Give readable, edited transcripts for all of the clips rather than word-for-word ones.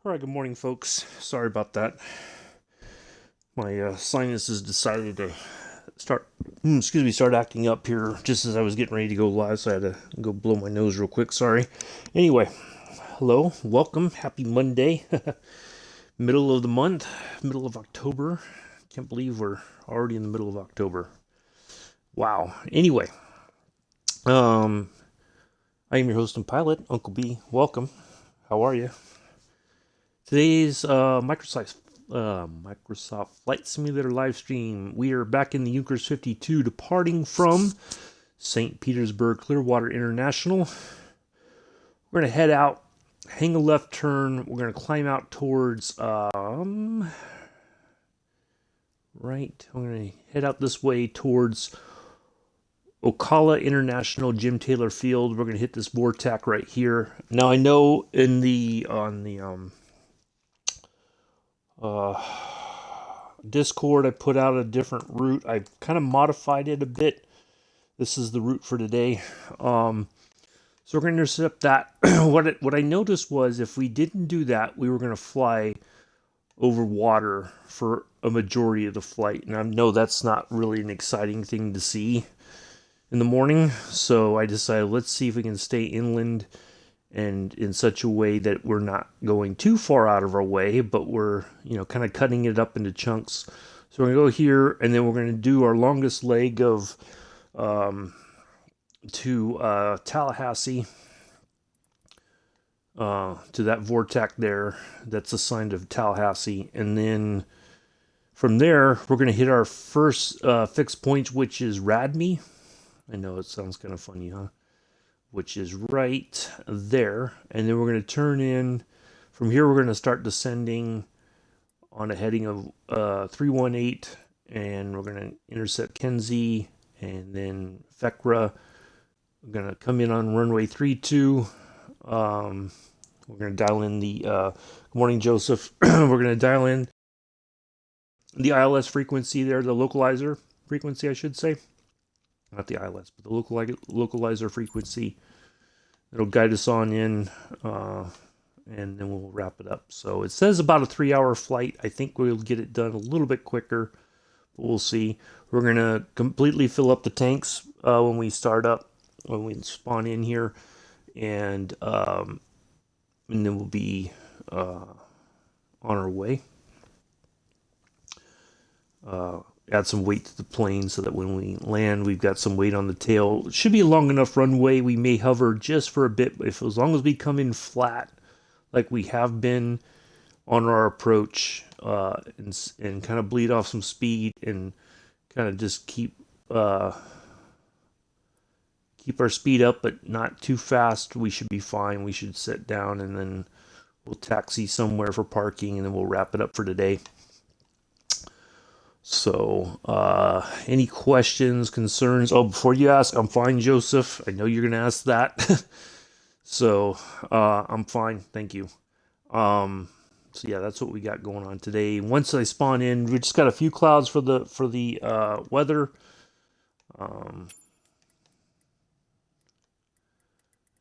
All right, good morning, folks. Sorry about that. My sinuses decided to start acting up here just as I was getting ready to go live, so I had to go blow my nose real quick. Sorry. Anyway, hello, welcome, happy Monday, middle of the month, middle of October. Can't believe we're already in the middle of October. Wow. Anyway, um, I am your host and pilot, Uncle B. Welcome. How are you? Today's Microsoft Flight Simulator live stream. We are back in the Junkers 52, departing from St. Petersburg-Clearwater International. We're going to head out, hang a left turn. We're going to climb out towards, right. I'm going to head out this way towards Ocala International Jim Taylor Field. We're going to hit this vortex right here. Now I know on the Discord, I put out a different route. I kind of modified it a bit. This is the route for today. So we're going to intercept that. What I noticed was if we didn't do that, we were going to fly over water for a majority of the flight. And I know that's not really an exciting thing to see in the morning. So I decided, let's see if we can stay inland and in such a way that we're not going too far out of our way, but we're, kind of cutting it up into chunks. So we're going to go here, and then we're going to do our longest leg of to Tallahassee, to that vortex there that's assigned to Tallahassee. And then from there, we're going to hit our first fixed point, which is Radme. I know it sounds kind of funny, huh? Which is right there. And then we're going to turn in. From here, we're going to start descending on a heading of 318. And we're going to intercept Kenzie and then Fekra. We're going to come in on runway 32. We're going to dial in the... good morning, Joseph. We're going to dial in the ILS frequency there, the localizer frequency, I should say. Not the ILS, but the localizer frequency. It'll guide us on in, and then we'll wrap it up. So it says about a 3-hour flight. I think we'll get it done a little bit quicker, but we'll see. We're going to completely fill up the tanks when we start up, when we spawn in here, and then we'll be on our way. Add some weight to the plane so that when we land, we've got some weight on the tail. It should be a long enough runway. We may hover just for a bit, but as long as we come in flat, like we have been on our approach, and kind of bleed off some speed and kind of just keep our speed up, but not too fast, we should be fine. We should sit down, and then we'll taxi somewhere for parking, and then we'll wrap it up for today. So, any questions, concerns? Oh, before you ask, I'm fine, Joseph. I know you're going to ask that. So, I'm fine. Thank you. So yeah, that's what we got going on today. Once I spawn in, we just got a few clouds for the weather.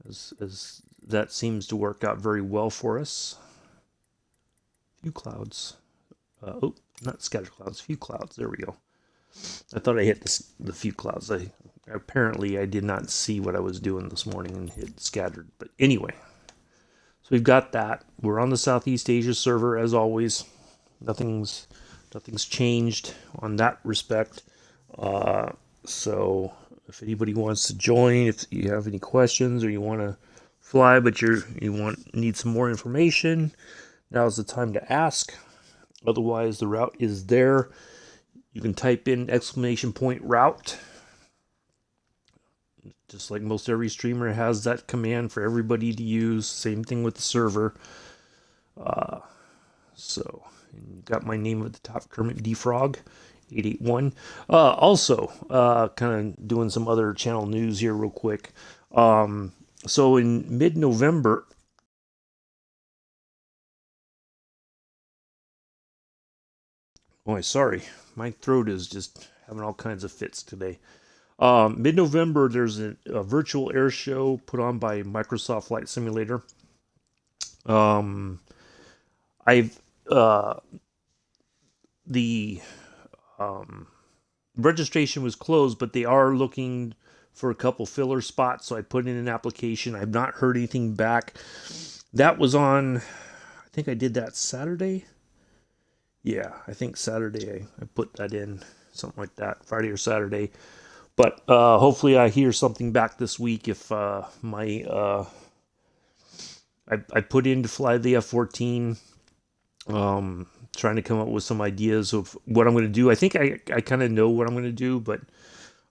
As that seems to work out very well for us. Few clouds. Not scatter clouds, few clouds. There we go. I thought I hit the few clouds. Apparently I did not see what I was doing this morning and hit scattered. But anyway, so we've got that. We're on the Southeast Asia server as always. Nothing's changed on that respect. So if anybody wants to join, if you have any questions or you want to fly but need some more information, now's the time to ask. Otherwise, the route is there. You can type in !route. Just like most every streamer has that command for everybody to use. Same thing with the server. So, you got my name at the top, Kermit D. Frog, 881. Also, kind of doing some other channel news here real quick. So in mid-November, boy, sorry. My throat is just having all kinds of fits today. Mid-November, there's a virtual air show put on by Microsoft Flight Simulator. I've the registration was closed, but they are looking for a couple filler spots, so I put in an application. I've not heard anything back. That was on, I think I did that Saturday. Yeah, I think Saturday I put that in, something like that, Friday or Saturday. But hopefully I hear something back this week if I put in to fly the F-14, trying to come up with some ideas of what I'm going to do. I think I kind of know what I'm going to do, but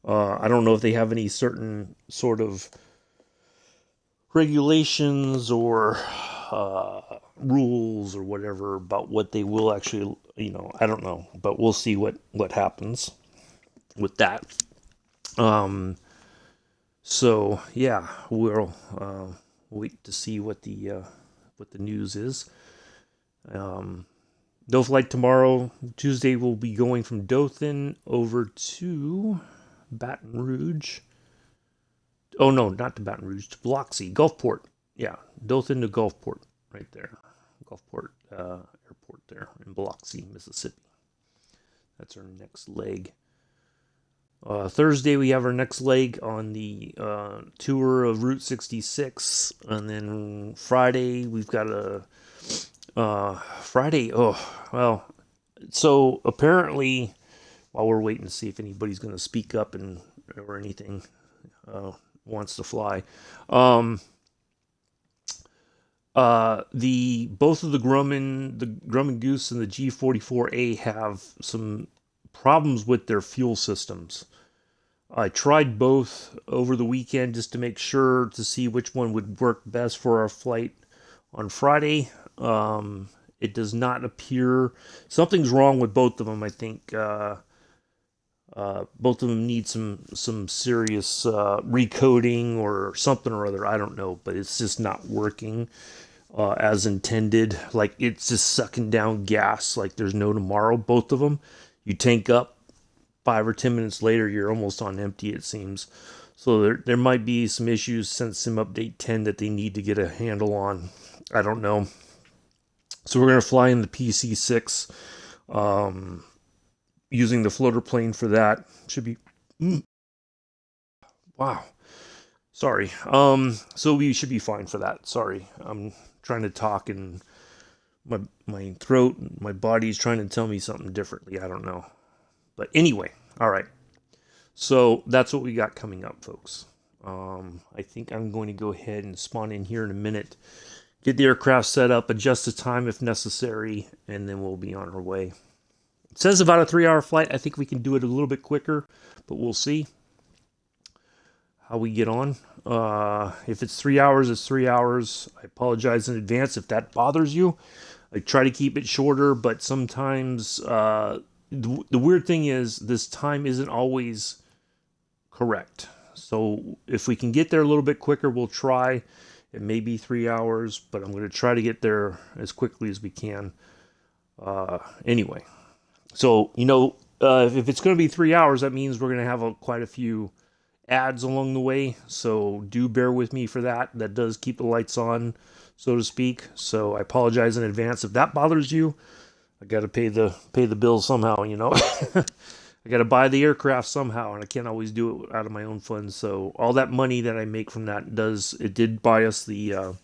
I don't know if they have any certain sort of regulations or rules or whatever about what they will actually, I don't know, but we'll see what happens with that. So yeah, we'll wait to see what the news is. No flight tomorrow. Tuesday we'll be going from Dothan over to Baton Rouge. Oh no, not to Baton Rouge, to Biloxi, Gulfport. Yeah, Dothan to Gulfport, right there. Gulfport Airport there in Biloxi, Mississippi. That's our next leg. Thursday we have our next leg on the tour of Route 66, and then Friday we've got a Friday. Oh well, so apparently while we're waiting to see if anybody's going to speak up or anything wants to fly, the both of the Grumman Goose and the G44A have some problems with their fuel systems. I tried both over the weekend just to make sure to see which one would work best for our flight on Friday. It does not appear something's wrong with both of them. I think both of them need some serious recoding or something or other. I don't know, but it's just not working as intended. Like it's just sucking down gas like there's no tomorrow. Both of them, you tank up. 5 or 10 minutes later, you're almost on empty, it seems. So there might be some issues since Sim Update 10 that they need to get a handle on. I don't know. So we're going to fly in the PC-6, using the floater plane for that. Should be... Wow. Sorry. So we should be fine for that. Sorry. I'm trying to talk and my throat, my body's trying to tell me something differently. I don't know. But anyway, all right. So that's what we got coming up, folks. I think I'm going to go ahead and spawn in here in a minute, get the aircraft set up, adjust the time if necessary, and then we'll be on our way. It says about a 3-hour flight. I think we can do it a little bit quicker, but we'll see how we get on. If it's 3 hours, it's 3 hours. I apologize in advance if that bothers you. I try to keep it shorter, but sometimes... The weird thing is this time isn't always correct. So if we can get there a little bit quicker, we'll try. It may be 3 hours, but I'm going to try to get there as quickly as we can. Anyway, so, if it's going to be 3 hours, that means we're going to have quite a few ads along the way. So do bear with me for that. That does keep the lights on, so to speak. So I apologize in advance if that bothers you. I got to pay the bills somehow, I got to buy the aircraft somehow, and I can't always do it out of my own funds. So all that money that I make from that did buy us the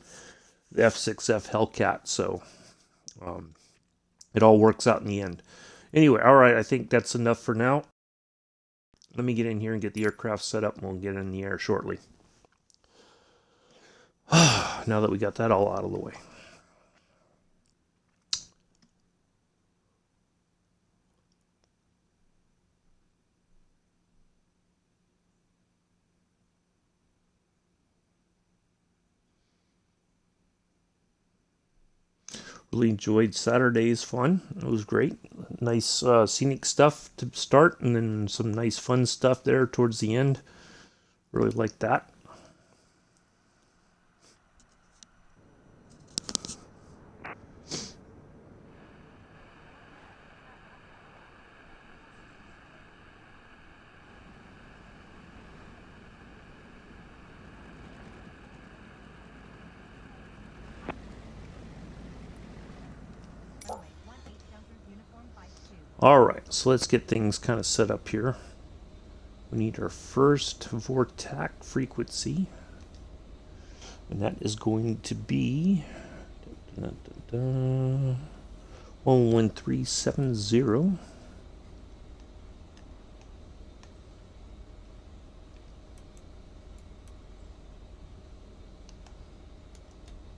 F6F Hellcat. So it all works out in the end. Anyway, all right, I think that's enough for now. Let me get in here and get the aircraft set up, and we'll get in the air shortly. Now that we got that all out of the way. Really enjoyed Saturday's fun. It was great. Nice scenic stuff to start, and then some nice fun stuff there towards the end. Really liked that. Alright, so let's get things kind of set up here. We need our first Vortac frequency. And that is going to be 11370.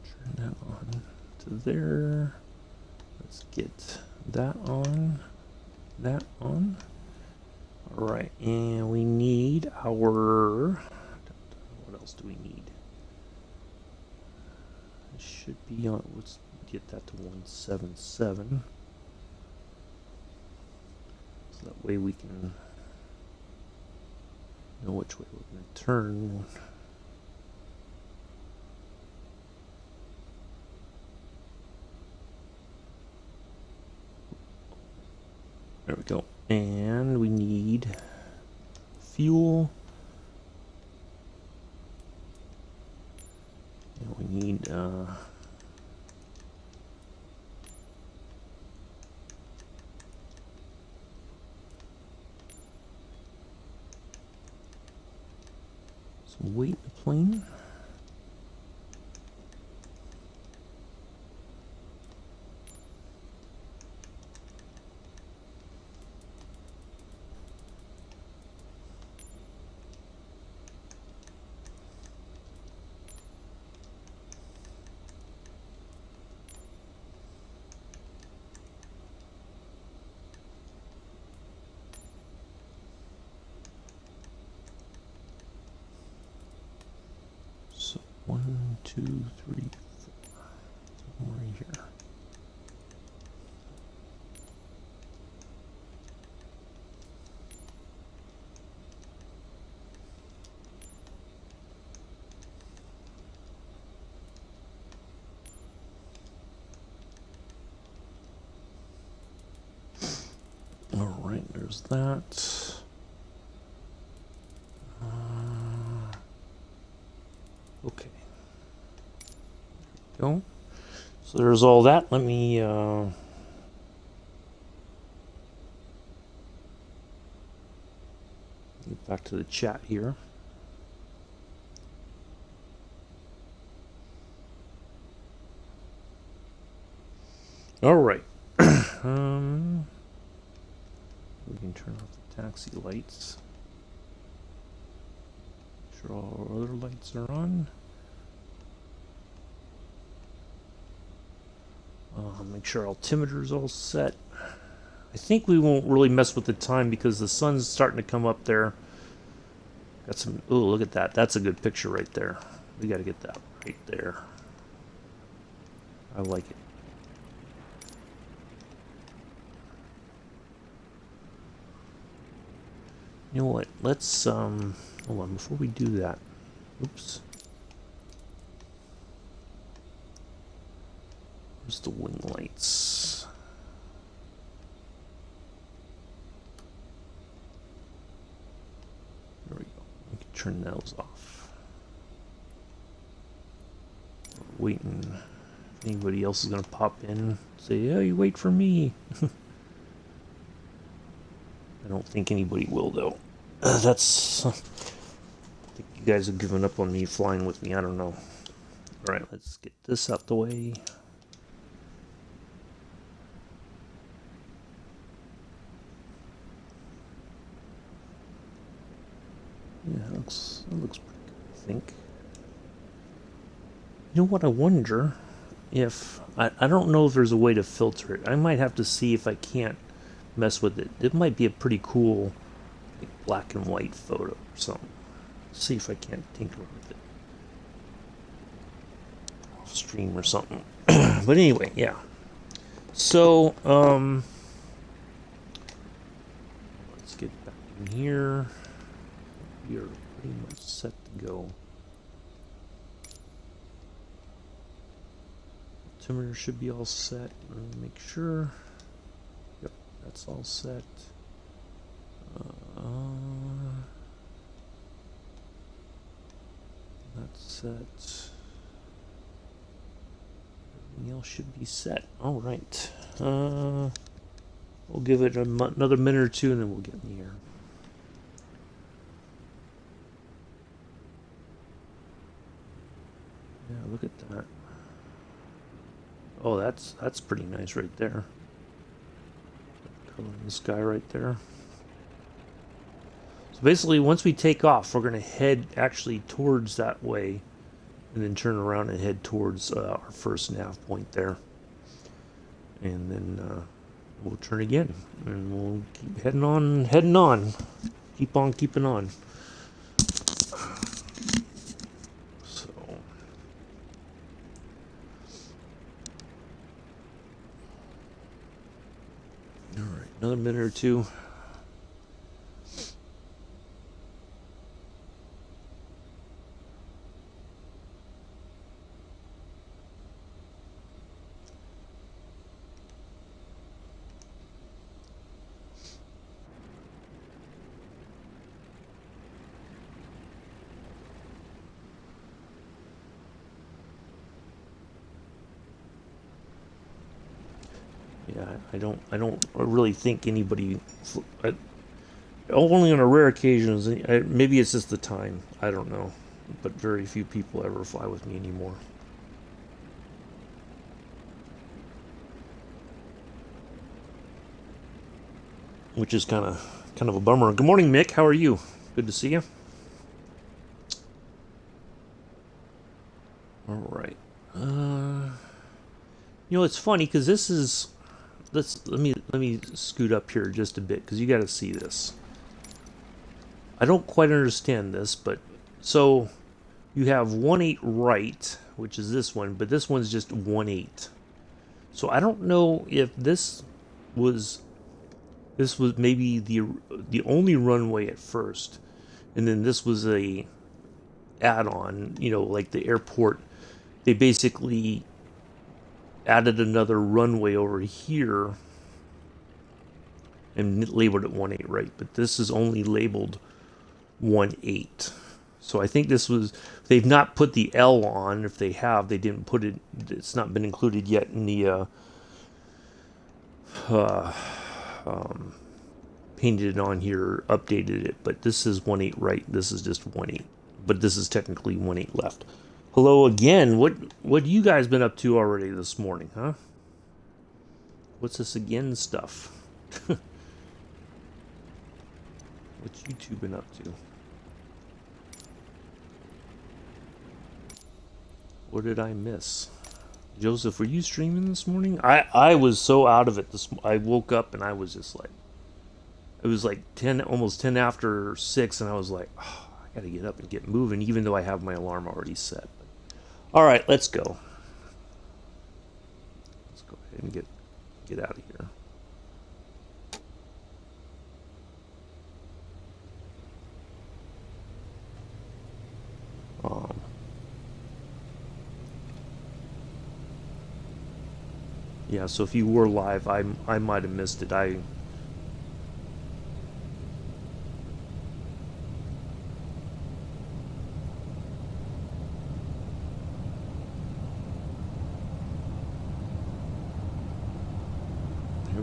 Turn that on to there. Let's get that on. That on. Alright, and we need our... What else do we need? It should be on... Let's get that to 177. So that way we can know which way we're going to turn. There we go. And we need fuel. And we need some weight in the plane. So 1, 2, 3, 4. Somewhere here. All right, there's that. Okay. There we go. So there's all that. Let me get back to the chat here. All right. We can turn off the taxi lights. Make sure all our other lights are on. Make sure altimeter's all set. I think we won't really mess with the time because the sun's starting to come up there. Got some. Oh, look at that. That's a good picture right there. We got to get that right there. I like it. You know what? Let's hold on before we do that. Oops. Where's the wing lights? There we go. We can turn those off. We're waiting. If anybody else is gonna pop in and say, "Oh, you wait for me." I don't think anybody will, though. That's... I think you guys have given up on me flying with me. I don't know. Alright, let's get this out the way. Yeah, that looks pretty good, I think. You know what, I wonder if... I don't know if there's a way to filter it. I might have to see if I can't mess with it. It might be a pretty cool like, black and white photo or something. See if I can't tinker with it off stream or something. But anyway, yeah. So let's get back in here. We are pretty much set to go. Altimeter should be all set. Let me make sure. Yep, that's all set. That's set. Everything else should be set. All right. We'll give it another minute or two, and then we'll get in the air. Yeah, look at that. Oh, that's pretty nice right there. Color in the sky right there. So basically, once we take off, we're going to head actually towards that way, and then turn around and head towards our first nav point there. And then we'll turn again, and we'll keep heading on. Keep on keeping on. So, all right, another minute or two. Yeah, I don't really think anybody. Only on a rare occasions. Maybe it's just the time. I don't know, but very few people ever fly with me anymore. Which is kind of a bummer. Good morning, Mick. How are you? Good to see you. All right. You know, it's funny because this is. Let me scoot up here just a bit because you got to see this. I don't quite understand this, but so you have 1/8 right, which is this one, but this one's just 1/8. So I don't know if this was maybe the only runway at first, and then this was a add-on. You know, like the airport, they basically added another runway over here and labeled it 1/8 right, but this is only labeled 1/8. So I think this was, they've not put the L on. If they have, they didn't put it, it's not been included yet in the painted it on here, updated it, but this is 1/8 right, this is just 1/8, but this is technically 1/8 left. Hello again. What you guys been up to already this morning, huh? What's this again stuff? What's you two been up to? What did I miss? Joseph, were you streaming this morning? I was so out of it I woke up and I was just like, it was like 10, almost 10 after 6, and I was like, oh, I gotta get up and get moving, even though I have my alarm already set. All right, let's go. Let's go ahead and get out of here. Yeah, so if you were live, I might have missed it. Here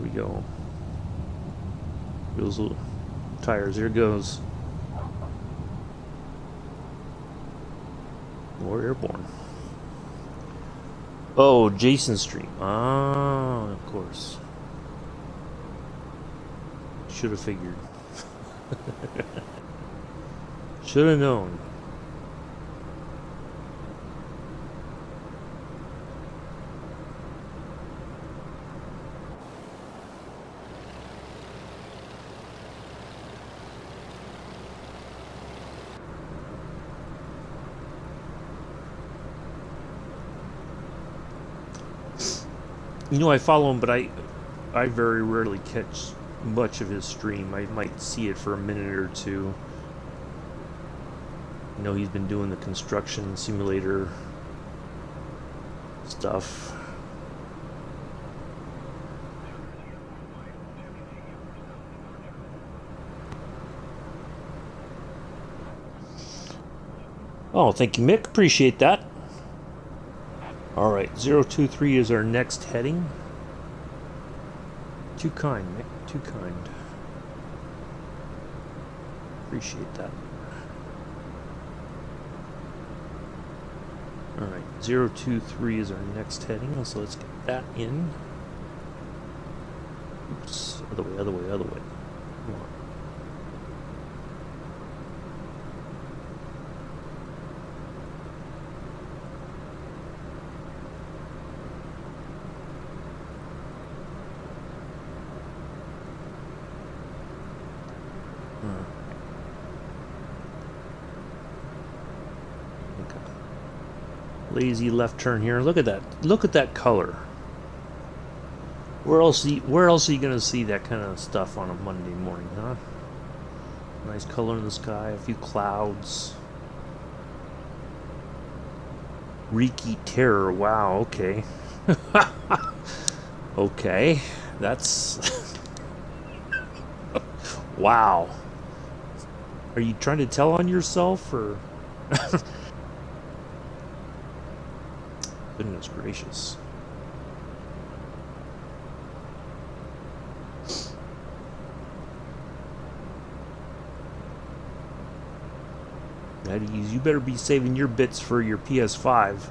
we go. Those little tires. Here it goes. More airborne. Oh, Jason stream. Ah, of course. Should have figured. Should have known. You know, I follow him, but I very rarely catch much of his stream. I might see it for a minute or two. You know, he's been doing the construction simulator stuff. Oh, thank you, Mick. Appreciate that. All right, 023 is our next heading. Too kind, Nick. Too kind. Appreciate that. Alright, 023 is our next heading, so let's get that in. Oops, other way, other way, other way. Come on. Lazy left turn here. Look at that. Look at that color. Where else are you gonna see that kind of stuff on a Monday morning, huh? Nice color in the sky, a few clouds. Reeky terror. Wow, okay. Okay. That's wow. Are you trying to tell on yourself or goodness gracious. Eddie's, you better be saving your bits for your PS5.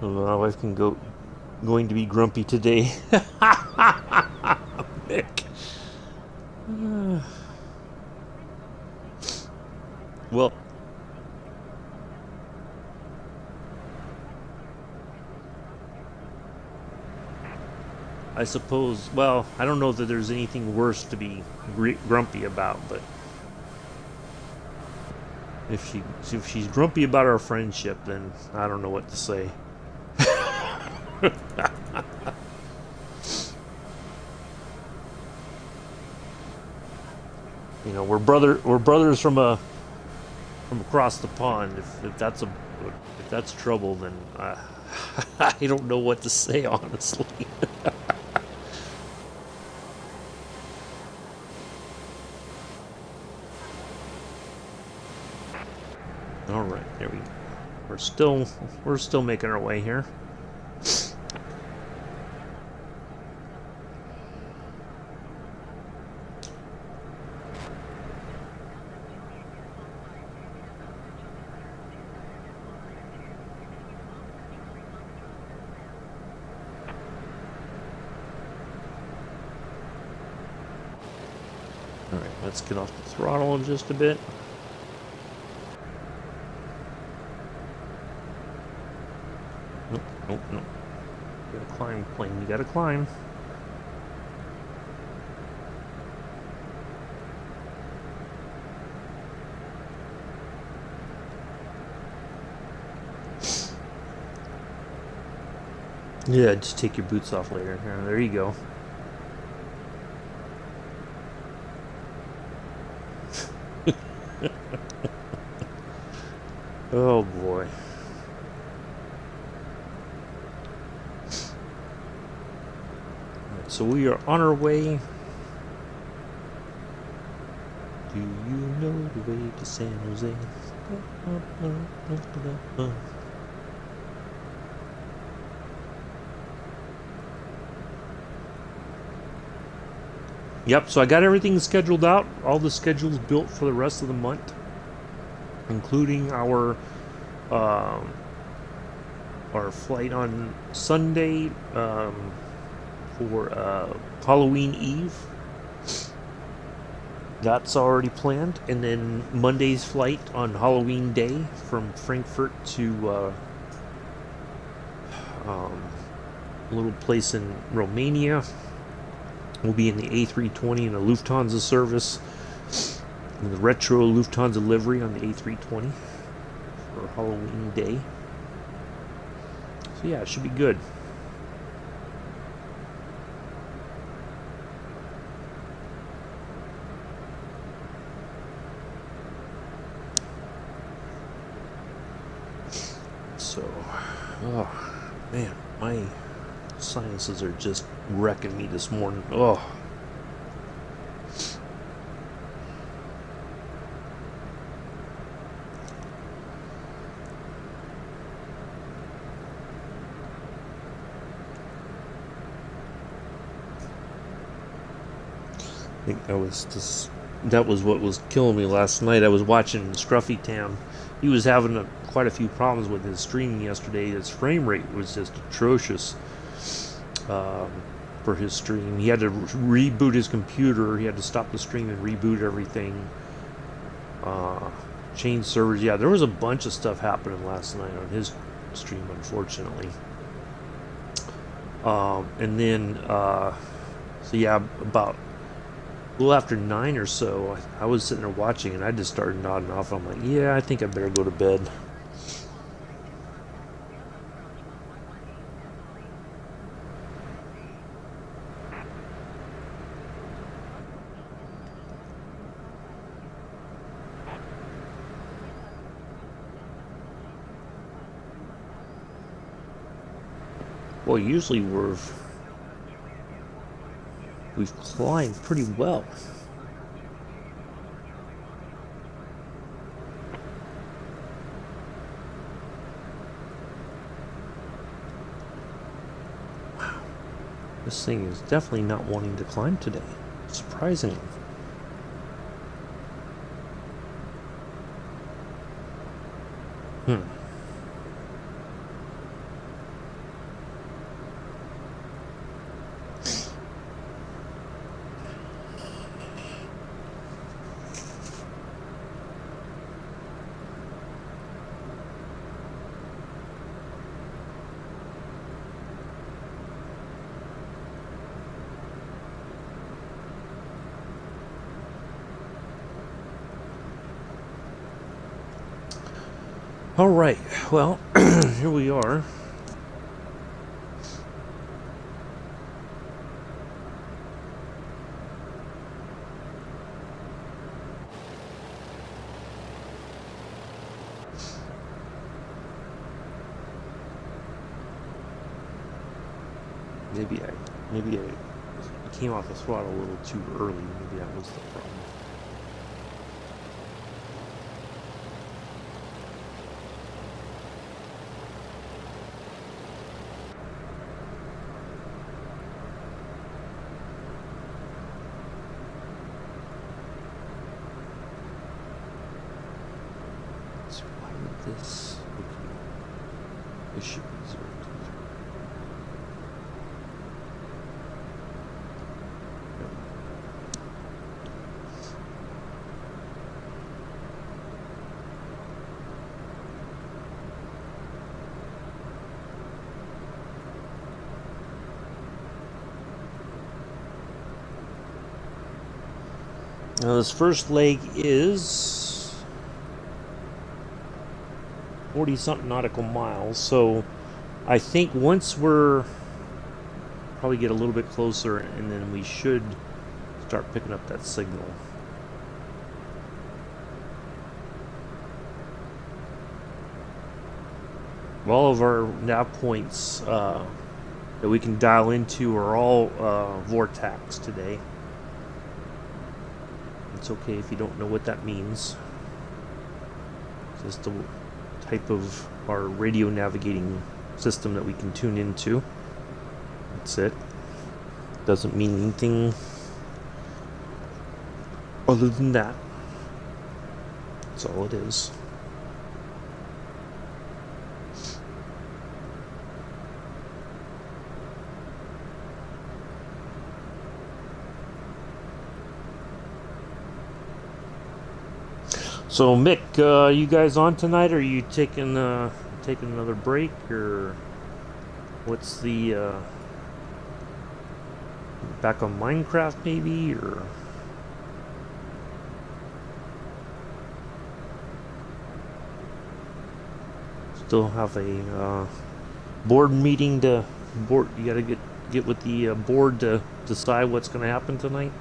So my wife can going to be grumpy today. Nick. Well, I suppose, well, I don't know that there's anything worse to be grumpy about, but if she's grumpy about our friendship, then I don't know what to say. You know, we're brothers from across the pond. If that's trouble, then I don't know what to say, honestly. All right, there we go. We're still making our way here. All right, let's get off the throttle in just a bit. Nope. You gotta climb, plane. You gotta climb. Yeah, just take your boots off later. There you go. Oh boy. So we are on our way. Do you know the way to San Jose? Yep, so I got everything scheduled out. All the schedules built for the rest of the month, including our flight on Sunday for Halloween Eve. That's already planned, and then Monday's flight on Halloween Day from Frankfurt to a little place in Romania. We'll be in the A320 in a Lufthansa service, in the retro Lufthansa livery on the A320 for Halloween Day. So yeah, it should be good. So, oh man, my Sinuses are just wrecking me this morning. Oh. I think that was what was killing me last night. I was watching Scruffy Town. He was having quite a few problems with his streaming yesterday. His frame rate was just atrocious for his stream. He had to reboot his computer. He had to stop the stream and reboot everything. Change servers. Yeah, there was a bunch of stuff happening last night on his stream, unfortunately. And then, so yeah, about a little after 9 or so, I was sitting there watching, and I just started nodding off. I'm like, yeah, I think I better go to bed. Well, usually we've climbed pretty well. Wow. This thing is definitely not wanting to climb today. Surprisingly. All right, well, here we are. Maybe I came off the throttle a little too early. Maybe that was the problem. So why would this? Okay, this should be 0. Now this first leg is 40-something nautical miles, so I think once we're probably get a little bit closer, and then we should start picking up that signal. All of our nav points that we can dial into are all vortex today. It's okay if you don't know what that means. It's just the type of our radio navigating system that we can tune into. That's it. Doesn't mean anything other than that. That's all it is. So Mick, you guys on tonight? Or are you taking another break, or what's the back on Minecraft maybe, or still have a board meeting to board? You got to get with the board to decide what's going to happen tonight.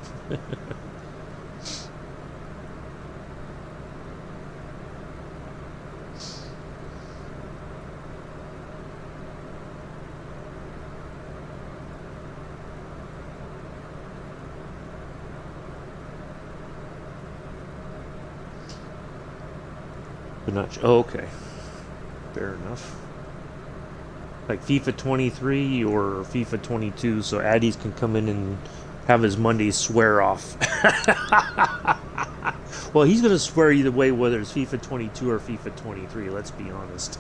But not. Oh, okay. Fair enough. Like FIFA 23 or FIFA 22, so Addies can come in and have his Mondays swear off. Well, he's going to swear either way, whether it's FIFA 22 or FIFA 23, let's be honest.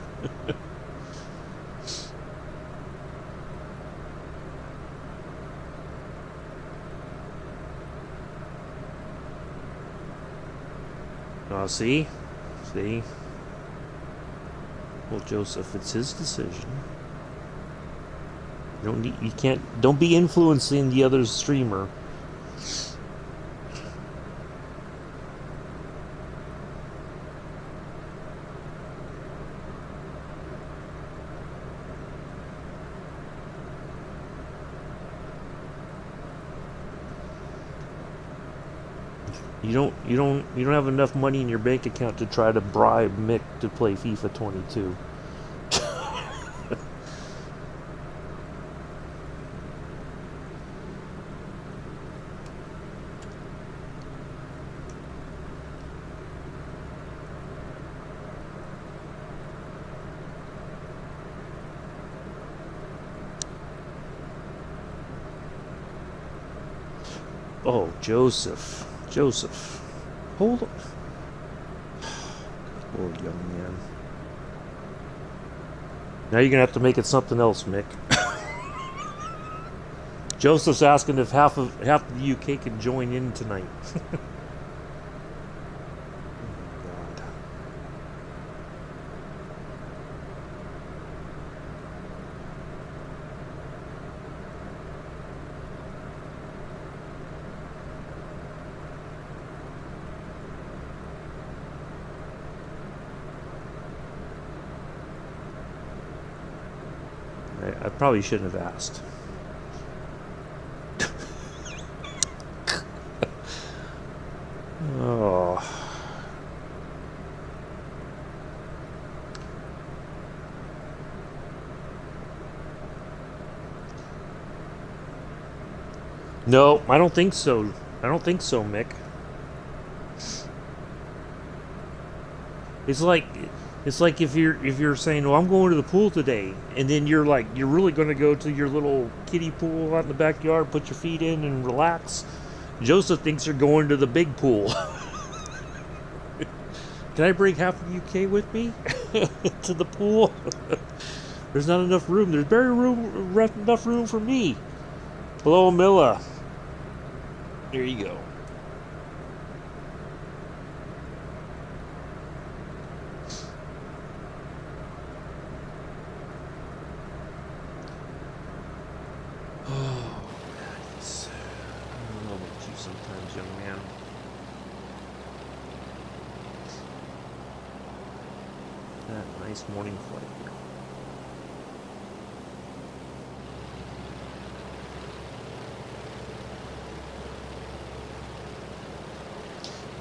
Oh, see? See? Well, Joseph, it's his decision. Don't be influencing the other streamer. You don't have enough money in your bank account to try to bribe Mick to play FIFA 22. Oh, Joseph. Hold on. Lord, young man. Now you're gonna have to make it something else, Mick. Joseph's asking if half of the UK can join in tonight. I probably shouldn't have asked. Oh. No, I don't think so. I don't think so, Mick. It's like if you're saying, "Oh, I'm going to the pool today," and then you're really going to go to your little kiddie pool out in the backyard, put your feet in, and relax. Joseph thinks you're going to the big pool. Can I bring half the UK with me to the pool? There's not enough room. There's barely enough room for me. Hello, Milla. There you go. Morning flight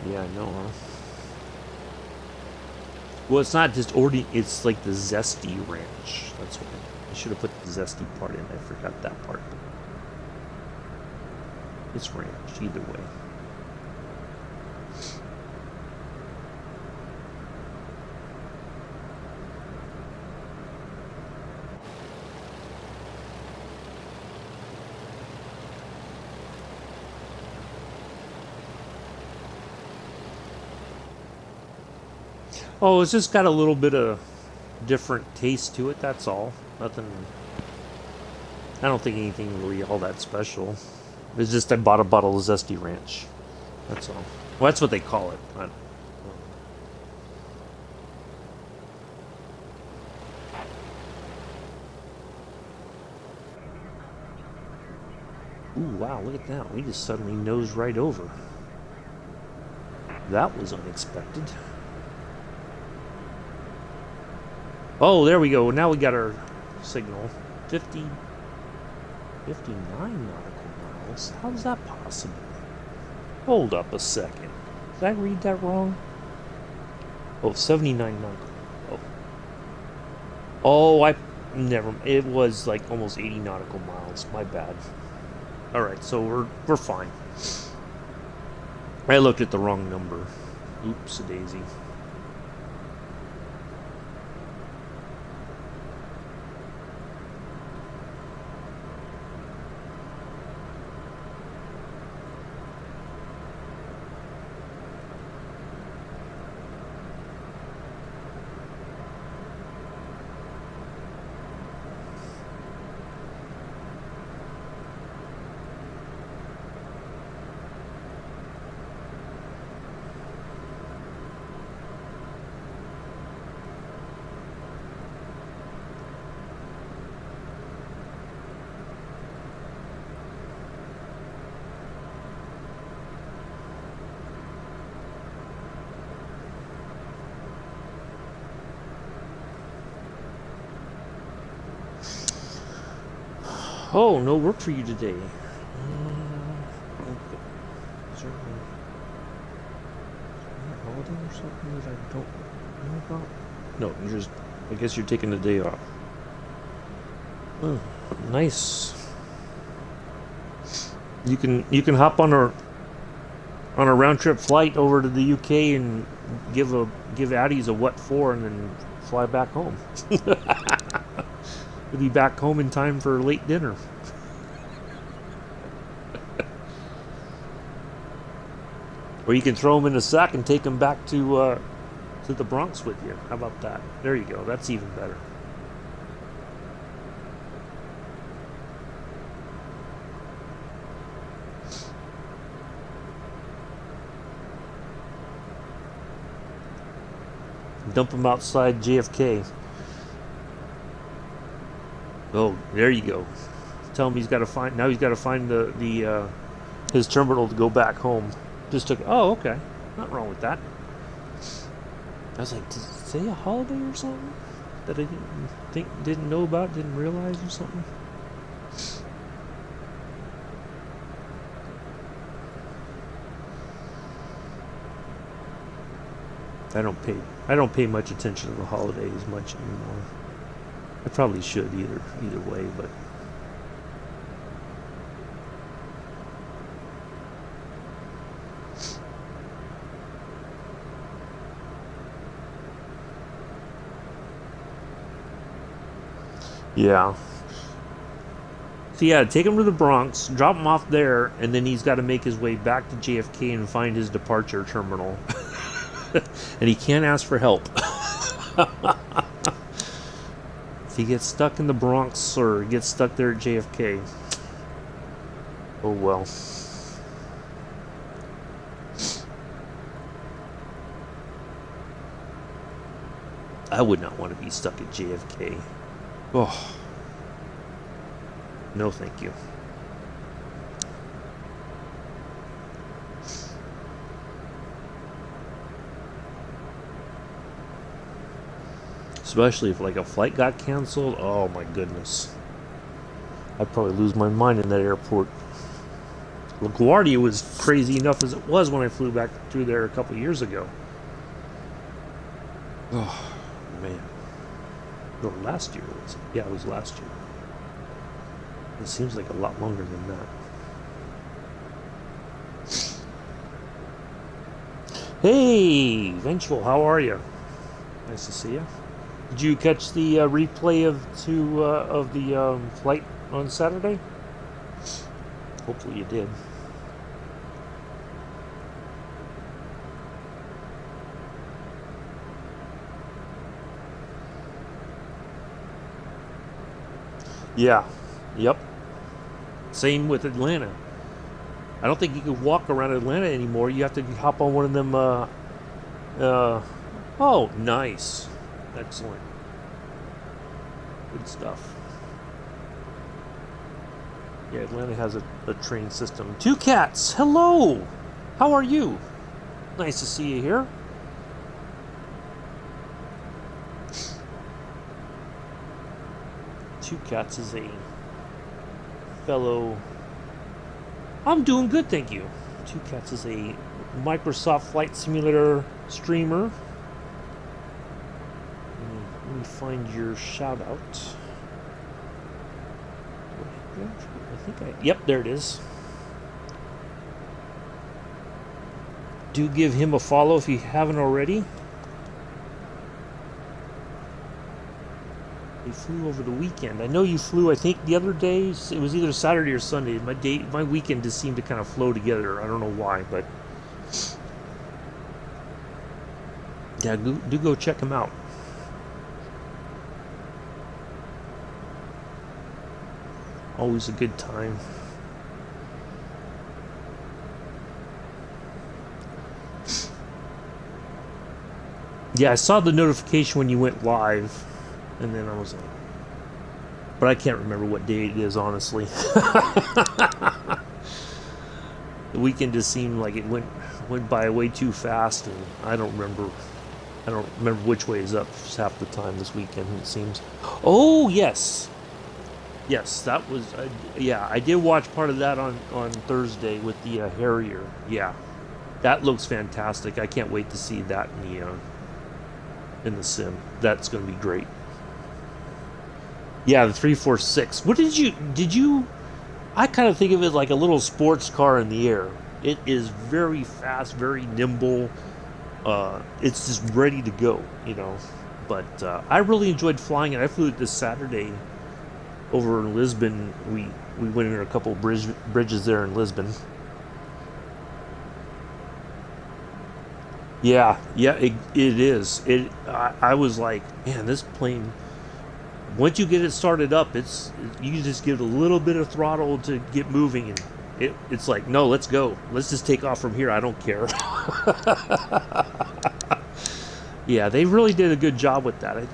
here. Yeah, I know, huh? Well, it's not just it's like the zesty ranch. That's what I should have put the zesty part in. I forgot that part. It's ranch, either way. Oh, it's just got a little bit of different taste to it, that's all. Nothing... I don't think anything really all that special. It's just I bought a bottle of Zesty Ranch. That's all. Well, that's what they call it. Ooh, wow, look at that. We just suddenly nosed right over. That was unexpected. Oh, there we go. Now we got our signal. 59 nautical miles. How is that possible? Hold up a second. Did I read that wrong? Oh, 79 nautical. Oh, never. It was like almost 80 nautical miles. My bad. All right, so we're fine. I looked at the wrong number. Oops, a daisy. Oh, no work for you today. Is there a holiday or something that I don't know about? No, you're just. I guess you're taking the day off. Oh, nice. You can hop on a round trip flight over to the UK and give Addies a what for, and then fly back home. You'll be back home in time for late dinner. Or you can throw them in a sack and take them back to the Bronx with you. How about that? There you go. That's even better. Dump him outside JFK. Oh, there you go. Tell him he's got to find. Now he's got to find the his terminal to go back home. Just took. Oh, okay. Not wrong with that. I was like, did it say a holiday or something that I didn't know about, didn't realize or something? I don't pay much attention to the holidays much anymore. I probably should either way, but yeah. So yeah, take him to the Bronx, drop him off there, and then he's got to make his way back to JFK and find his departure terminal. And he can't ask for help. If he gets stuck in the Bronx or gets stuck there at JFK, oh well. I would not want to be stuck at JFK. Oh, no thank you. Especially if like a flight got canceled. Oh my goodness. I'd probably lose my mind in that airport. LaGuardia was crazy enough as it was when I flew back through there a couple years ago. Oh man. No, last year was. Yeah, it was last year. It seems like a lot longer than that. Hey, Vengeful, how are you? Nice to see you. Did you catch the replay of the flight on Saturday? Hopefully you did. Yeah. Yep. Same with Atlanta. I don't think you can walk around Atlanta anymore. You have to hop on one of them. Oh, nice. Excellent. Good stuff. Yeah, Atlanta has a train system. Two cats. Hello. How are you? Nice to see you here. Two Cats is a fellow. I'm doing good, thank you. Two Cats is a Microsoft Flight Simulator streamer. Let me find your shout out. Yep, there it is. Do give him a follow if you haven't already. He flew over the weekend. I know you flew, I think, the other days. It was either Saturday or Sunday. My weekend just seemed to kind of flow together. I don't know why, but yeah, do go check him out. Always a good time. Yeah, I saw the notification when you went live, and then I was like, but I can't remember what day it is, honestly. The weekend just seemed like it went by way too fast, and I don't remember which way is up half the time this weekend, it seems. Oh, yes. Yes, that was yeah. I did watch part of that on Thursday with the Harrier. Yeah, that looks fantastic. I can't wait to see that in the sim. That's going to be great. Yeah, the 346. What did you? I kind of think of it like a little sports car in the air. It is very fast, very nimble. It's just ready to go, you know. But I really enjoyed flying it. I flew it this Saturday over in Lisbon. We went in a couple bridges there in Lisbon. Yeah, yeah, it is. I was like, man, this plane. Once you get it started up, you just give it a little bit of throttle to get moving, and it's like, no, let's go. Let's just take off from here. I don't care. Yeah, they really did a good job with that.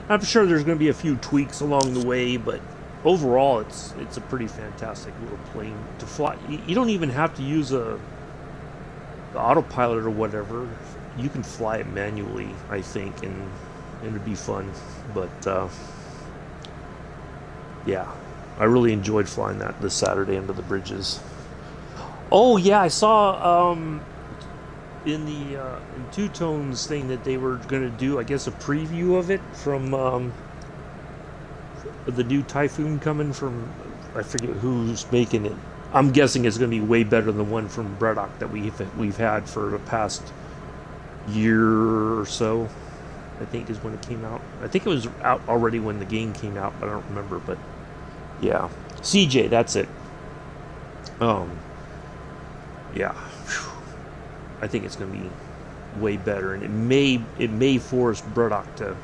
I'm sure there's going to be a few tweaks along the way, but overall, it's a pretty fantastic little plane to fly. You don't even have to use the autopilot or whatever. You can fly it manually, I think, and it'd be fun. But yeah, I really enjoyed flying that this Saturday under the bridges. Oh yeah, I saw in the in Two Tones thing that they were going to do, I guess, a preview of it from the new Typhoon coming from, I forget who's making it. I'm guessing it's going to be way better than the one from Braddock that we've had for the past year or so. I think is when it came out. I think it was out already when the game came out, but I don't remember. But yeah, CJ, that's it. Um, yeah, I think it's going to be way better, and it may force Braddock to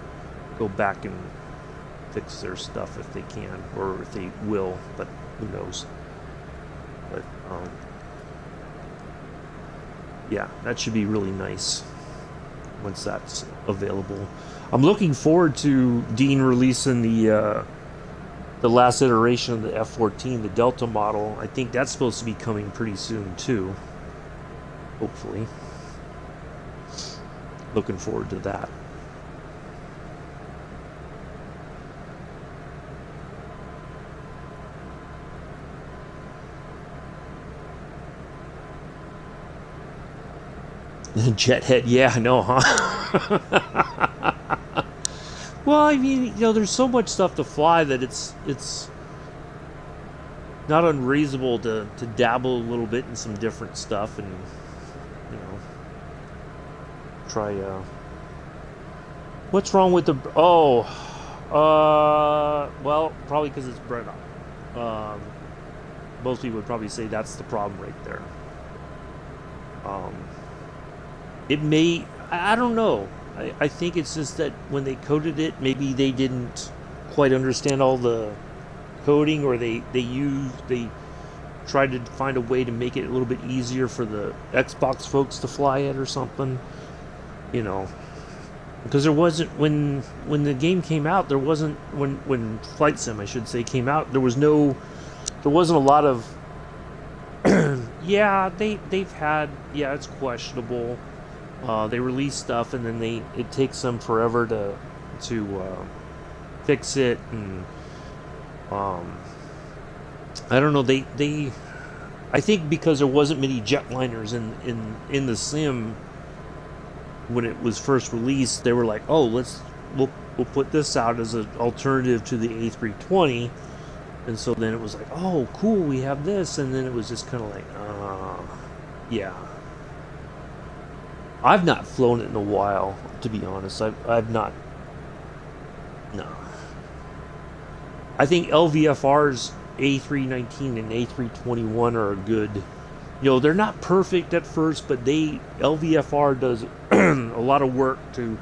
go back and fix their stuff if they can, or if they will. But who knows? But yeah, that should be really nice once that's available. I'm looking forward to Dean releasing the last iteration of the F-14, the Delta model. I think that's supposed to be coming pretty soon too. Hopefully. Looking forward to that. Jethead, yeah, I know, huh? Well, I mean, there's so much stuff to fly that it's not unreasonable to dabble a little bit in some different stuff and you know try. What's wrong with the? Oh, well, probably because it's bred up. Most people would probably say that's the problem right there. Um, it may, I don't know. I think it's just that when they coded it, maybe they didn't quite understand all the coding, or they tried to find a way to make it a little bit easier for the Xbox folks to fly it or something. You know, because there wasn't, when the game came out, there wasn't, when Flight Sim, I should say, came out, there wasn't a lot of yeah, they've had, yeah, it's questionable. They release stuff and then it takes them forever to fix it, and I don't know, I think because there wasn't many jetliners in the sim when it was first released, they were like, oh, we'll put this out as an alternative to the A320. And so then it was like, oh, cool, we have this. And then it was just kind of like, yeah. I've not flown it in a while, to be honest. I've not. No. I think LVFR's A319 and A321 are good. They're not perfect at first, but LVFR does a lot of work to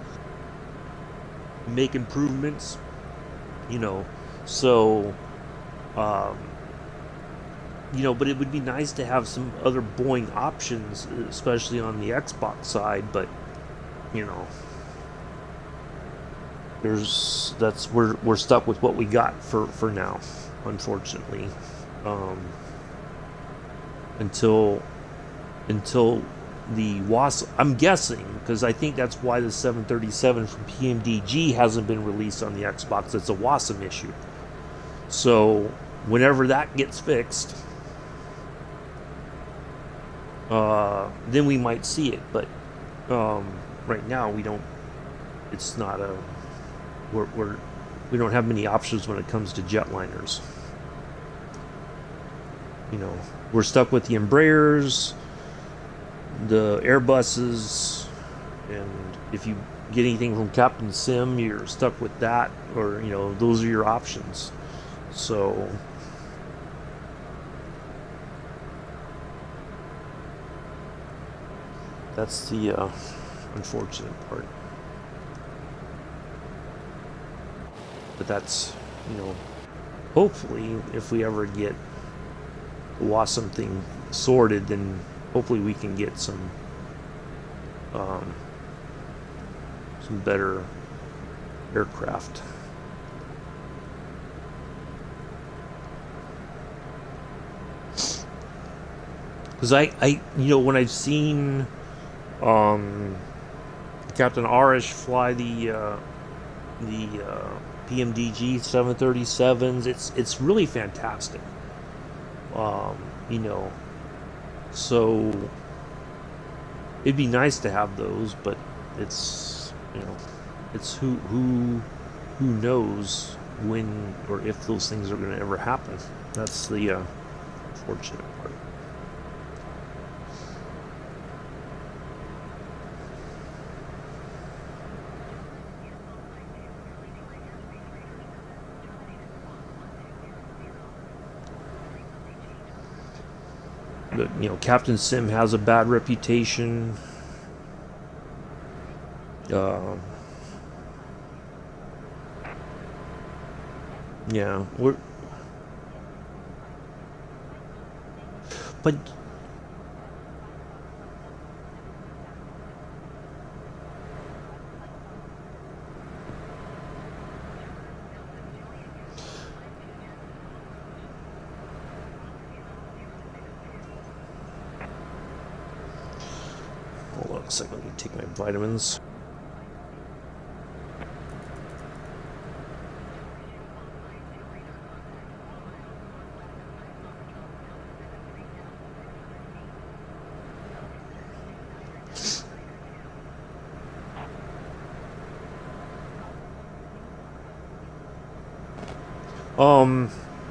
make improvements. So. But it would be nice to have some other Boeing options, especially on the Xbox side. But we're stuck with what we got for now, unfortunately. Until the WASA, I'm guessing, because I think that's why the 737 from PMDG hasn't been released on the Xbox. It's a WASM issue. So whenever that gets fixed, then we might see it. But right now we don't. It's not a. We don't have many options when it comes to jetliners. You know, we're stuck with the Embraers, the Airbuses, and if you get anything from Captain Sim, you're stuck with that, or you know, those are your options. So that's the unfortunate part. But that's, you know, hopefully if we ever get something sorted, then hopefully we can get some better aircraft. Because you know, when I've seen Captain Arish fly the PMDG 737s, it's really fantastic. You know, so it'd be nice to have those, but it's, you know, it's who knows when or if those things are going to ever happen. That's the fortunate part. But, you know, Captain Sim has a bad reputation. Yeah, but hold on a second. Let me take my vitamins.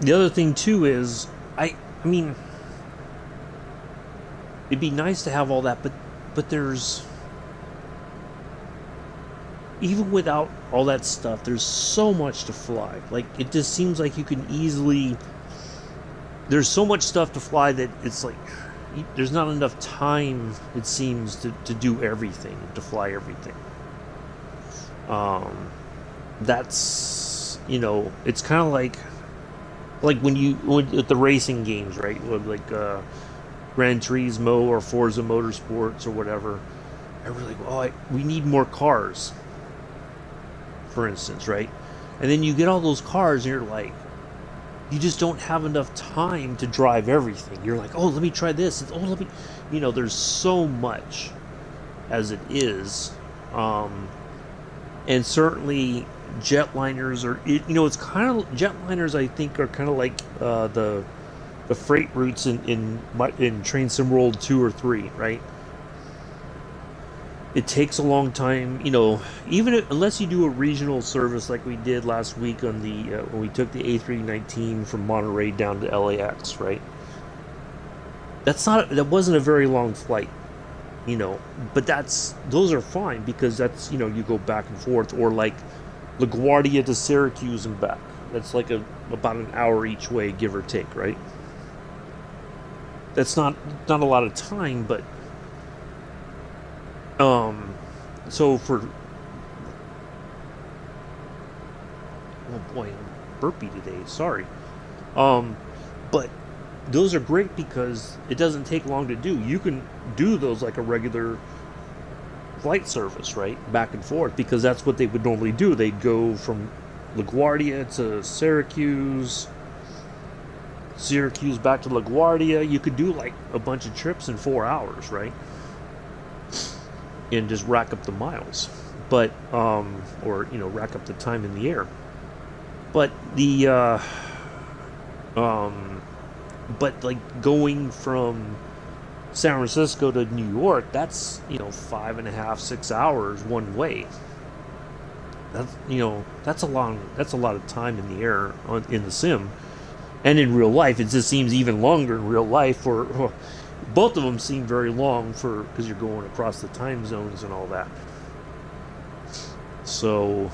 The other thing too is, I mean, it'd be nice to have all that, but there's, even without all that stuff, there's so much to fly. Like, it just seems like you can easily, there's so much stuff to fly that it's like, there's not enough time, it seems, to do everything, to fly everything. That's, you know, it's kind of like when at the racing games, right? With like Gran Turismo or Forza Motorsports or whatever. I really, we need more cars, for instance, right? And then you get all those cars, and you're like, you just don't have enough time to drive everything. You're like, oh, let me try this. Oh, let me, you know, there's so much as it is, and certainly jetliners are, you know, it's kind of, jetliners I think are kind of like the freight routes in Train Sim World 2 or 3, right? It takes a long time, you know, even unless you do a regional service like we did last week on the when we took the A319 from Monterey down to LAX, right? That wasn't a very long flight, you know, but those are fine because that's, you know, you go back and forth, or like LaGuardia to Syracuse and back. That's like about an hour each way, give or take, right? That's not a lot of time, but so for, oh boy, I'm burpy today. Sorry. But those are great because it doesn't take long to do. You can do those like a regular flight service, right? Back and forth, because that's what they would normally do. They'd go from LaGuardia to Syracuse back to LaGuardia. You could do like a bunch of trips in 4 hours, right? And just rack up the miles, but or, you know, rack up the time in the air. But the But like going from San Francisco to New York, that's 5.5, 6 hours one way. That's a lot of time in the air in the sim, and in real life, it just seems even longer in real life. Or both of them seem very long for because you're going across the time zones and all that. So,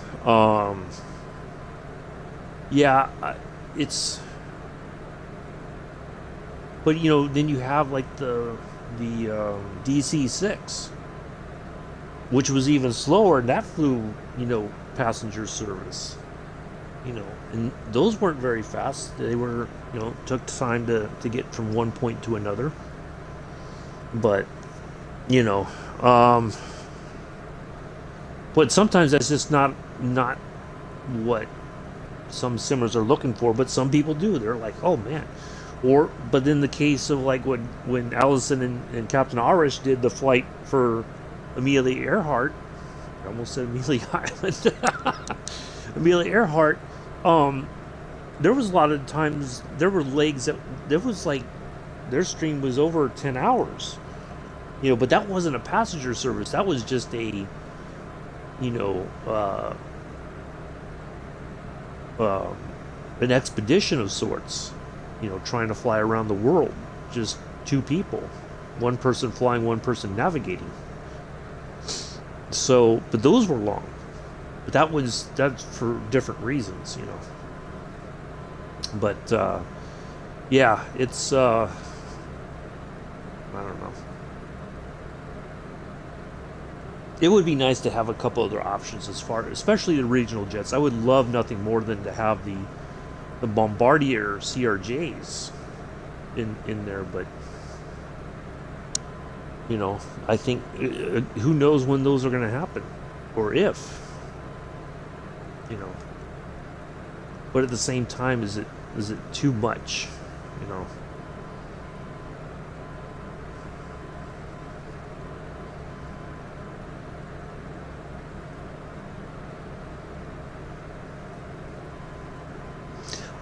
yeah, it's. But then you have like the DC-6, which was even slower, and that flew passenger service. And those weren't very fast. They were took time to get from one point to another. But you know, um, but sometimes that's just not what some simmers are looking for. But some people do. They're like, oh man. But in the case of like when Allison and Captain Arish did the flight for Amelia Earhart, I almost said Amelia Island. Amelia Earhart, um, there was a lot of times there were legs that there was like their stream was over 10 hours. But that wasn't a passenger service. That was just a you know uh, an expedition of sorts. Trying to fly around the world, just two people, one person flying, one person navigating. So, but those were long. But that's for different reasons. But yeah, it's I don't know. It would be nice to have a couple other options especially the regional jets. I would love nothing more than to have the Bombardier CRJs in there, but I think who knows when those are going to happen, or if you know. But at the same time, is it too much? You know.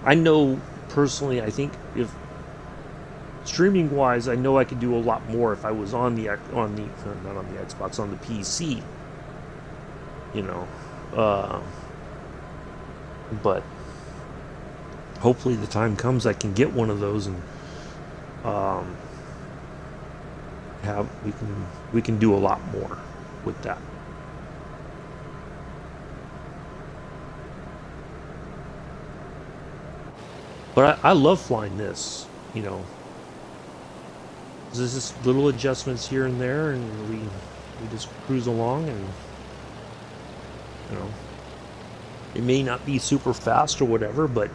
I know personally. I think if streaming wise, I know I could do a lot more if I was on the not on the Xbox, on the PC. You know, uh, but hopefully the time comes I can get one of those and um, have we can do a lot more with that. But I love flying this. You know, there's just little adjustments here and there, and we just cruise along, and you know it may not be super fast or whatever, but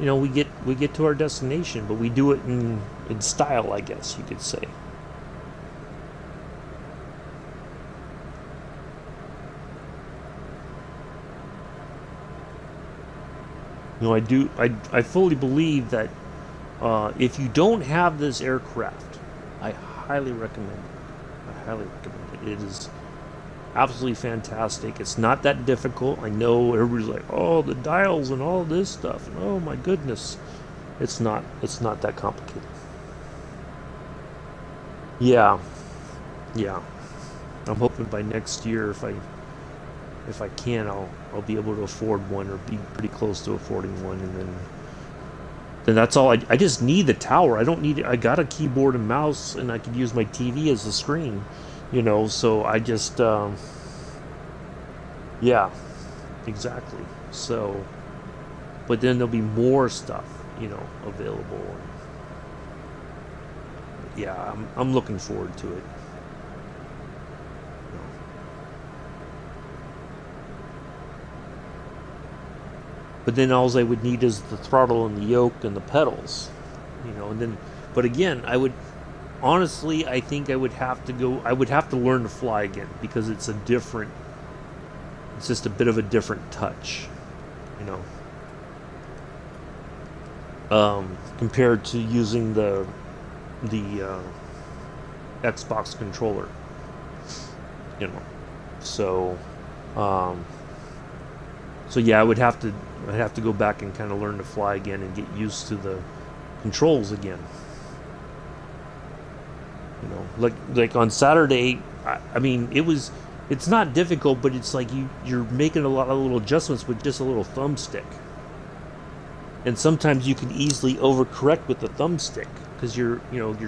we get to our destination, but we do it in style, I guess you could say. I fully believe that if you don't have this aircraft, I highly recommend it. I highly recommend it. It is absolutely fantastic. It's not that difficult. I know everybody's like, oh, the dials and all this stuff, and oh my goodness, it's not. It's not that complicated. Yeah, yeah. I'm hoping by next year, if I can, I'll be able to afford one, or be pretty close to affording one, and then that's all. I just need the tower. I don't need. I got a keyboard and mouse, and I could use my TV as a screen. So I just yeah, exactly. So, but then there'll be more stuff available. And yeah, I'm looking forward to it. You know. But then all I would need is the throttle and the yoke and the pedals. And then, but again, I would honestly, I think I would have to go. I would have to learn to fly again, because it's a different. It's just a bit of a different touch, you know, compared to using the Xbox controller, you know. So, um, So yeah, I'd have to go back and kind of learn to fly again and get used to the controls again. You know, like on Saturday, I mean, it's not difficult, but it's like you're making a lot of little adjustments with just a little thumbstick. And sometimes you can easily overcorrect with the thumbstick because you're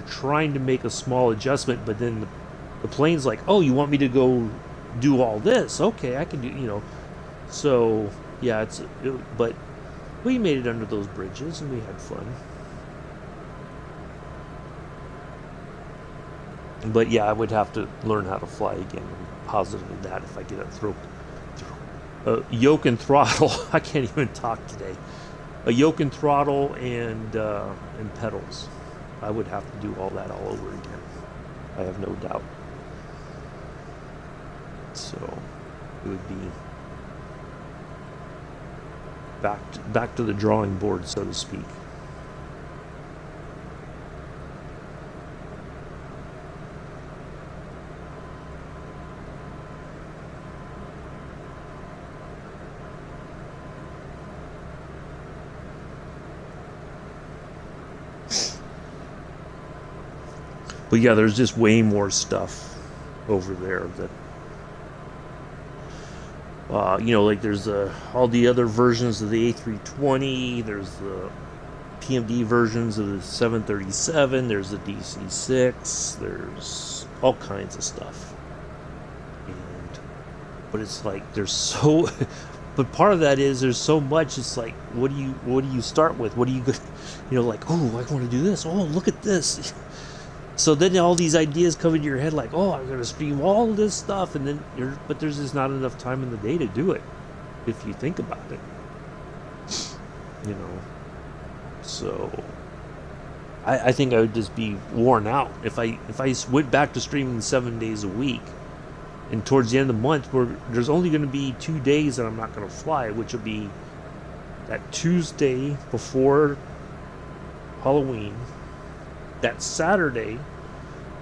trying to make a small adjustment, but then the plane's like, oh, you want me to go do all this? Okay, I can do, So yeah, but we made it under those bridges and we had fun. But yeah, I would have to learn how to fly again. I'm positive of that if I get it through. Yoke and throttle. I can't even talk today. A yoke and throttle and pedals. I would have to do all that all over again. I have no doubt. So it would be back to the drawing board, so to speak. But yeah, there's just way more stuff over there that like there's all the other versions of the A320, there's the PMD versions of the 737, there's the DC-6, there's all kinds of stuff. But it's like there's so but part of that is there's so much. It's like what do you start with? What do you like, oh, I want to do this. Oh, look at this. So then all these ideas come into your head like, oh, I'm going to stream all this stuff, and then but there's just not enough time in the day to do it, if you think about it. So I think I would just be worn out if I went back to streaming 7 days a week, and towards the end of the month, where there's only going to be 2 days that I'm not going to fly, which will be that Tuesday before Halloween, that Saturday.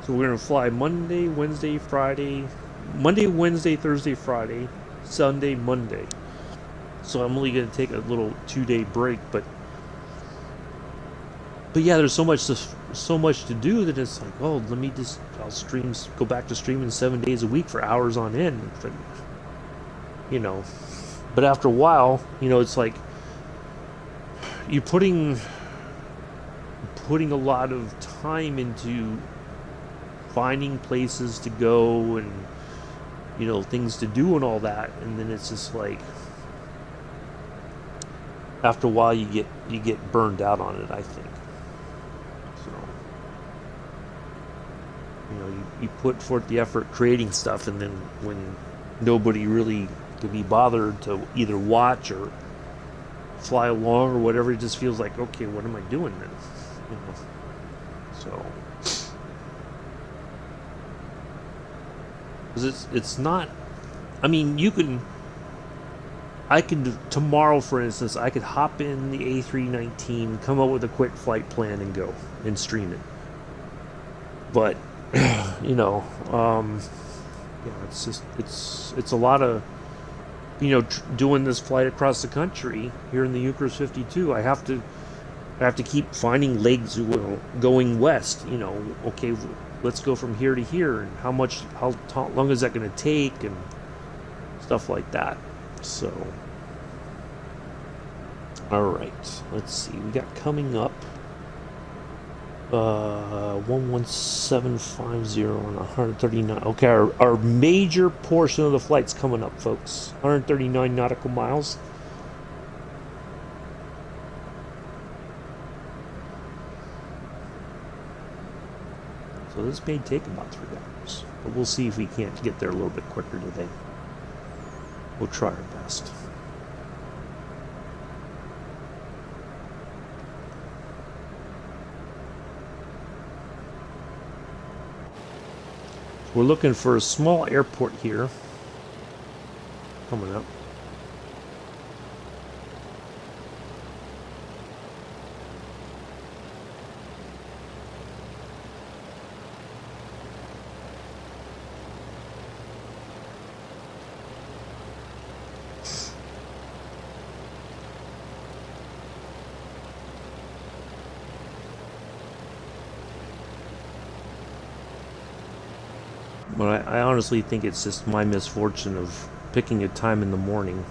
So we're going to fly Monday, Wednesday, Thursday, Friday, Sunday, Monday. So I'm only going to take a little 2-day break, but yeah, there's so much to do that it's like, oh, I'll go back to streaming 7 days a week for hours on end. But after a while, it's like you're putting a lot of time into finding places to go and things to do and all that, and then it's just like after a while you get burned out on it, I think. So you put forth the effort creating stuff, and then when nobody really can be bothered to either watch or fly along or whatever, it just feels like, okay, what am I doing then? So because it's not, I mean, I could tomorrow, for instance, I could hop in the A319, come up with a quick flight plan and go and stream it. But it's just it's a lot of doing this flight across the country here in the Eucharist 52. I have to keep finding legs going west. Okay, let's go from here to here, and how long is that going to take, and stuff like that. So, all right, let's see. We got coming up 11750 and 139. Okay, our major portion of the flight's coming up, folks. 139 nautical miles. So this may take about 3 hours, but we'll see if we can't get there a little bit quicker today. We'll try our best. We're looking for a small airport here coming up. But I honestly think it's just my misfortune of picking a time in the morning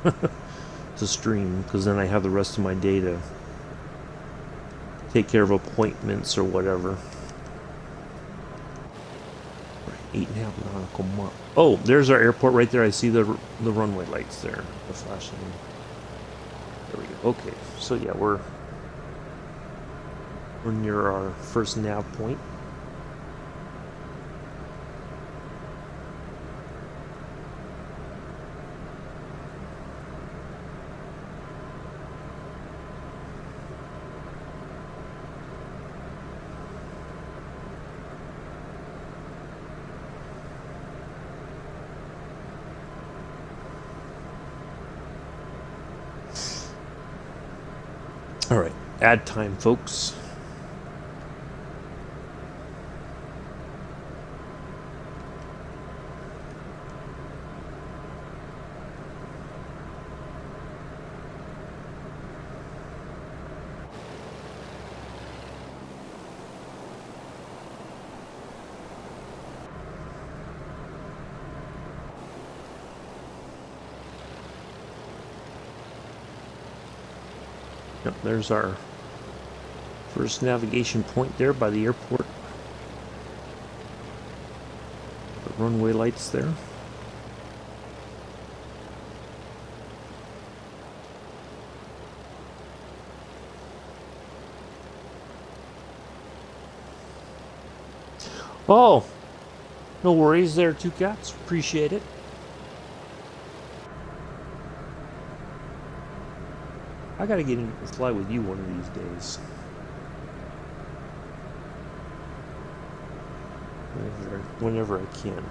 to stream, because then I have the rest of my day to take care of appointments or whatever. 8.5 nautical mile. Oh, there's our airport right there. I see the runway lights there. The flashing. There we go. Okay, so yeah, we're near our first nav point. All right, add time, folks. Yep, there's our first navigation point there by the airport. The runway lights there. Oh, no worries there, Two Cats. Appreciate it. I gotta get in and fly with you one of these days. Whenever I can.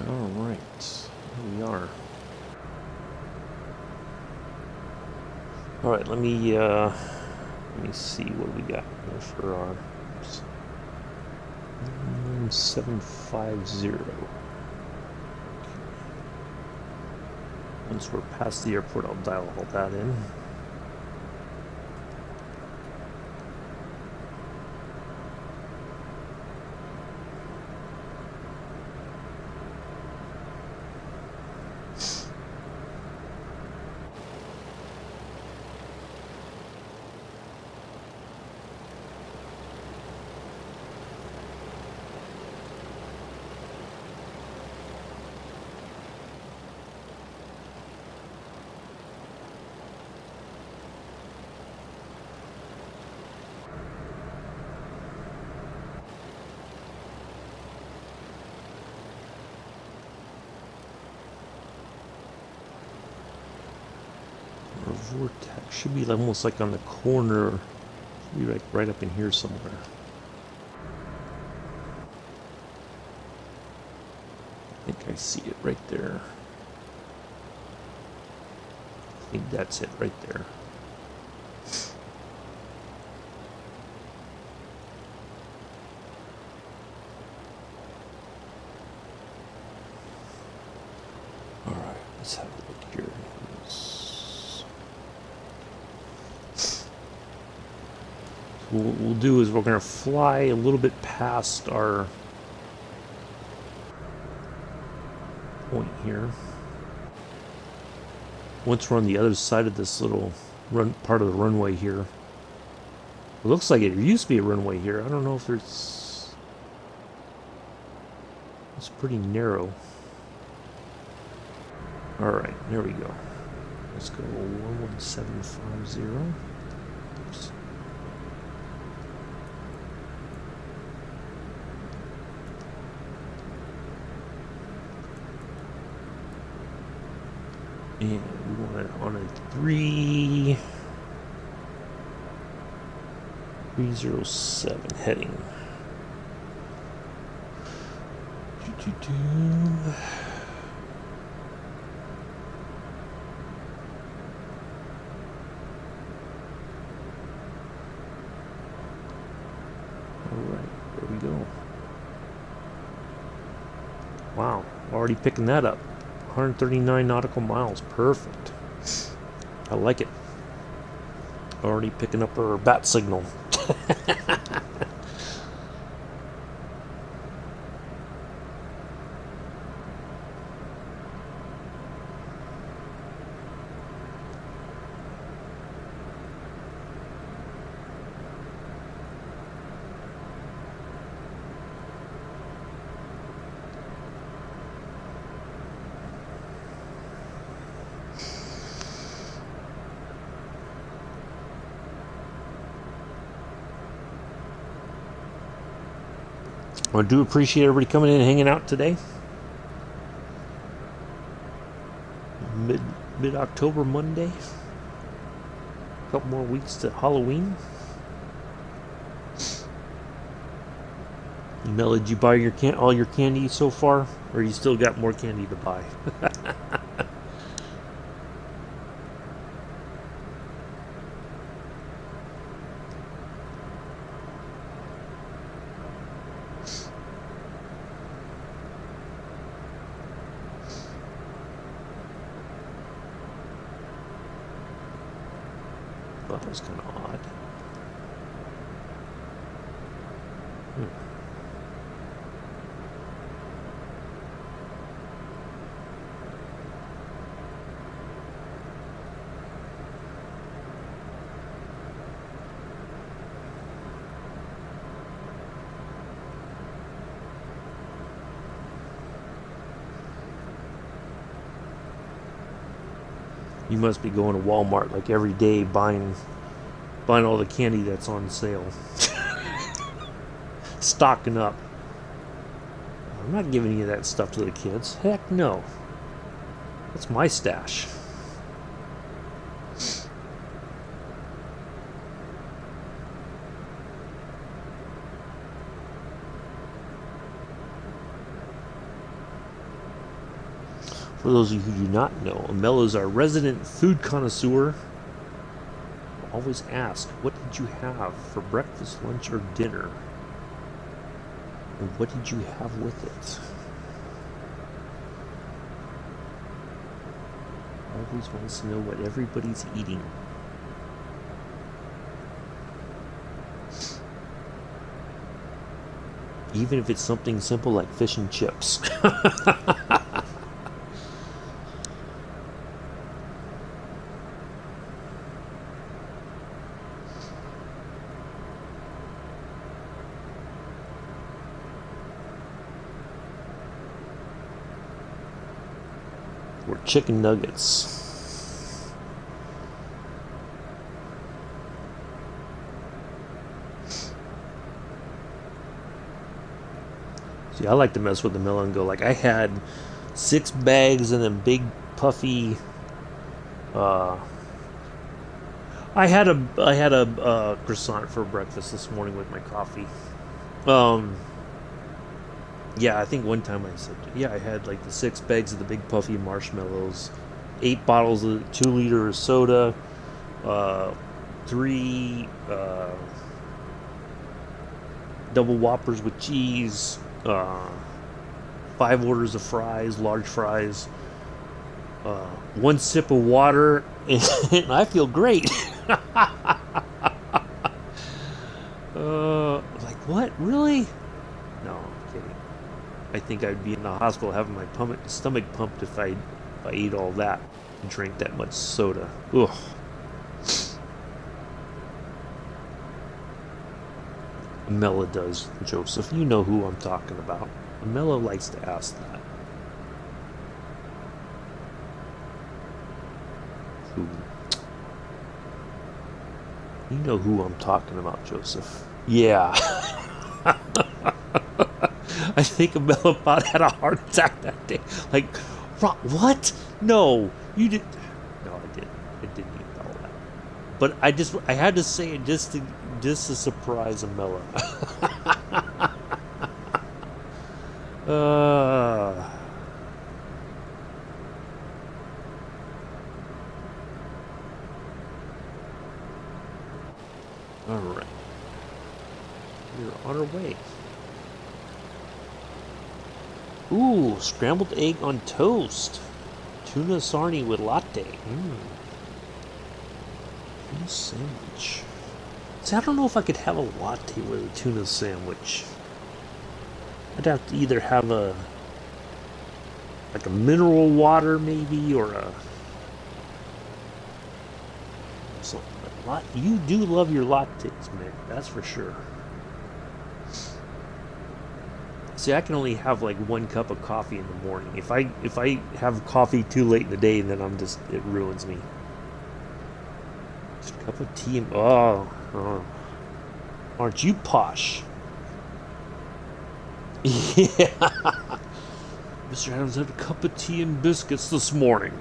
Alright, here we are. Alright, let me see what we got here for our 750. Once we're past the airport, I'll dial all that in. Vortex should be almost like on the corner. Should be like right up in here somewhere. I think I see it right there. I think that's it right there. Alright, let's have a look here. What we'll do is we're going to fly a little bit past our point here. Once we're on the other side of this little part of the runway here. It looks like it used to be a runway here. I don't know if there's... It's pretty narrow. Alright, there we go. Let's go 11750. Oops. And we want it on a 307 heading. Alright, there we go. Wow, already picking that up. 139 nautical miles. Perfect. I like it. Already picking up our bat signal. I do appreciate everybody coming in and hanging out today. Mid-October Monday. A couple more weeks to Halloween. Mel, did you buy your all your candy so far? Or you still got more candy to buy? Well, that was kind of odd. You must be going to Walmart like every day buying all the candy that's on sale. Stocking up. I'm not giving any of that stuff to the kids. Heck no. That's my stash. For those of you who do not know, Amel is our resident food connoisseur. Always ask, what did you have for breakfast, lunch, or dinner? And what did you have with it? Always wants to know what everybody's eating. Even if it's something simple like fish and chips. Or chicken nuggets. See, I like to mess with the melon and go like I had 6 bags and then big puffy. I had a croissant for breakfast this morning with my coffee. Yeah, I think one time I said, yeah, I had like the 6 bags of the big puffy marshmallows, 8 bottles of 2 liter soda, 3 double Whoppers with cheese, 5 orders of fries, large fries, 1 sip of water, and I feel great. Like, what? Really? No, I'm kidding. I think I'd be in the hospital having my stomach pumped if I ate all that and drank that much soda. Ugh. Amela does, Joseph. You know who I'm talking about. Amela likes to ask that. Who? You know who I'm talking about, Joseph. Yeah. I think Amela had a heart attack that day. Like, what? No, you did. No, I didn't. I didn't eat all that. But I had to say it just to surprise Amela. Uh, all right. We're on our way. Ooh, scrambled egg on toast. Tuna sarnie with latte. Tuna sandwich. See, I don't know if I could have a latte with a tuna sandwich. I'd have to either have a mineral water maybe, or a something. You do love your lattes, man. That's for sure. See, I can only have like 1 cup of coffee in the morning. If I have coffee too late in the day, then it ruins me. Just a cup of tea and oh, aren't you posh? Yeah. Mr. Adams had a cup of tea and biscuits this morning.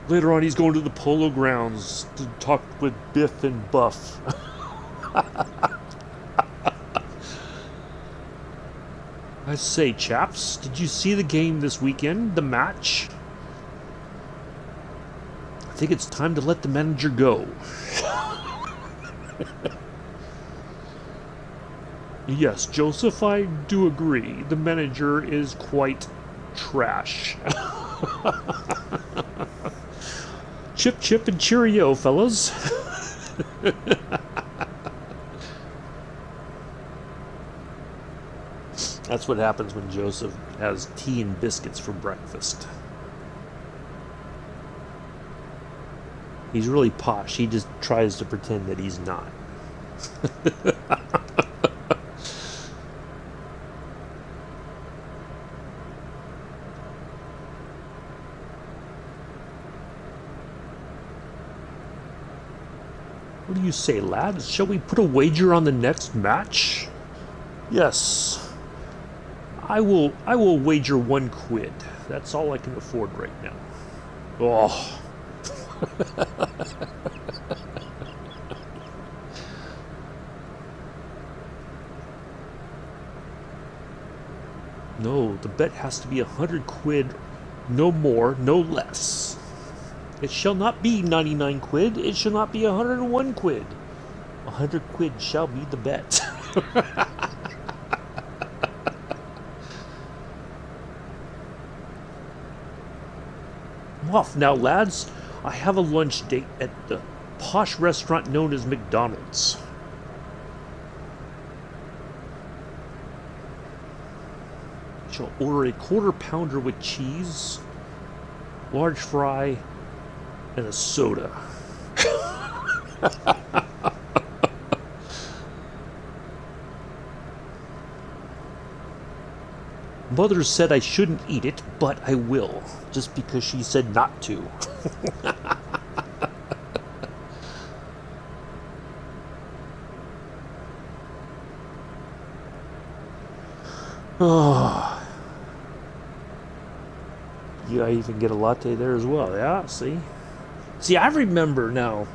Later on, he's going to the polo grounds to talk with Biff and Buff. I say, chaps, did you see the game this weekend? The match? I think it's time to let the manager go. Yes, Joseph, I do agree. The manager is quite trash. Chip, chip, and cheerio, fellas. That's what happens when Joseph has tea and biscuits for breakfast. He's really posh. He just tries to pretend that he's not. What do you say, lads? Shall we put a wager on the next match? Yes. I will wager 1 quid. That's all I can afford right now. Oh. No, the bet has to be 100 quid, no more, no less. It shall not be 99 quid, it shall not be 101 quid. 100 quid shall be the bet. I'm off now, lads. I have a lunch date at the posh restaurant known as McDonald's. I shall order a 1/4 pounder with cheese, large fry, and a soda. Mother said I shouldn't eat it, but I will, just because she said not to. Oh. Yeah, I even get a latte there as well. Yeah, see? See, I remember now.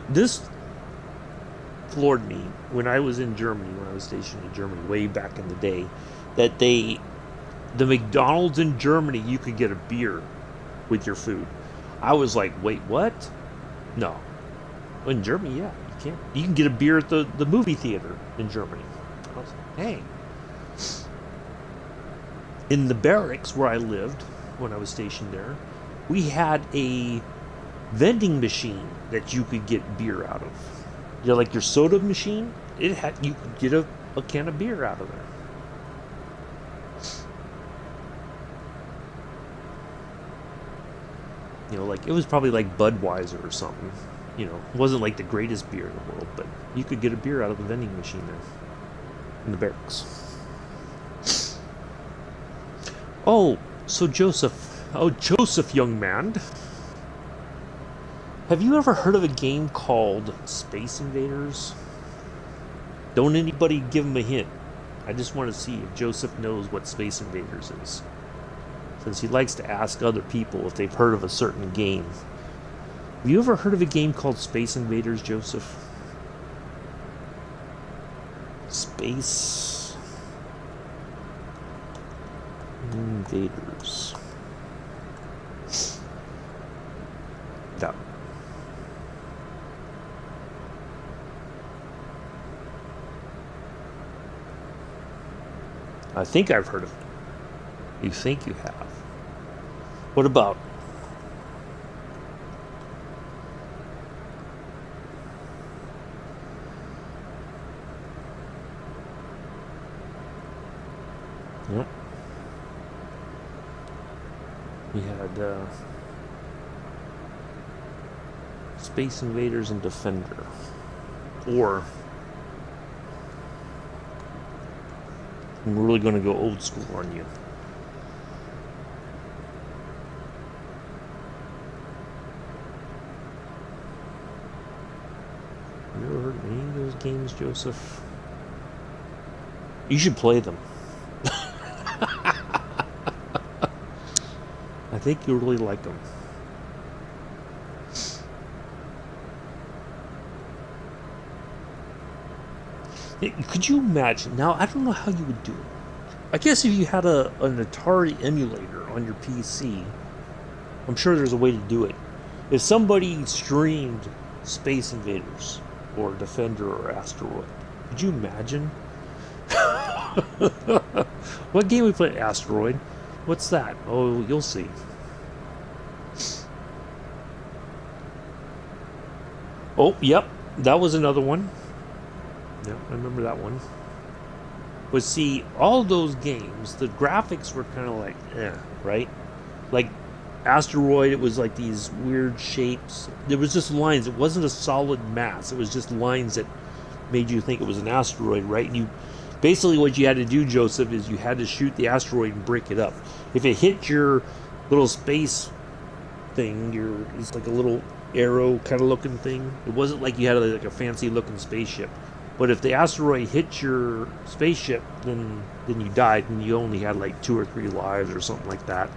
This floored me when I was in Germany, when I was stationed in Germany way back in the day, that the McDonald's in Germany, you could get a beer with your food. I was like, wait, what? No. In Germany, yeah, you can't. You can get a beer at the movie theater in Germany. I was like, hey. In the barracks where I lived, when I was stationed there, we had a vending machine that you could get beer out of. You know, like your soda machine, you could get a can of beer out of there. You know, like it was probably like Budweiser or something. You know, it wasn't like the greatest beer in the world, but you could get a beer out of the vending machine there in the barracks. Oh, so Joseph, young man. Have you ever heard of a game called Space Invaders? Don't anybody give him a hint. I just want to see if Joseph knows what Space Invaders is, since he likes to ask other people if they've heard of a certain game. Have you ever heard of a game called Space Invaders, Joseph? Space Invaders. Yeah. I think I've heard of it. You think you have. What about? Yep. We had Space Invaders and Defender. Or I'm really going to go old school on you. You ever heard of any of those games, Joseph? You should play them. I think you'll really like them. Could you imagine? Now, I don't know how you would do it. I guess if you had an Atari emulator on your PC, I'm sure there's a way to do it. If somebody streamed Space Invaders or Defender or Asteroid, could you imagine? What game we played? Asteroid. What's that? Oh, you'll see. Oh, yep. That was another one. Yeah, I remember that one. But see, all those games, the graphics were kind of like, right? Like Asteroid, it was like these weird shapes. There was just lines. It wasn't a solid mass. It was just lines that made you think it was an asteroid, right? And you basically what you had to do, Joseph, is you had to shoot the asteroid and break it up. If it hit your little space thing, it's like a little arrow kind of looking thing. It wasn't like you had like a fancy looking spaceship. But if the asteroid hit your spaceship, then you died, and you only had like 2 or 3 lives or something like that.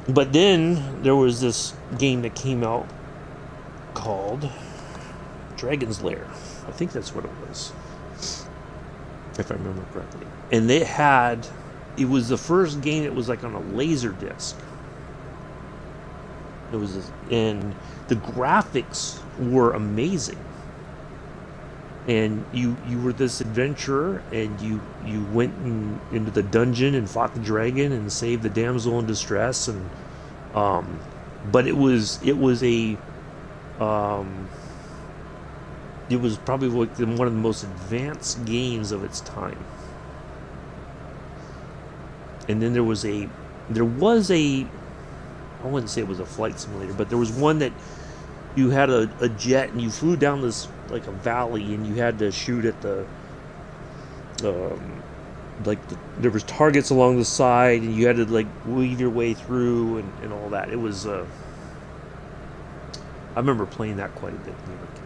But then there was this game that came out called Dragon's Lair. I think that's what it was, if I remember correctly. And it was the first game that was like on a laser disc. And the graphics were amazing. And you were this adventurer, and you went into the dungeon and fought the dragon and saved the damsel in distress, and but it was probably like one of the most advanced games of its time. And then there was a I wouldn't say it was a flight simulator, but there was one that you had a jet and you flew down this like a valley, and you had to shoot at the there was targets along the side, and you had to like weave your way through and all that. It was I remember playing that quite a bit when I was a kid.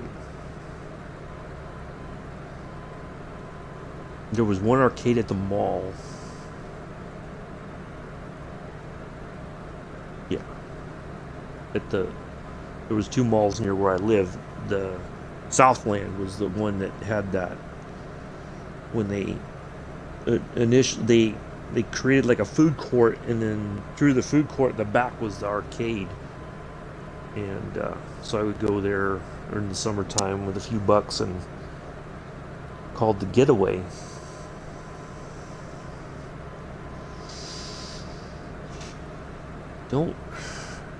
There was one arcade at the mall. Yeah. There was 2 malls near where I lived. The Southland was the one that had that. When they initially they created like a food court, and then through the food court, the back was the arcade. And so I would go there in the summertime with a few bucks, and called the Getaway.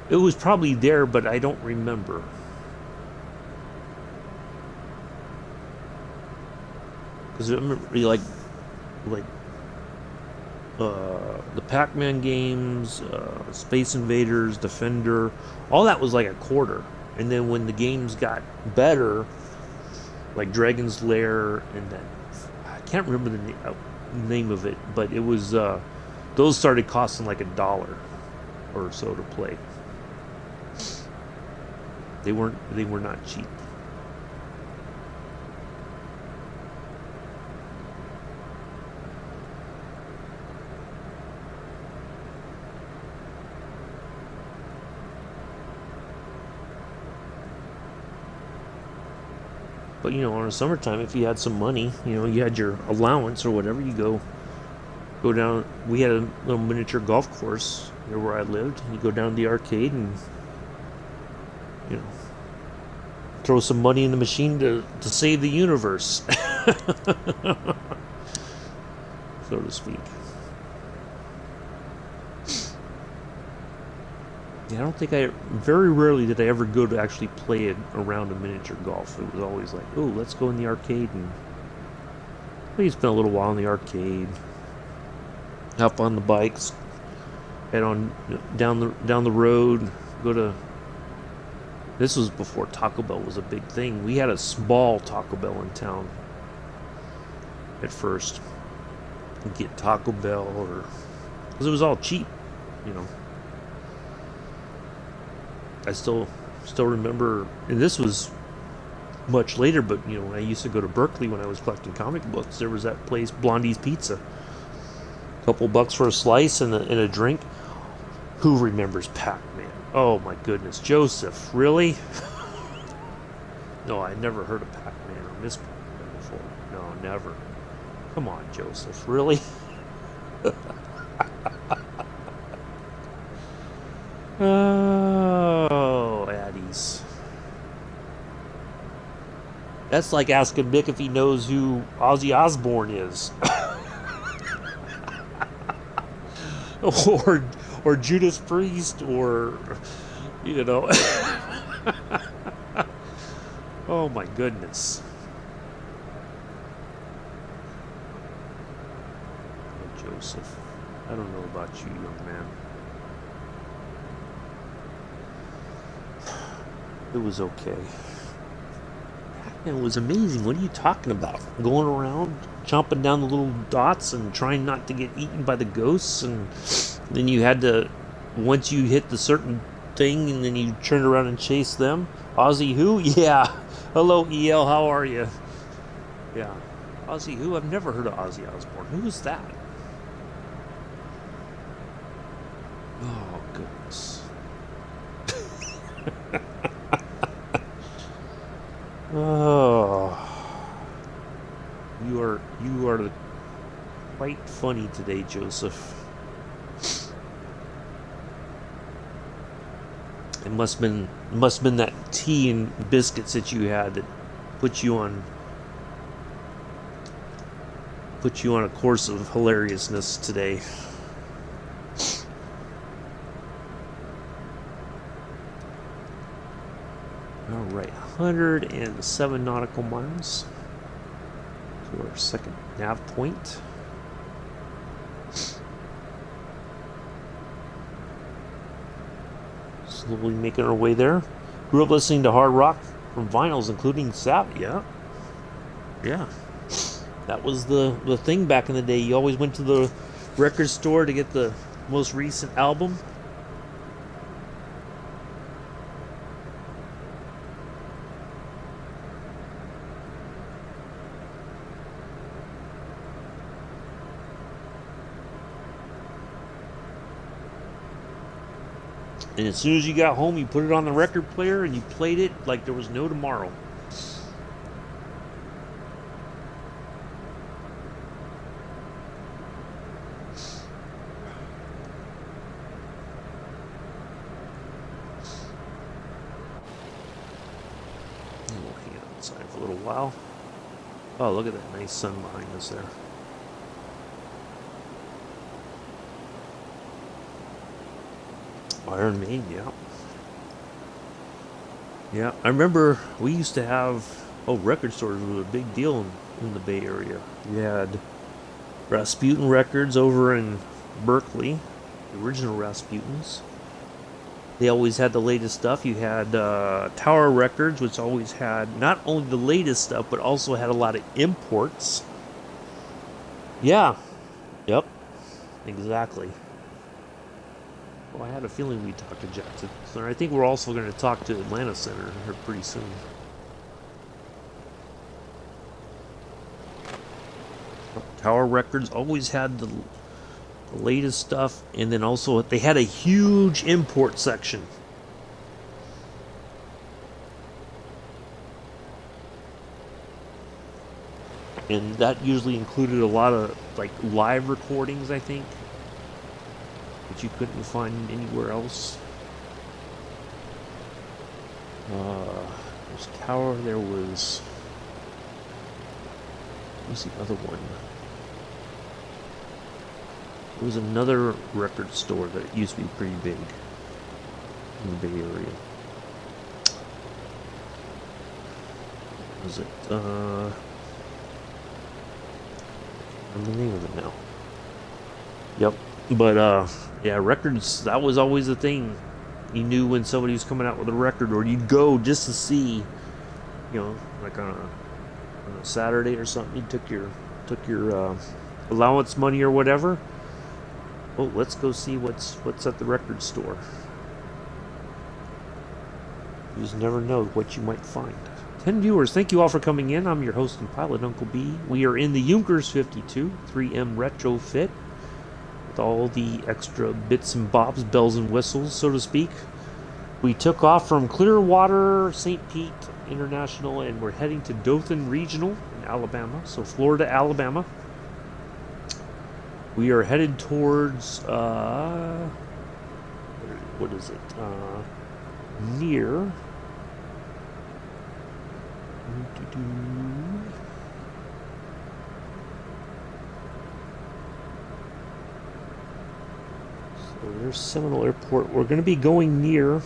It was probably there, but I don't remember. Because I remember like the Pac-Man games, Space Invaders, Defender, all that was like a quarter. And then when the games got better, like Dragon's Lair, and then I can't remember the name of it, but it was those started costing like $1 or so to play. They were not cheap. But in the summertime, if you had some money, you had your allowance or whatever, you go Go down. We had a little miniature golf course near where I lived. You go down to the arcade and, you know, throw some money in the machine to save the universe, so to speak. Yeah, I don't think very rarely did I ever go to actually play a round of miniature golf. It was always like, oh, let's go in the arcade and we spent a little while in the arcade, hop on the bikes, head on down the road, go to. This was before Taco Bell was a big thing. We had a small Taco Bell in town at first. We'd get Taco Bell, or because it was all cheap, you know. I still remember, and this was much later, but you know, when I used to go to Berkeley when I was collecting comic books, there was that place, Blondie's Pizza. A couple bucks for a slice and a drink. Who remembers Pac-Man? Oh my goodness, Joseph, really? No, I never heard of Pac-Man or Miss Pac-Man before. No, never. Come on, Joseph, really? Oh, Addies. That's like asking Mick if he knows who Ozzy Osbourne is. or Judas Priest, or, you know. Oh my goodness. Oh, Joseph, I don't know about you, young man. It was okay. It was amazing. What are you talking about? Going around, chomping down the little dots and trying not to get eaten by the ghosts, and then you had to, once you hit the certain thing, and then you turn around and chase them. Ozzy who? Yeah. Hello, EL, how are you? Yeah. Ozzy who? I've never heard of Ozzy Osbourne. Who is that? Oh, goodness. Oh, you are quite funny today, Joseph. It must have been that tea and biscuits that you had that put you on a course of hilariousness today. All right, 107 nautical miles to our second nav point. Slowly making our way there. Grew up listening to hard rock from vinyls, including Sabbath. Yeah. That was the thing back in the day. You always went to the record store to get the most recent album. And as soon as you got home, you put it on the record player and you played it like there was no tomorrow. And we'll hang out outside for a little while. Oh, look at that nice sun behind us there. Iron Maiden, yeah. Yeah, I remember we used to have, record stores were a big deal in the Bay Area. We had Rasputin Records over in Berkeley, the original Rasputins. They always had the latest stuff. You had Tower Records, which always had not only the latest stuff, but also had a lot of imports. Yeah, yep, exactly. Well, I had a feeling we'd talk to Jackson. So I think we're also going to talk to Atlanta Center here pretty soon. Tower Records always had the latest stuff, and then also they had a huge import section. and that usually included a lot of like live recordings, I think, that you couldn't find anywhere else. There's Tower. There was. What's the other one? There was another record store that used to be pretty big in the Bay Area. What was it? What's the name of it now? Yep. But yeah, records. That was always the thing. You knew when somebody was coming out with a record, or you'd go just to see. Like on a Saturday or something, you took your allowance money or whatever. Oh, let's go see what's at the record store. You just never know what you might find. 10 viewers, thank you all for coming in. I'm your host and pilot, Uncle B. We are in the Junkers 52 3M-Retro fit with all the extra bits and bobs, bells and whistles, so to speak. We took off from Clearwater, St. Pete International, and we're heading to Dothan Regional in Alabama, so Florida, Alabama. We are headed towards, what is it, near, so there's Seminole Airport. We're going to be going near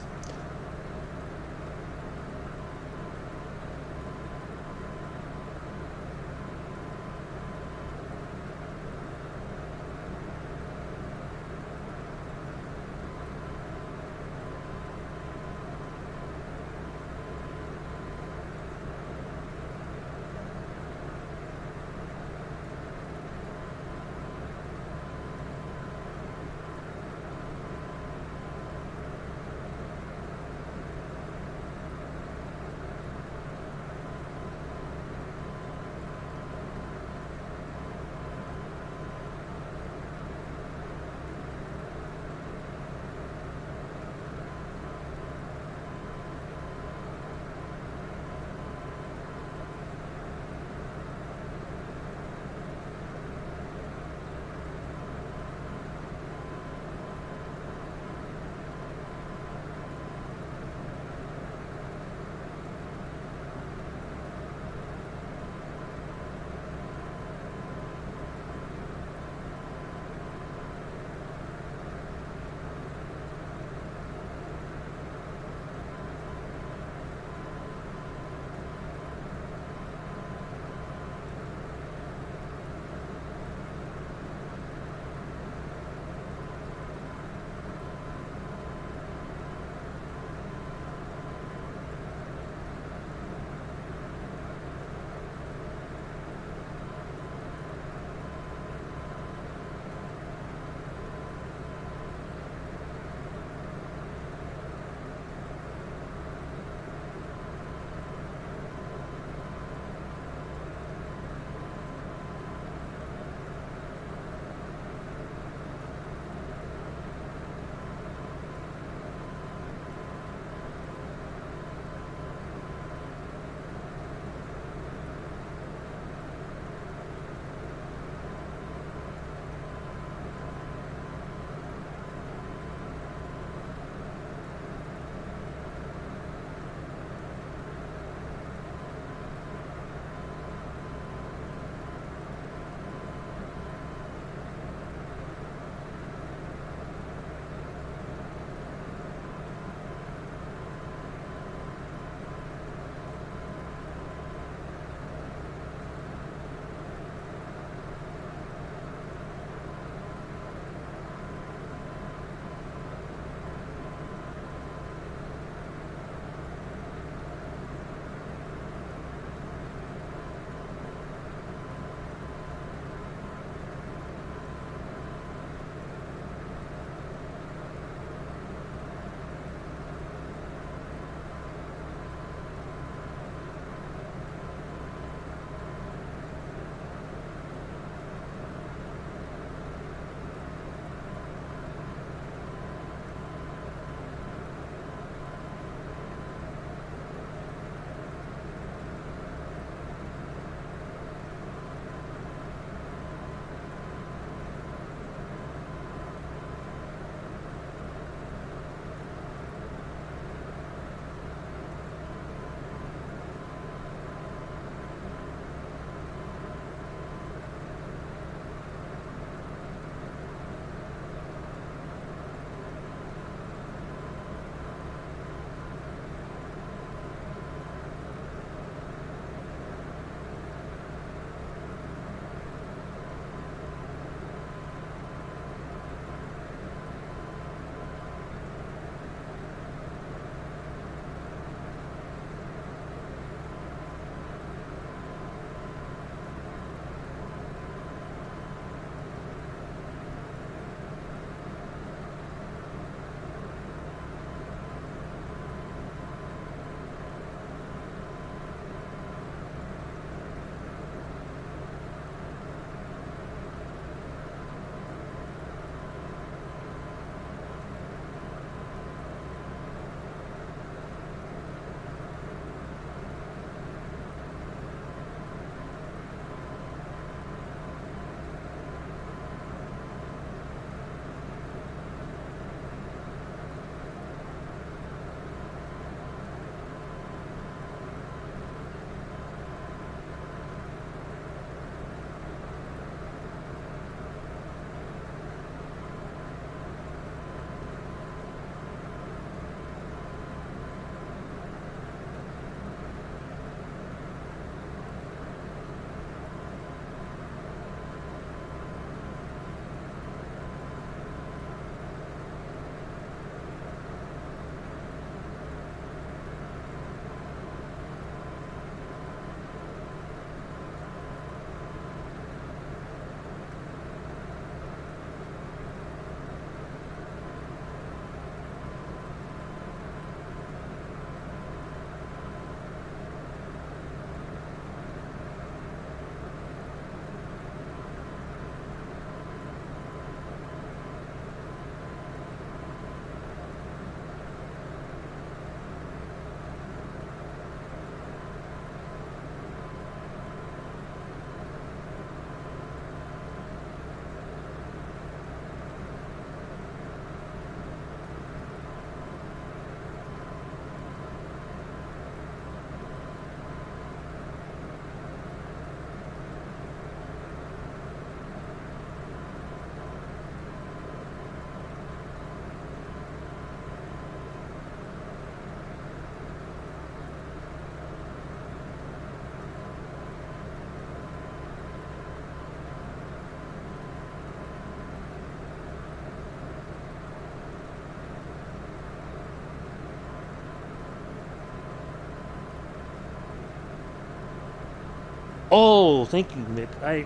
Oh, thank you, Mick. I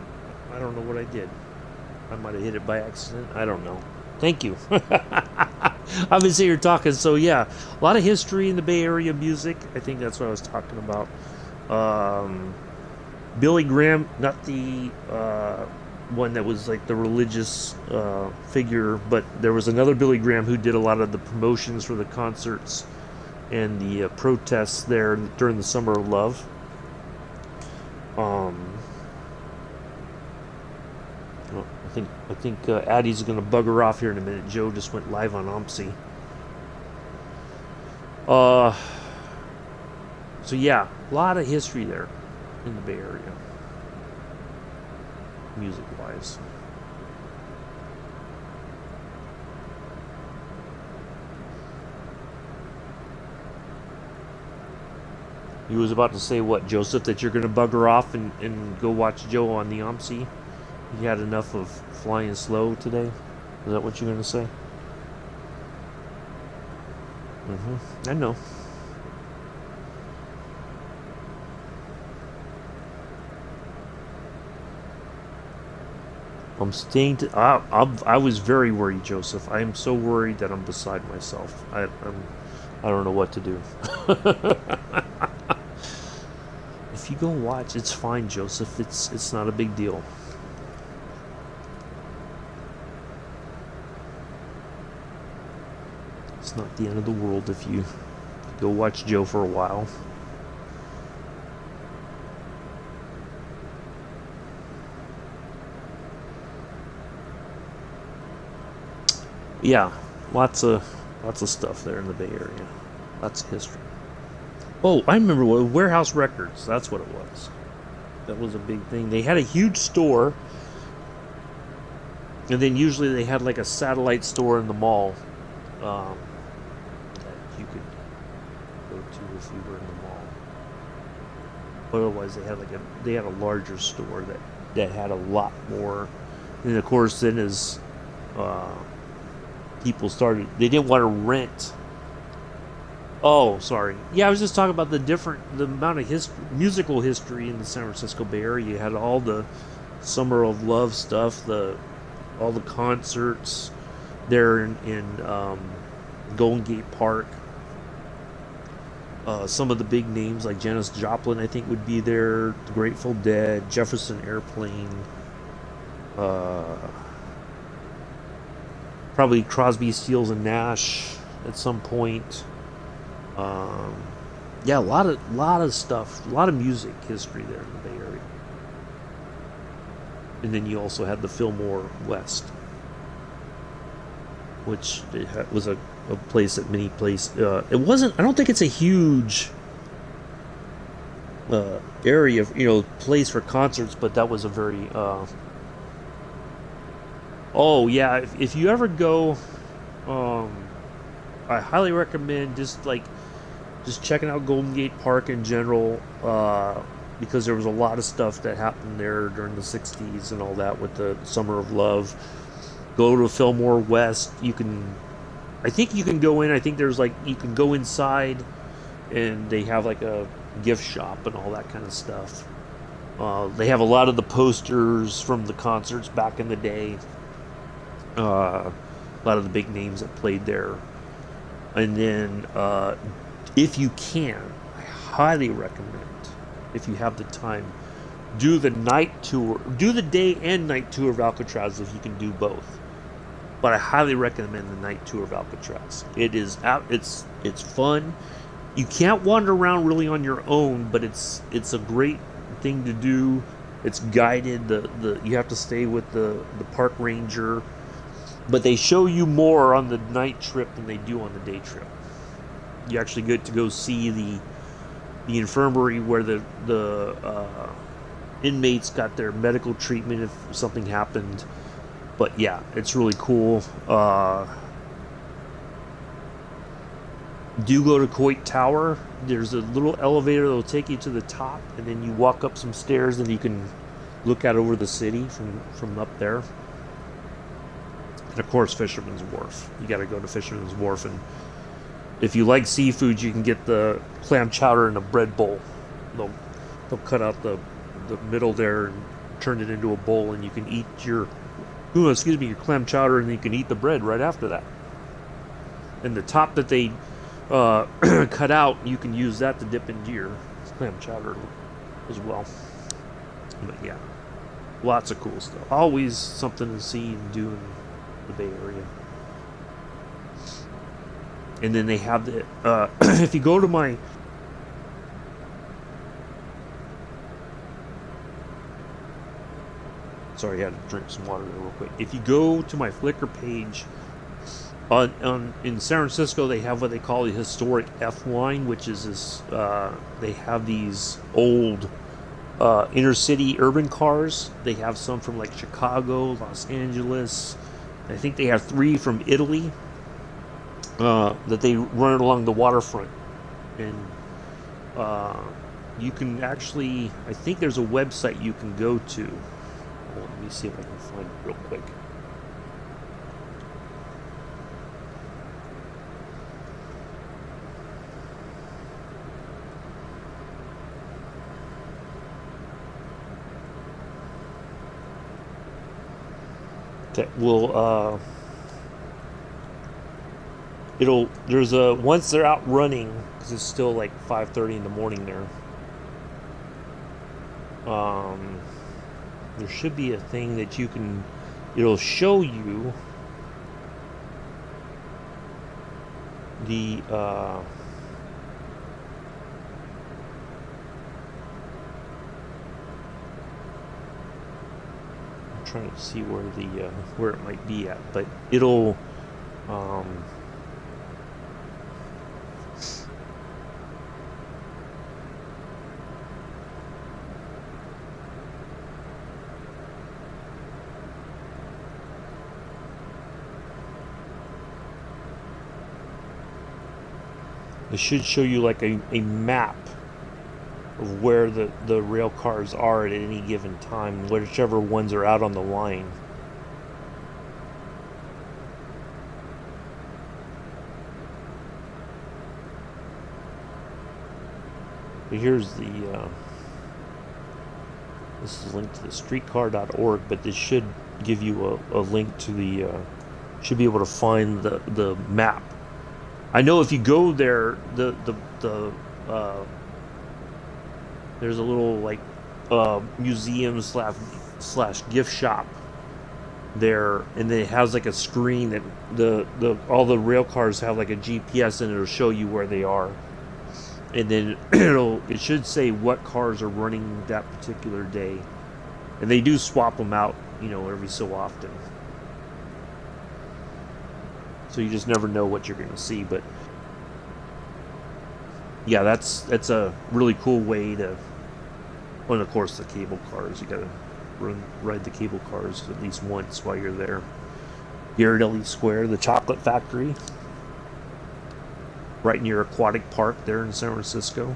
don't know what I did. I might have hit it by accident. I don't know. Thank you. I've been sitting here talking, so yeah, a lot of history in the Bay Area music. I think that's what I was talking about. Um, Billy Graham, not the one that was like the religious figure, but there was another Billy Graham who did a lot of the promotions for the concerts and the protests there during the Summer of Love. Um, well, I think Addie's going to bugger off here in a minute. Joe just went live on OMSI. Uh, so yeah, a lot of history there in the Bay Area, music-wise. You was about to say what, Joseph? That you're going to bugger off and go watch Joe on the OMSI? You had enough of flying slow today? Is that what you're going to say? I know. I'm staying to. I was very worried, Joseph. I am so worried that I'm beside myself. I don't know what to do. If you go watch, it's fine, Joseph. It's not a big deal. It's not the end of the world if you go watch Joe for a while. Yeah, lots of stuff there in the Bay Area. Lots of history. Oh, I remember what Warehouse Records. That's what it was. That was a big thing. They had a huge store, and then usually they had like a satellite store in the mall that you could go to if you were in the mall. Otherwise, they had a larger store that had a lot more. And of course, then as uh, people started, they didn't want to rent. Oh, sorry. Yeah, I was just talking about the amount of musical history in the San Francisco Bay Area. You had all the Summer of Love stuff, all the concerts there in Golden Gate Park. Some of the big names like Janis Joplin, I think, would be there. The Grateful Dead, Jefferson Airplane, uh, probably Crosby, Stills, and Nash at some point. Um, yeah, a lot of stuff, a lot of music history there in the Bay Area. And then you also had the Fillmore West, which was a place that many placed. It wasn't. I don't think it's a huge area, place for concerts, but that was a very. Oh yeah, if you ever go, um, I highly recommend just checking out Golden Gate Park in general, because there was a lot of stuff that happened there during the '60s and all that with the Summer of Love. Go to Fillmore West. I think you can go in. I think there's like you can go inside, and they have like a gift shop and all that kind of stuff. They have a lot of the posters from the concerts back in the day. A lot of the big names that played there. And then, if you can, I highly recommend, if you have the time, do the night tour. Do the day and night tour of Alcatraz if you can do both. But I highly recommend the night tour of Alcatraz. It is out. It's fun. You can't wander around really on your own, but it's a great thing to do. It's guided. The you have to stay with the park ranger, but they show you more on the night trip than they do on the day trip. You actually get to go see the infirmary where the inmates got their medical treatment if something happened. But yeah, it's really cool. Do go to Coit Tower. There's a little elevator that'll take you to the top, and then you walk up some stairs, and you can look out over the city from up there. And of course, Fisherman's Wharf. You got to go to Fisherman's Wharf, and if you like seafood, you can get the clam chowder in a bread bowl. They'll cut out the the middle there and turn it into a bowl, and you can eat your your clam chowder, and you can eat the bread right after that. And the top that they cut out, you can use that to dip into your clam chowder as well. But yeah, lots of cool stuff. Always something to see and do in the Bay Area. And then they have the if you go to my sorry, I had to drink some water there real quick. If you go to my Flickr page, in San Francisco, they have what they call the historic F line, which is this. They have these old inner city urban cars. They have some from like Chicago, Los Angeles. I think they have 3 from Italy that they run along the waterfront, and you can actually. I think there's a website you can go to. Well, let me see if I can find it real quick. Okay, well, there's a, once they're out running, because it's still like 5:30 in the morning there, there should be a thing that you can, it'll show you the, trying to see where the where it might be at, but it'll it should show you like a map of where the rail cars are at any given time, whichever ones are out on the line. But here's the this is linked to the streetcar.org, but this should give you a link to the should be able to find the map. I know if you go there, there's a little like museum slash gift shop there, and it has like a screen that the all the rail cars have like a GPS, and it'll show you where they are, and then it should say what cars are running that particular day, and they do swap them out, every so often. So you just never know what you're going to see, but yeah, that's a really cool way to. Well, and of course the cable cars. You got to ride the cable cars at least once while you're there. Here at Ellie Square, the chocolate factory, right near Aquatic Park there in San Francisco.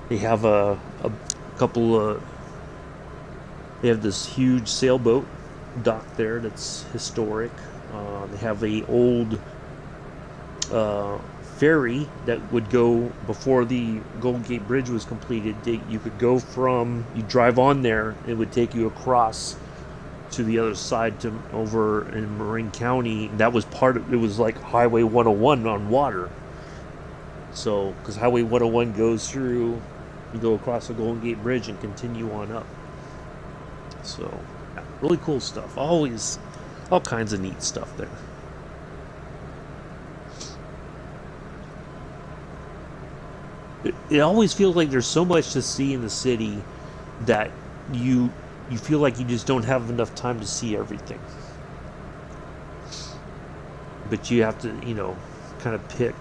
They have a couple of. They have this huge sailboat dock there that's historic. They have a old ferry that would go before the Golden Gate Bridge was completed. You could go you drive on there, it would take you across to the other side to over in Marin County. That was it was like Highway 101 on water. So, because Highway 101 goes through, you go across the Golden Gate Bridge and continue on up. So, yeah, really cool stuff. Always all kinds of neat stuff there. It always feels like there's so much to see in the city that you feel like you just don't have enough time to see everything. But you have to, kind of pick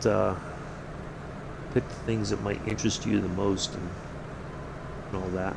the things that might interest you the most and all that.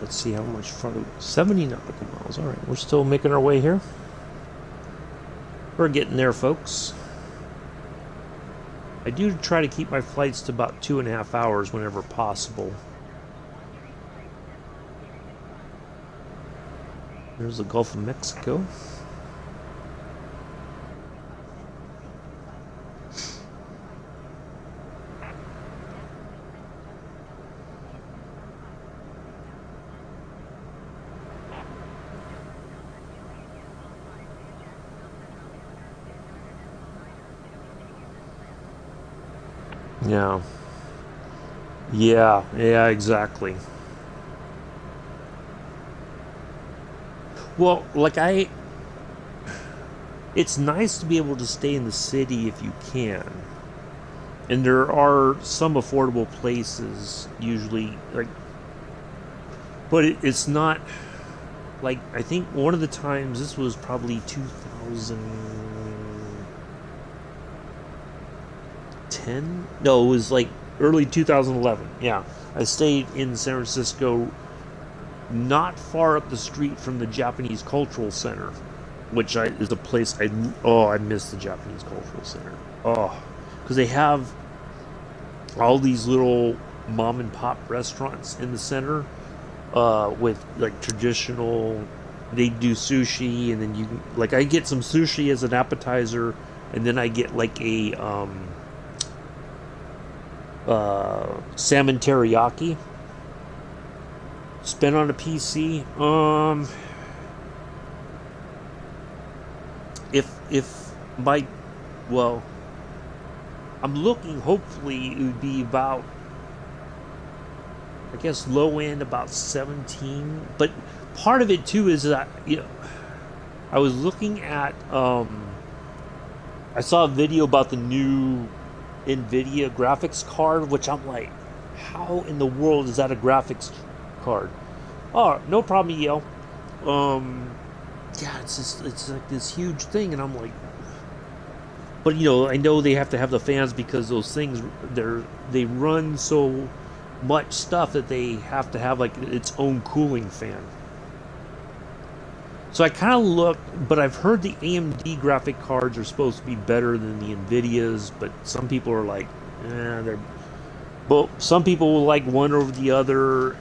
let's see how much farther. 70 nautical miles. All right, we're still making our way here. We're getting there, folks. I do try to keep my flights to about 2.5 hours whenever possible. There's the Gulf of Mexico. Yeah. Yeah, exactly. Well, it's nice to be able to stay in the city if you can. And there are some affordable places usually, but it's not, I think one of the times, this was probably 2010? No, it was early 2011. Yeah. I stayed in San Francisco, not far up the street from the Japanese Cultural Center, which is a place I miss the Japanese Cultural Center. Oh, because they have all these little mom and pop restaurants in the center, with traditional. They do sushi, and then you can, I get some sushi as an appetizer, and then I get a salmon teriyaki. Spent on a PC. If my, well, I'm looking. Hopefully, it would be about, I guess, low end about 17. But part of it too is that I was looking at. I saw a video about the new NVIDIA graphics card, which I'm like, how in the world is that a graphics card? Oh, no problem, EL. Yeah, it's like this huge thing, and I'm like, but I know they have to have the fans because those things they run so much stuff that they have to have its own cooling fan. So I kind of look, but I've heard the AMD graphic cards are supposed to be better than the NVIDIA's, but some people are like, they're. But some people will like one over the other.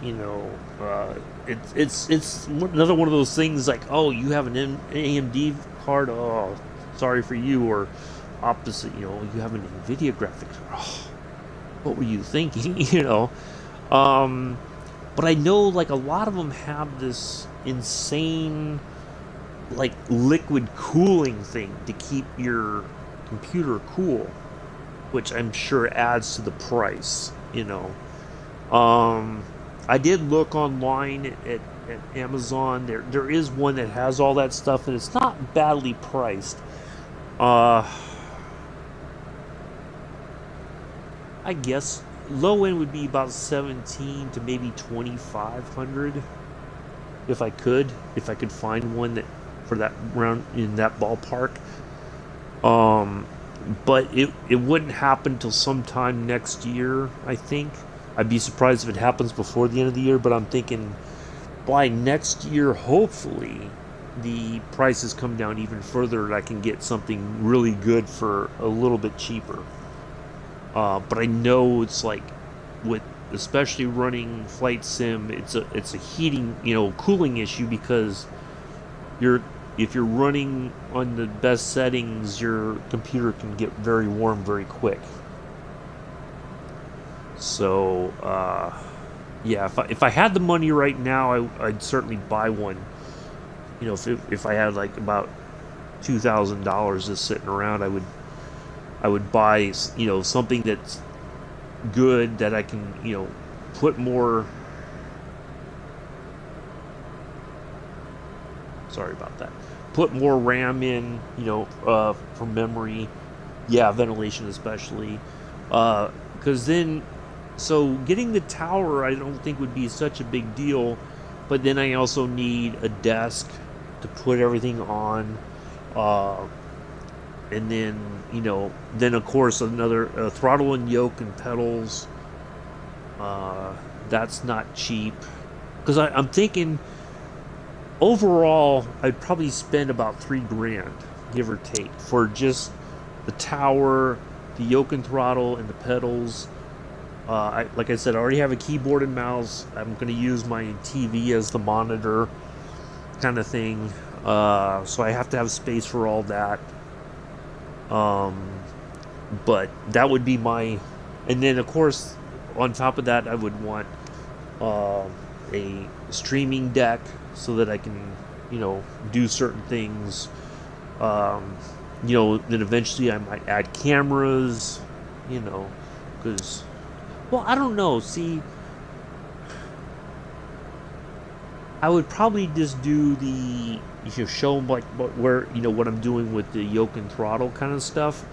It's another one of those things oh, you have an AMD card, oh, sorry for you, or opposite, you have an NVIDIA graphics card. Oh, what were you thinking? But I know a lot of them have this insane liquid cooling thing to keep your computer cool, which I'm sure adds to the price. I did look online at Amazon. There is one that has all that stuff, and it's not badly priced. I guess low end would be about 17 to maybe 2,500, if I could find one that for that round in that ballpark. But it wouldn't happen till sometime next year, I think. I'd be surprised if it happens before the end of the year, but I'm thinking by next year, hopefully, the prices come down even further and I can get something really good for a little bit cheaper. But I know it's with especially running flight sim, it's a heating, cooling issue, because if you're running on the best settings, your computer can get very warm very quick. So, yeah, if I had the money right now, I'd certainly buy one. If I had about $2,000 just sitting around, I would buy something that's good, that I can put more. Sorry about that. Put more RAM in, for memory. Yeah, ventilation especially. Because then, so getting the tower, I don't think would be such a big deal. But then I also need a desk to put everything on. And then, then of course another throttle and yoke and pedals. That's not cheap. because I'm thinking overall I'd probably spend about $3,000, give or take, for just the tower, the yoke and throttle, and the pedals. Like I said, I already have a keyboard and mouse. I'm going to use my TV as the monitor, kind of thing. So I have to have space for all that. But that would be my, and then of course, on top of that, I would want a streaming deck so that I can, do certain things. Then eventually I might add cameras, because, well, I don't know. See, I would probably just do the, show them like what I'm doing with the yoke and throttle kind of stuff.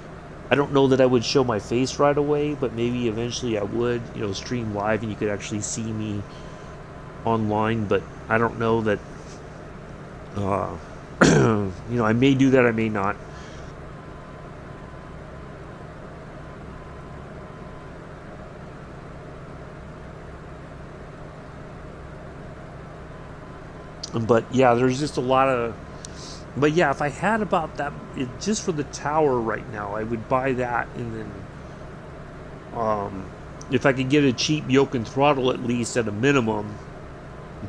I don't know that I would show my face right away, but maybe eventually I would, stream live and you could actually see me online. But I don't know that, I may do that, I may not. But yeah, there's just a lot of. But yeah, if I had about that, just for the tower right now, I would buy that, and then if I could get a cheap yoke and throttle at least at a minimum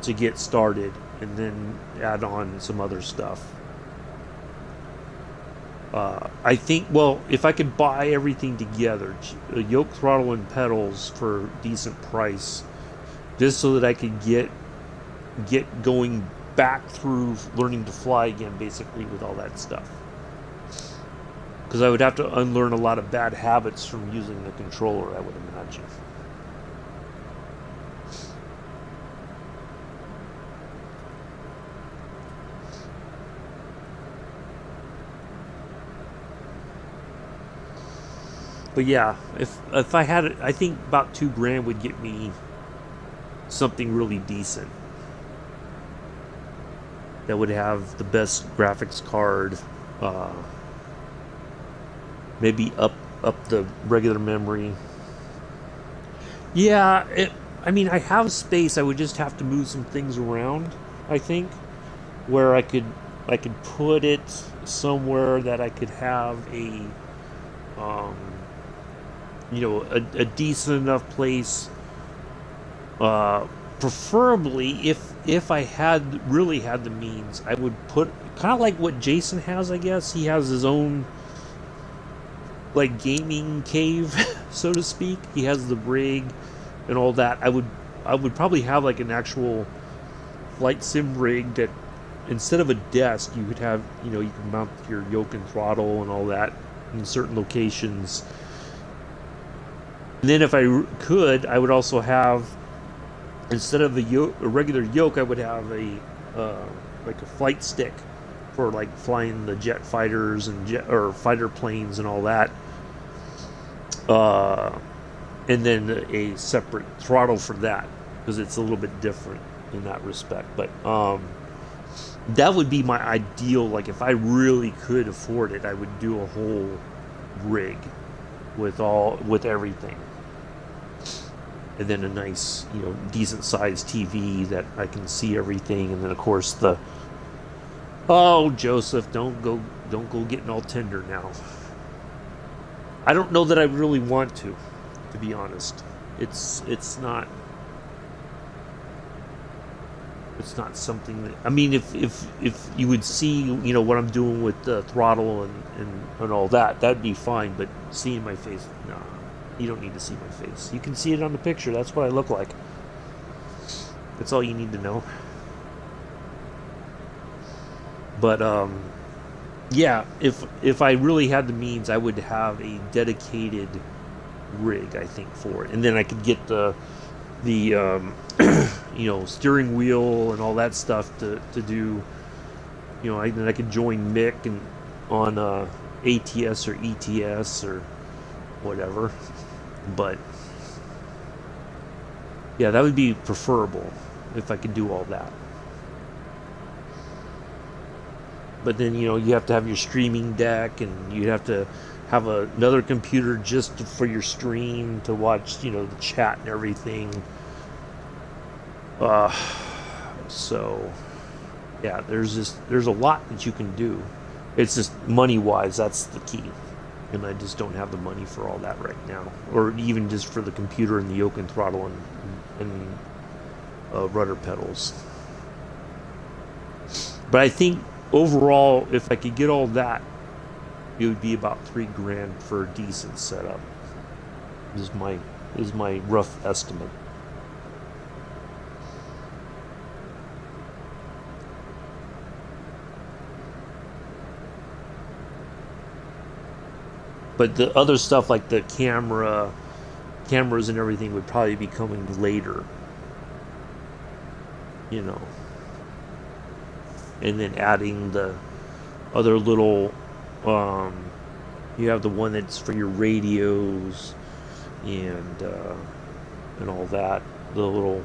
to get started, and then add on some other stuff. I think, well, if I could buy everything together, a yoke, throttle, and pedals for a decent price, just so that I could get going back through learning to fly again, basically, with all that stuff. Because I would have to unlearn a lot of bad habits from using the controller, I would imagine. But yeah, if I had it, I think about $2,000 would get me something really decent. That would have the best graphics card, uh, maybe up the regular memory. Yeah, I mean, I have space. I would just have to move some things around. I think where I could put it somewhere that I could have um, a decent enough place. Preferably, if I had really had the means, I would put kind of like what Jason has. I guess he has his own like gaming cave, so to speak. He has the rig and all that. I would probably have like an actual flight sim rig that instead of a desk, you could have you can mount your yoke and throttle and all that in certain locations. And then if I could, I would also have, instead of a regular yoke, I would have like a flight stick for like flying the jet fighters and or fighter planes and all that. Uh, and then a separate throttle for that, because it's a little bit different in that respect. But that would be my ideal. Like if I really could afford it, I would do a whole rig with everything, and then a nice, decent sized TV that I can see everything, and then of course the. Oh, Joseph, don't go getting all tender now. I don't know that I really want to be honest. It's not something that, I mean, if you would see, what I'm doing with the throttle and all that, that'd be fine. But seeing my face, nah, you don't need to see my face. You can see it on the picture. That's what I look like. That's all you need to know. But yeah, if I really had the means, I would have a dedicated rig, I think, for it, and then I could get the steering wheel and all that stuff to do. Then I could join Mick and on ATS or ETS or whatever. But yeah, that would be preferable if I could do all that. But then you have to have your streaming deck, and you have to have another computer just for your stream to watch the chat and everything. So yeah, there's a lot that you can do. It's just money wise, that's the key. And I just don't have the money for all that right now, or even just for the computer and the yoke and throttle and rudder pedals. But I think overall, if I could get all that, it would be about $3,000 for a decent setup. Is my rough estimate. But the other stuff like the cameras and everything would probably be coming later, you know. And then adding the other little, you have the one that's for your radios and all that, the little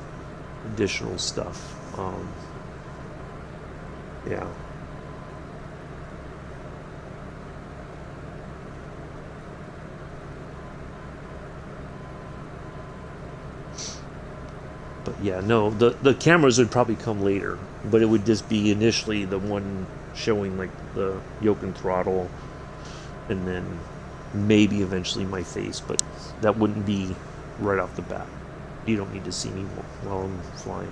additional stuff. Yeah. But yeah, no, the cameras would probably come later, but it would just be initially the one showing like the yoke and throttle, and then maybe eventually my face, but that wouldn't be right off the bat. You don't need to see me while I'm flying.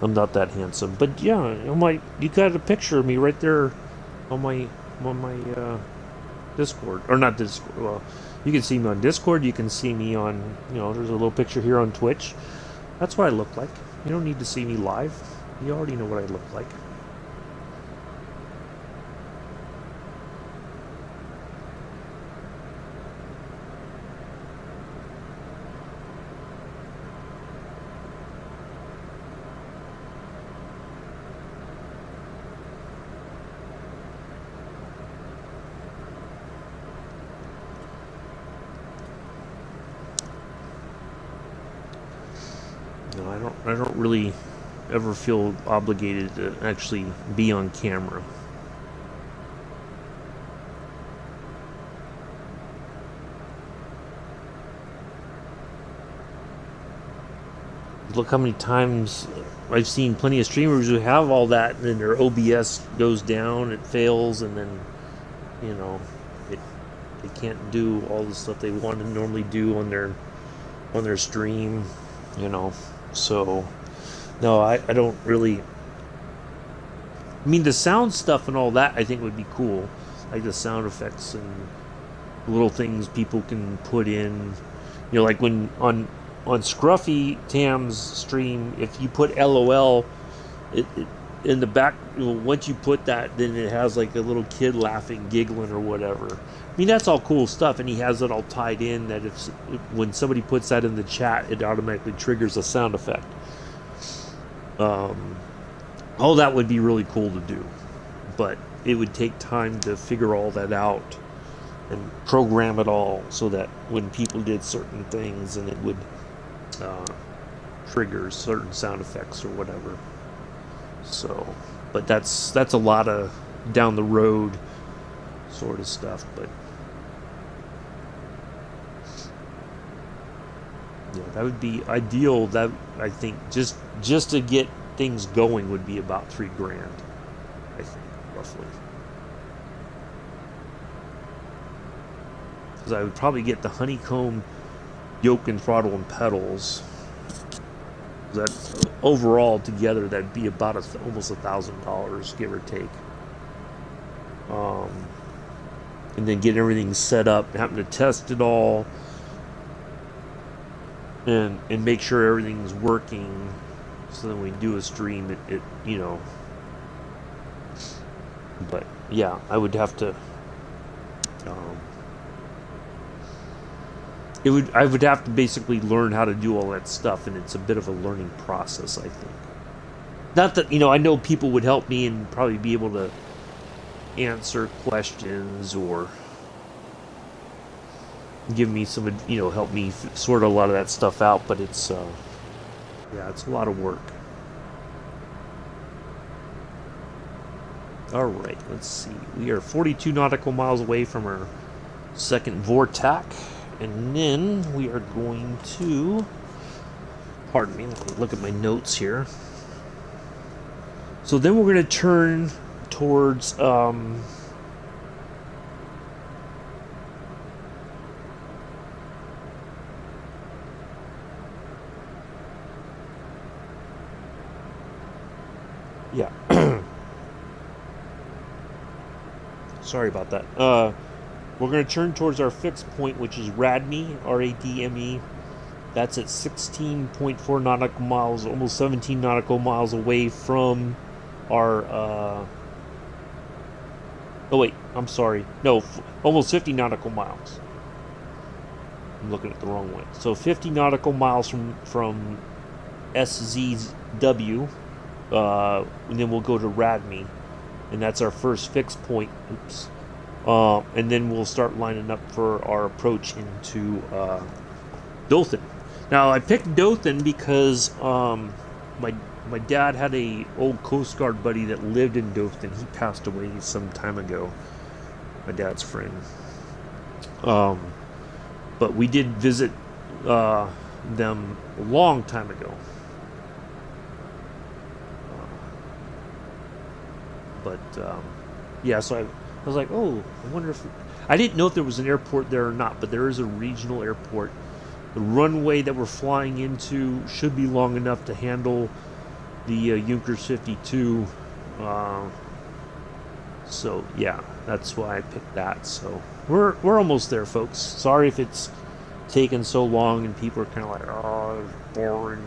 I'm not that handsome, but yeah, you got a picture of me right there on my Discord, or not Discord. Well, you can see me on Discord. You can see me on, there's a little picture here on Twitch. That's what I look like. You don't need to see me live. You already know what I look like. No, I don't really ever feel obligated to actually be on camera. Look how many times I've seen plenty of streamers who have all that, and then their OBS goes down, it fails, and then you know it they can't do all the stuff they want to normally do on their stream. So no, I don't really. I mean, the sound stuff and all that I think would be cool, like the sound effects and little things people can put in. Like when on Scruffy Tam's stream, if you put LOL, it in the back. Once you put that, then it has like a little kid laughing, giggling, or whatever. I mean, that's all cool stuff, and he has it all tied in. That if when somebody puts that in the chat, it automatically triggers a sound effect. All that would be really cool to do, but it would take time to figure all that out and program it all so that when people did certain things, and it would trigger certain sound effects or whatever. So, but that's a lot of down the road sort of stuff. But yeah, that would be ideal. That I think just to get things going would be about $3,000. I think roughly. Because I would probably get the honeycomb yoke and throttle and pedals. That overall together, that'd be about almost $1,000, give or take. And then get everything set up, having to test it all, and make sure everything's working. So then we do a stream. But yeah, I would have to. I would have to basically learn how to do all that stuff, and it's a bit of a learning process, I think. Not that, I know people would help me and probably be able to answer questions or give me some, help me sort a lot of that stuff out, but it's a lot of work. Alright, let's see. We are 42 nautical miles away from our second vortac. And then we are going to... Pardon me, let me look at my notes here. So then we're going to turn towards... yeah. Sorry about that. We're going to turn towards our fixed point, which is Radme, R-A-D-M-E. That's at 16.4 nautical miles, almost 17 nautical miles away from our... oh, wait, I'm sorry. No, almost 50 nautical miles. I'm looking at the wrong way. So 50 nautical miles from SZW, and then we'll go to Radme, and that's our first fixed point. Oops. And then we'll start lining up for our approach into Dothan. Now, I picked Dothan because my dad had a old Coast Guard buddy that lived in Dothan. He passed away some time ago. My dad's friend. But we did visit them a long time ago. Yeah, so I was like, oh, I wonder if... I didn't know if there was an airport there or not, but there is a regional airport. The runway that we're flying into should be long enough to handle the Junkers 52. So, yeah, that's why I picked that. So, we're almost there, folks. Sorry if it's taken so long and people are kind of like, oh, it's boring.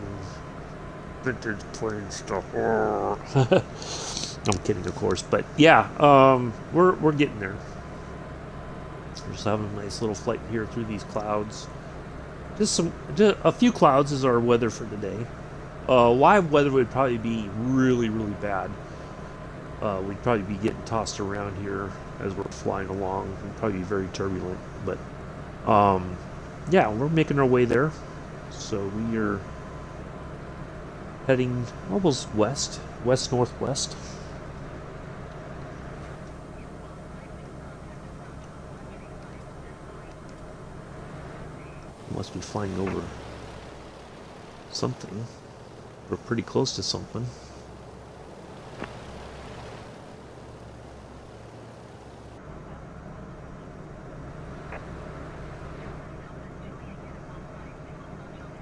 Vintage plane stuff. Oh. I'm kidding, of course, but yeah, we're getting there. We're just having a nice little flight here through these clouds. Just a few clouds is our weather for today. Live weather would probably be really, really bad. We'd probably be getting tossed around here as we're flying along. It'd probably be very turbulent, but yeah, we're making our way there. So we are heading almost west-northwest. Must be flying over something. We're pretty close to something.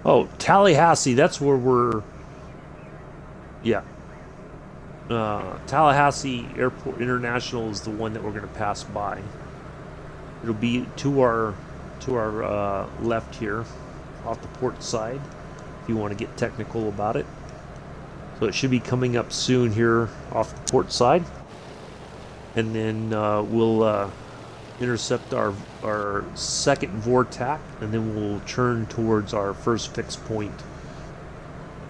Oh, Tallahassee, that's where we're... Yeah. Tallahassee Airport International is the one that we're going to pass by. It'll be to our left here, off the port side, if you want to get technical about it. So it should be coming up soon here off the port side. And then we'll intercept our second vortac, and then we'll turn towards our first fixed point.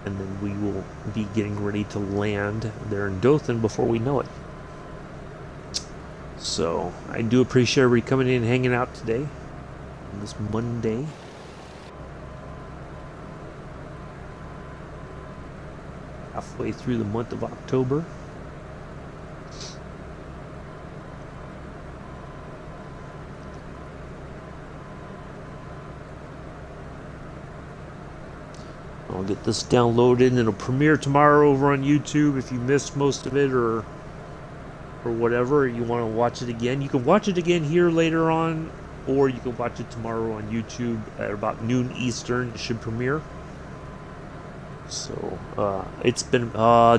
And then we will be getting ready to land there in Dothan before we know it. So I do appreciate everybody coming in and hanging out today on this Monday. Halfway through the month of October. I'll get this downloaded and it'll premiere tomorrow over on YouTube. If you missed most of it or whatever, you want to watch it again, you can watch it again here later on, or you can watch it tomorrow on YouTube at about noon Eastern. It should premiere. So it's been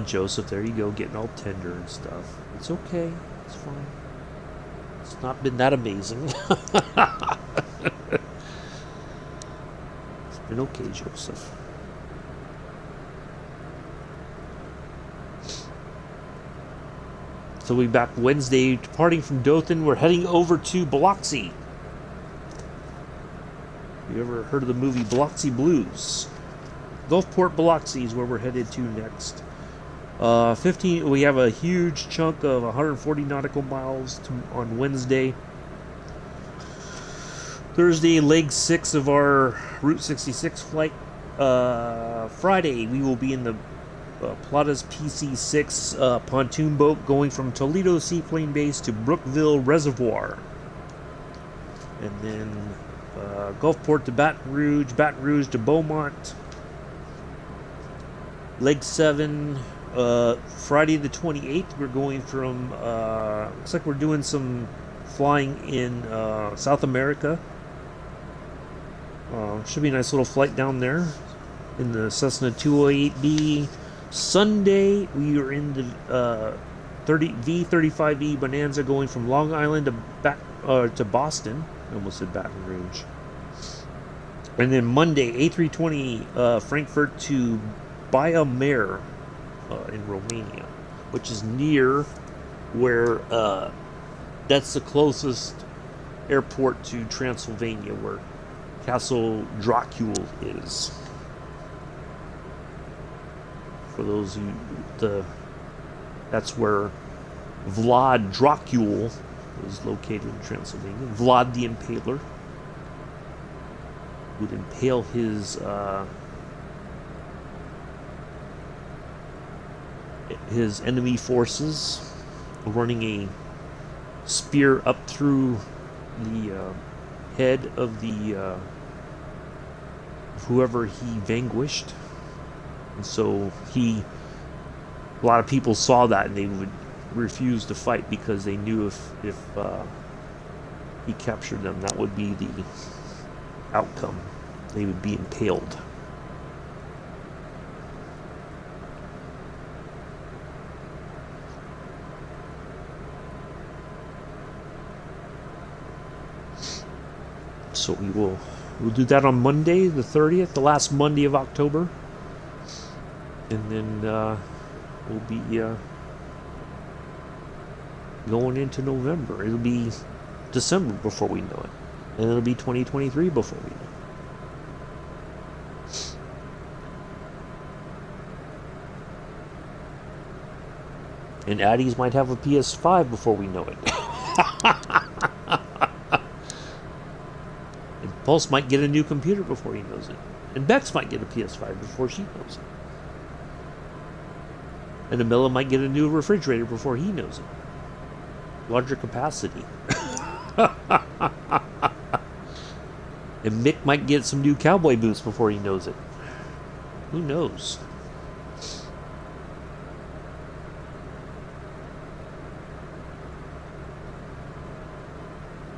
Joseph, there you go, getting all tender and stuff. It's okay, it's fine. It's not been that amazing. It's been okay, Joseph. So we'll be back Wednesday, departing from Dothan. We're heading over to Biloxi. You ever heard of the movie Biloxi Blues? Gulfport, Biloxi is where we're headed to next. 15. We have a huge chunk of 140 nautical miles on Wednesday. Thursday, leg 6 of our Route 66 flight. Friday, we will be in the Plata's PC-6 pontoon boat going from Toledo Seaplane Base to Brookville Reservoir. And then Gulfport to Baton Rouge to Beaumont. Leg 7, Friday the 28th, we're going from, looks like we're doing some flying in South America. Should be a nice little flight down there in the Cessna 208B. Sunday, we are in the V35E Bonanza going from Long Island to Boston. I almost said Baton Rouge. And then Monday, A320 Frankfurt to Baia Mare in Romania, which is near where that's the closest airport to Transylvania, where Castle Dracul is. For those who, that's where Vlad Dracul is located in Transylvania. Vlad the Impaler would impale his enemy forces, running a spear up through the head of the whoever he vanquished. And so a lot of people saw that and they would refuse to fight because they knew if he captured them, that would be the outcome. They would be impaled. So we'll do that on Monday, the 30th, the last Monday of October. And then we'll be going into November. It'll be December before we know it. And it'll be 2023 before we know it. And Addies might have a PS5 before we know it. And Pulse might get a new computer before he knows it. And Bex might get a PS5 before she knows it. And Amilla might get a new refrigerator before he knows it. Larger capacity. And Mick might get some new cowboy boots before he knows it. Who knows?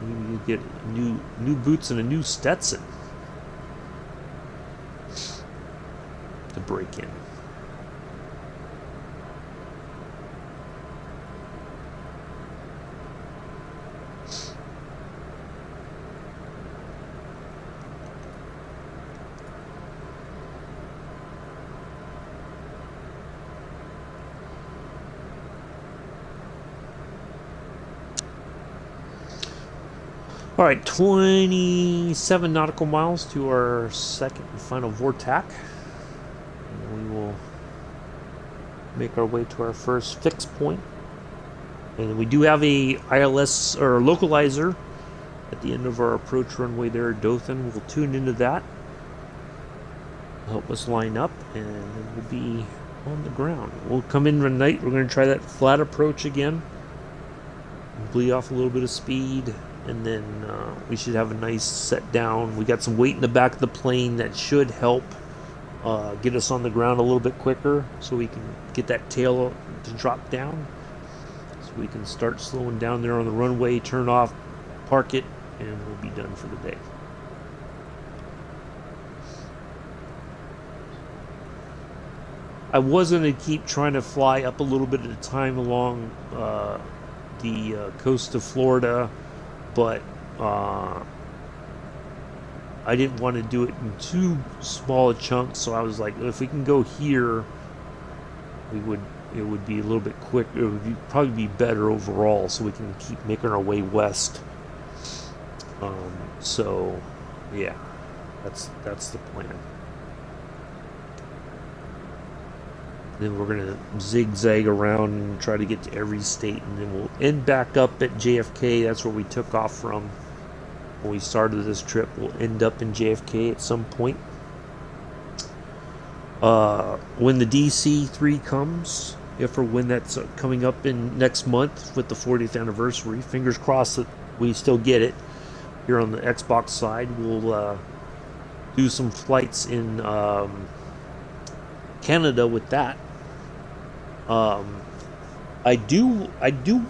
Maybe you get new boots and a new Stetson to break in. All right, 27 nautical miles to our second and final vortac. And we will make our way to our first fixed point. And we do have a ILS or localizer at the end of our approach runway there at Dothan. We'll tune into that. Help us line up, and then we'll be on the ground. We'll come in tonight. We're going to try that flat approach again. Bleed off a little bit of speed. And then we should have a nice set down. We got some weight in the back of the plane that should help get us on the ground a little bit quicker, so we can get that tail to drop down. So we can start slowing down there on the runway, turn off, park it, and we'll be done for the day. I was going to keep trying to fly up a little bit at a time along the coast of Florida, but I didn't want to do it in too small a chunks, so I was like, if we can go here, it would be a little bit quicker. It would probably be better overall, so we can keep making our way west. So yeah, that's the plan. Then we're going to zigzag around and try to get to every state, and then we'll end back up at JFK. That's where we took off from when we started this trip. We'll end up in JFK at some point. When the DC3 comes, if or when that's coming up in next month with the 40th anniversary, fingers crossed that we still get it here on the Xbox side. We'll do some flights in Canada with that. Um, I do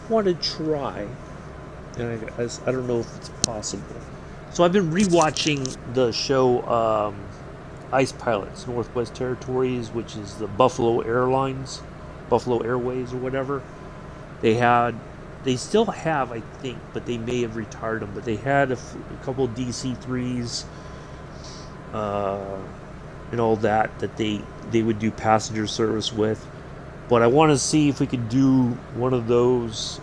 want to try, and I don't know if it's possible. So I've been rewatching the show Ice Pilots, Northwest Territories, which is the Buffalo Airlines, Buffalo Airways or whatever. They had, they still have, I think, but they may have retired them. But they had a couple of DC3s uh, and all that they would do passenger service with. But I want to see if we could do one of those.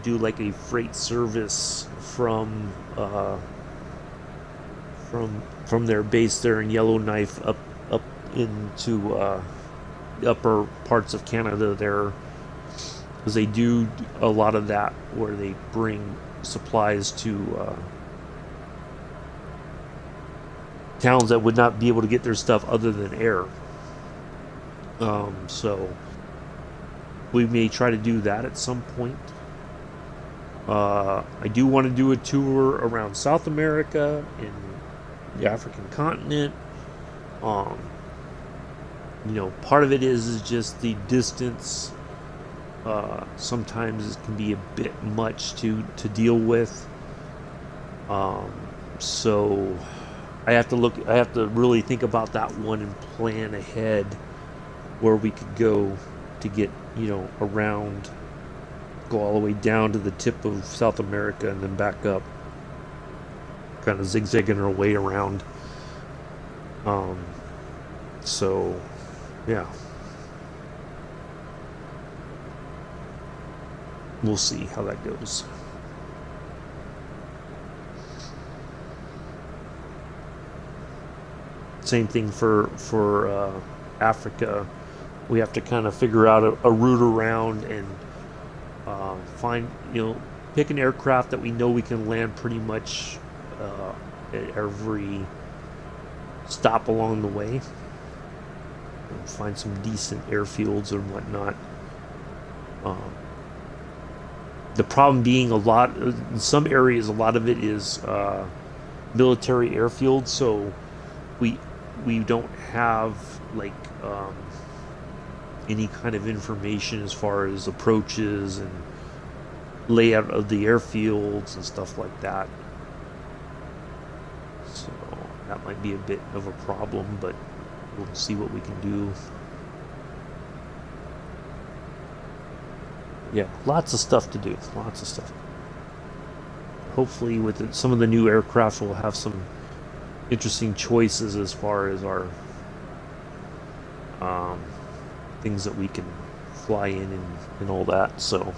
Do like a freight service from their base there in Yellowknife up into the upper parts of Canada there, because they do a lot of that where they bring supplies to towns that would not be able to get their stuff other than air. So we may try to do that at some point. I do want to do a tour around South America and the African continent. Um, Part of it is just the distance. Sometimes it can be a bit much to deal with. Um, so I have to really think about that one and plan ahead where we could go to get, around, go all the way down to the tip of South America and then back up, kind of zigzagging our way around. Um, so, yeah, we'll see how that goes. Same thing for Africa. We have to kind of figure out a route around and find, pick an aircraft that we know we can land pretty much at every stop along the way. And find some decent airfields and whatnot. Um, the problem being in some areas, a lot of it is military airfields, so we we don't have like any kind of information as far as approaches and layout of the airfields and stuff like that. So that might be a bit of a problem, but we'll see what we can do. Yeah, lots of stuff to do. Lots of stuff. Hopefully, with some of the new aircraft, we'll have some interesting choices as far as our um, things that we can fly in and all that. So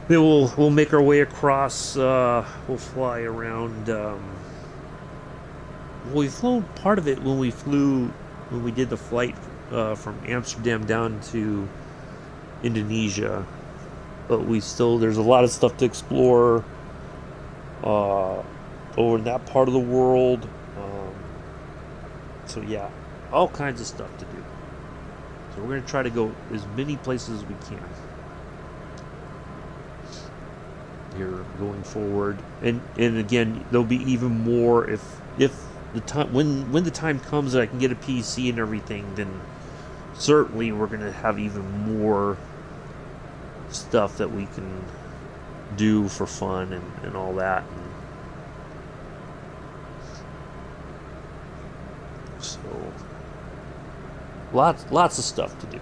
then we'll make our way across. We'll fly around. Well, we flown part of it when we did the flight from Amsterdam down to Indonesia, but there's a lot of stuff to explore uh, over in that part of the world. So yeah, all kinds of stuff to do. So we're gonna try to go as many places as we can here going forward, and again, there'll be even more if the time when the time comes that I can get a PC and everything, then certainly we're gonna have even more stuff that we can do for fun and all that. And so lots of stuff to do,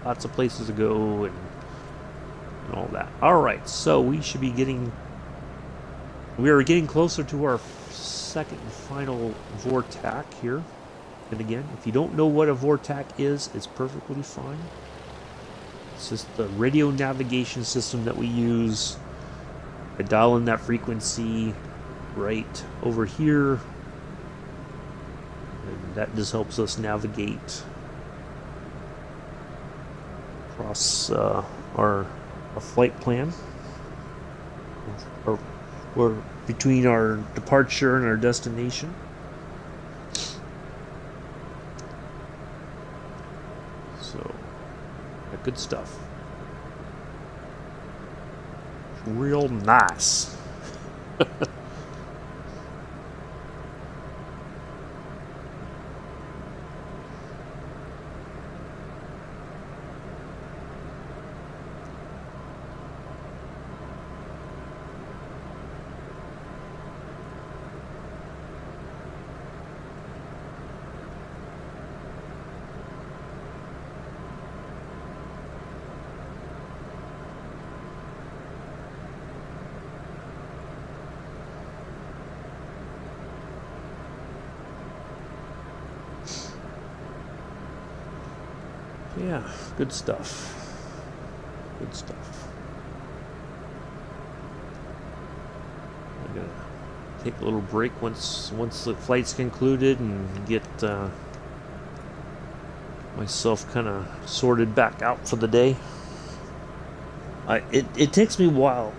lots of places to go and all that. All right, so we are getting closer to our second and final VORTAC here. And again, if you don't know what a VORTAC is, it's perfectly fine. It's just the radio navigation system that we use. I dial in that frequency right over here, and that just helps us navigate across our flight plan, or between our departure and our destination. good stuff. Real nice. Yeah, good stuff. Good stuff. I'm gonna take a little break once the flight's concluded and get myself kind of sorted back out for the day. It takes me a while.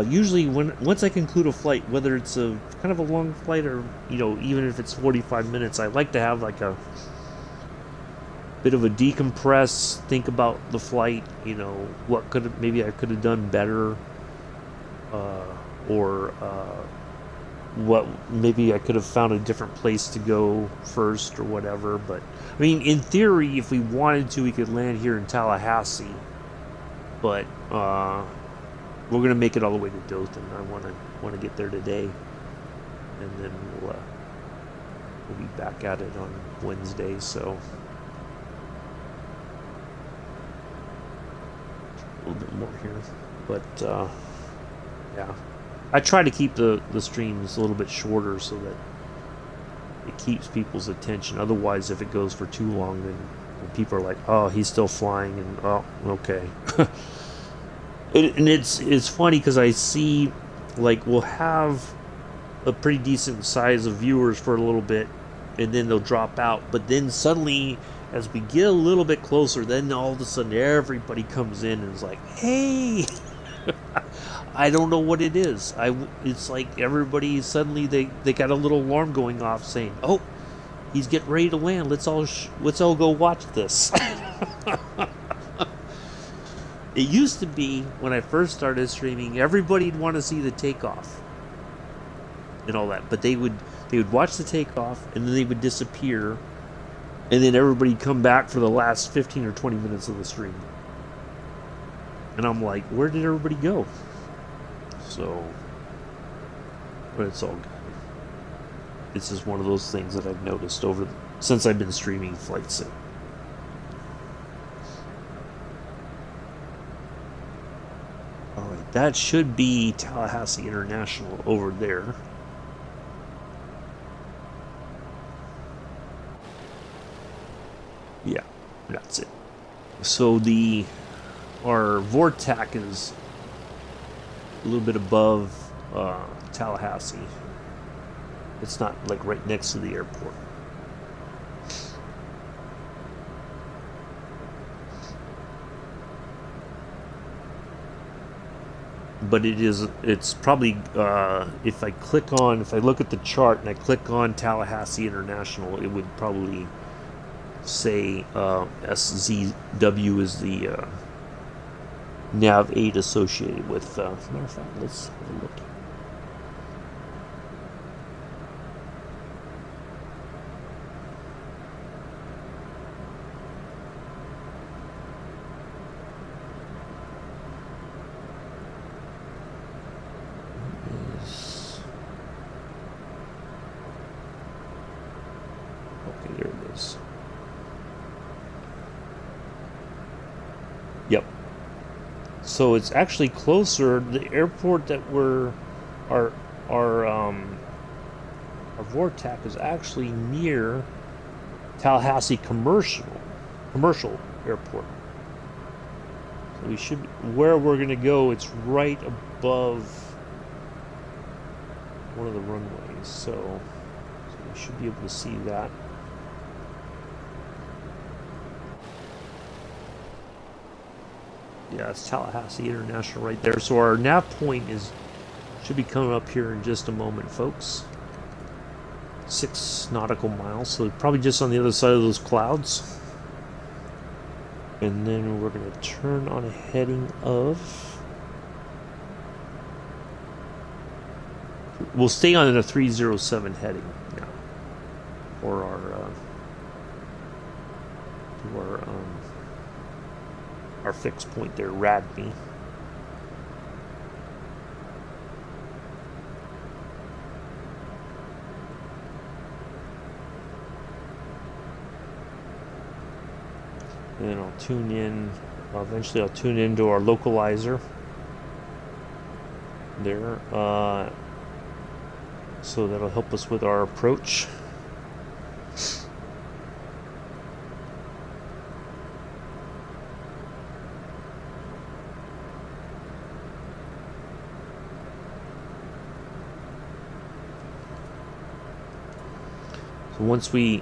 Usually once I conclude a flight, whether it's a kind of a long flight or even if it's 45 minutes, I like to have like a bit of a decompress, think about the flight, what maybe I could have done better, or what maybe I could have found a different place to go first or whatever. But I mean, in theory, if we wanted to, we could land here in Tallahassee, but we're gonna make it all the way to Dothan. I want to get there today, and then we'll be back at it on Wednesday. So. A little bit more here, but yeah, I try to keep the streams a little bit shorter so that it keeps people's attention. Otherwise, if it goes for too long, then people are like, oh, he's still flying, and oh, okay. And it's funny because I see, like, we'll have a pretty decent size of viewers for a little bit, and then they'll drop out, but then suddenly, as we get a little bit closer, then all of a sudden everybody comes in and is like, hey, I don't know what it is. It's like everybody suddenly they got a little alarm going off saying, oh, he's getting ready to land. Let's all go watch this. It used to be when I first started streaming, everybody'd want to see the takeoff and all that, but they would watch the takeoff and then they would disappear. And then everybody come back for the last 15 or 20 minutes of the stream. And I'm like, where did everybody go? So, but it's all good. It's just one of those things that I've noticed since I've been streaming Flight Sim. Alright, that should be Tallahassee International over there. Yeah, that's it. So our vortex is a little bit above Tallahassee. It's not like right next to the airport. But it's probably, if I look at the chart and I click on Tallahassee International, it would probably say SZW is the nav 8 associated with. Matter of fact, let's have a look. Okay, there it is. Yep. So it's actually closer. The airport that our vortex is actually near Tallahassee Commercial Airport. So we should where we're gonna go. It's right above one of the runways. So we should be able to see that. Yeah, it's Tallahassee International right there. So our nav point should be coming up here in just a moment, folks. 6 nautical miles, so probably just on the other side of those clouds. And then we're going to turn on a heading of... We'll stay on the 307 heading now for our fixed point there, Radney. And then I'll tune in. Eventually, I'll tune into our localizer there. So that'll help us with our approach. So once we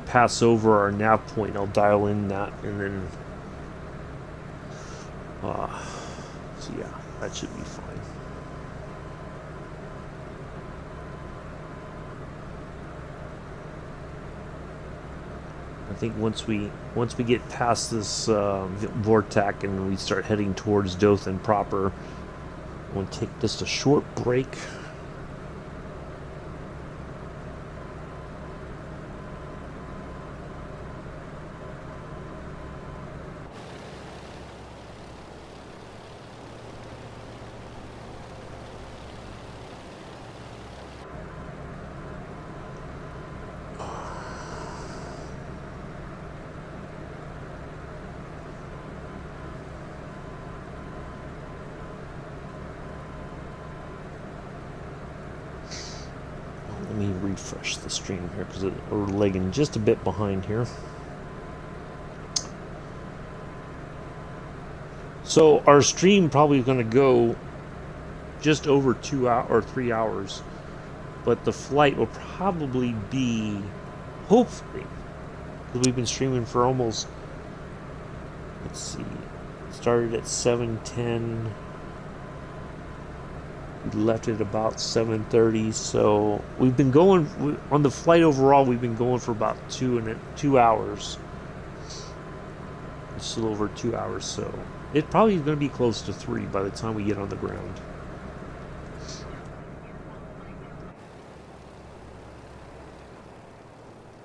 pass over our nav point, I'll dial in that, and then so yeah, that should be fine. I think once we get past this vortex and we start heading towards Dothan proper, I'm going to take just a short break. Let me refresh the stream here because we're lagging just a bit behind here. So our stream probably is going to go just over 2 hours or 3 hours, but the flight will probably be, hopefully, because we've been streaming for almost, let's see, it started at 7:10. We left at about 7:30, so we've been going on the flight overall. We've been going for about 2 hours, just a little over 2 hours. So it probably is going to be close to 3 by the time we get on the ground.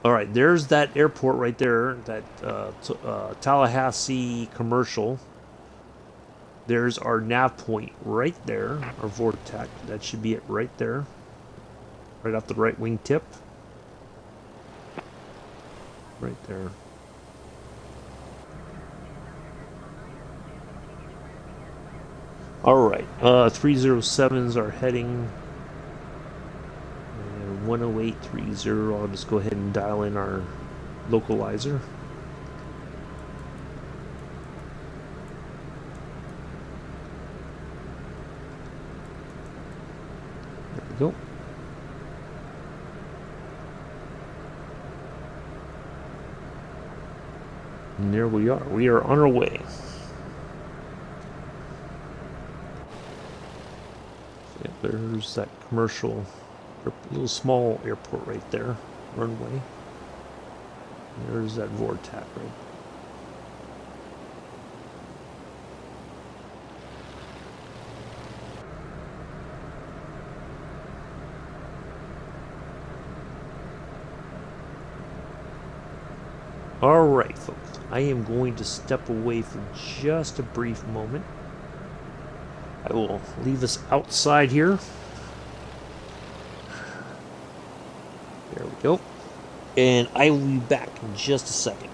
All right, there's that airport right there, that Tallahassee commercial. There's our nav point right there, our vortex. That should be it right there, right off the right wing tip. Right there. All right, 307s are heading 10830. I'll just go ahead and dial in our localizer. Go. And there we are. We are on our way. Yeah, there's that commercial, little small airport right there, runway. There's that vortex right. Alright, folks, I am going to step away for just a brief moment. I will leave us outside here. There we go. And I will be back in just a second.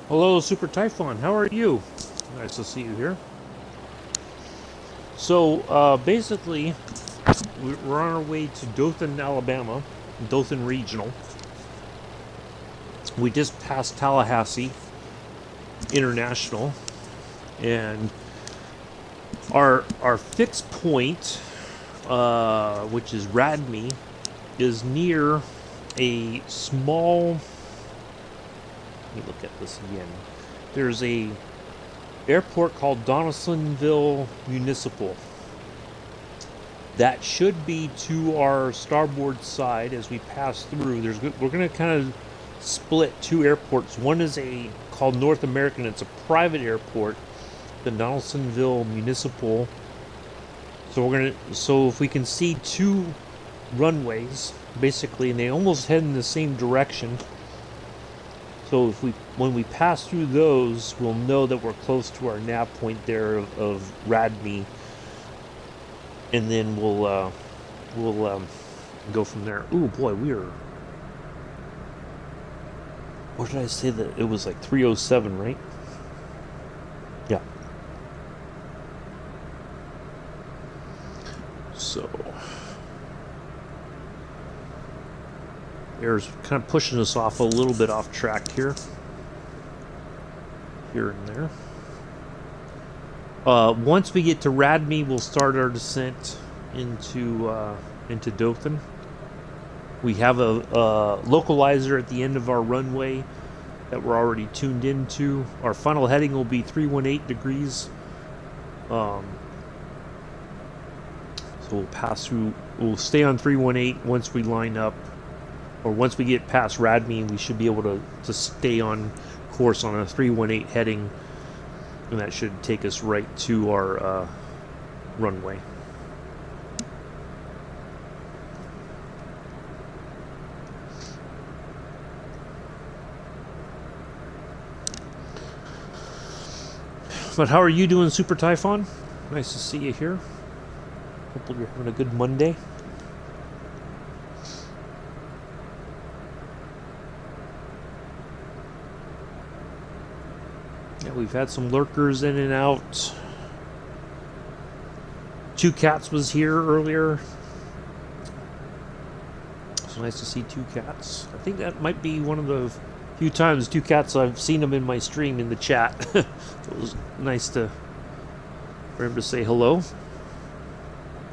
Hello, Super Typhon. How are you? Nice to see you here. So, basically, we're on our way to Dothan, Alabama, Dothan Regional. We just passed Tallahassee International, and our fixed point, which is Radme, is near a small. Let me look at this again. There's a airport called Donaldsonville Municipal. That should be to our starboard side as we pass through. We're going to kind of split two airports. One is called North American. It's a private airport, the Donaldsonville Municipal. So if we can see two runways, basically, and they almost head in the same direction. So when we pass through those, we'll know that we're close to our nav point there of Radme, and then we'll go from there. Ooh, boy, what did I say that it was like 307, right? Yeah. So air's kind of pushing us off a little bit off track here and there. Once we get to Radme, we'll start our descent into Dothan. We have a localizer at the end of our runway that we're already tuned into. Our final heading will be 318 degrees. So we'll pass through. We'll stay on 318 once we line up, or once we get past Radme, we should be able to stay on course on a 318 heading, and that should take us right to our runway. But how are you doing, Super Typhon? Nice to see you here. Hopefully you're having a good Monday. Yeah, we've had some lurkers in and out. Two Cats was here earlier. It's nice to see Two Cats. I think that might be one of the few times Two Cats I've seen him in my stream in the chat. It was nice for him to say hello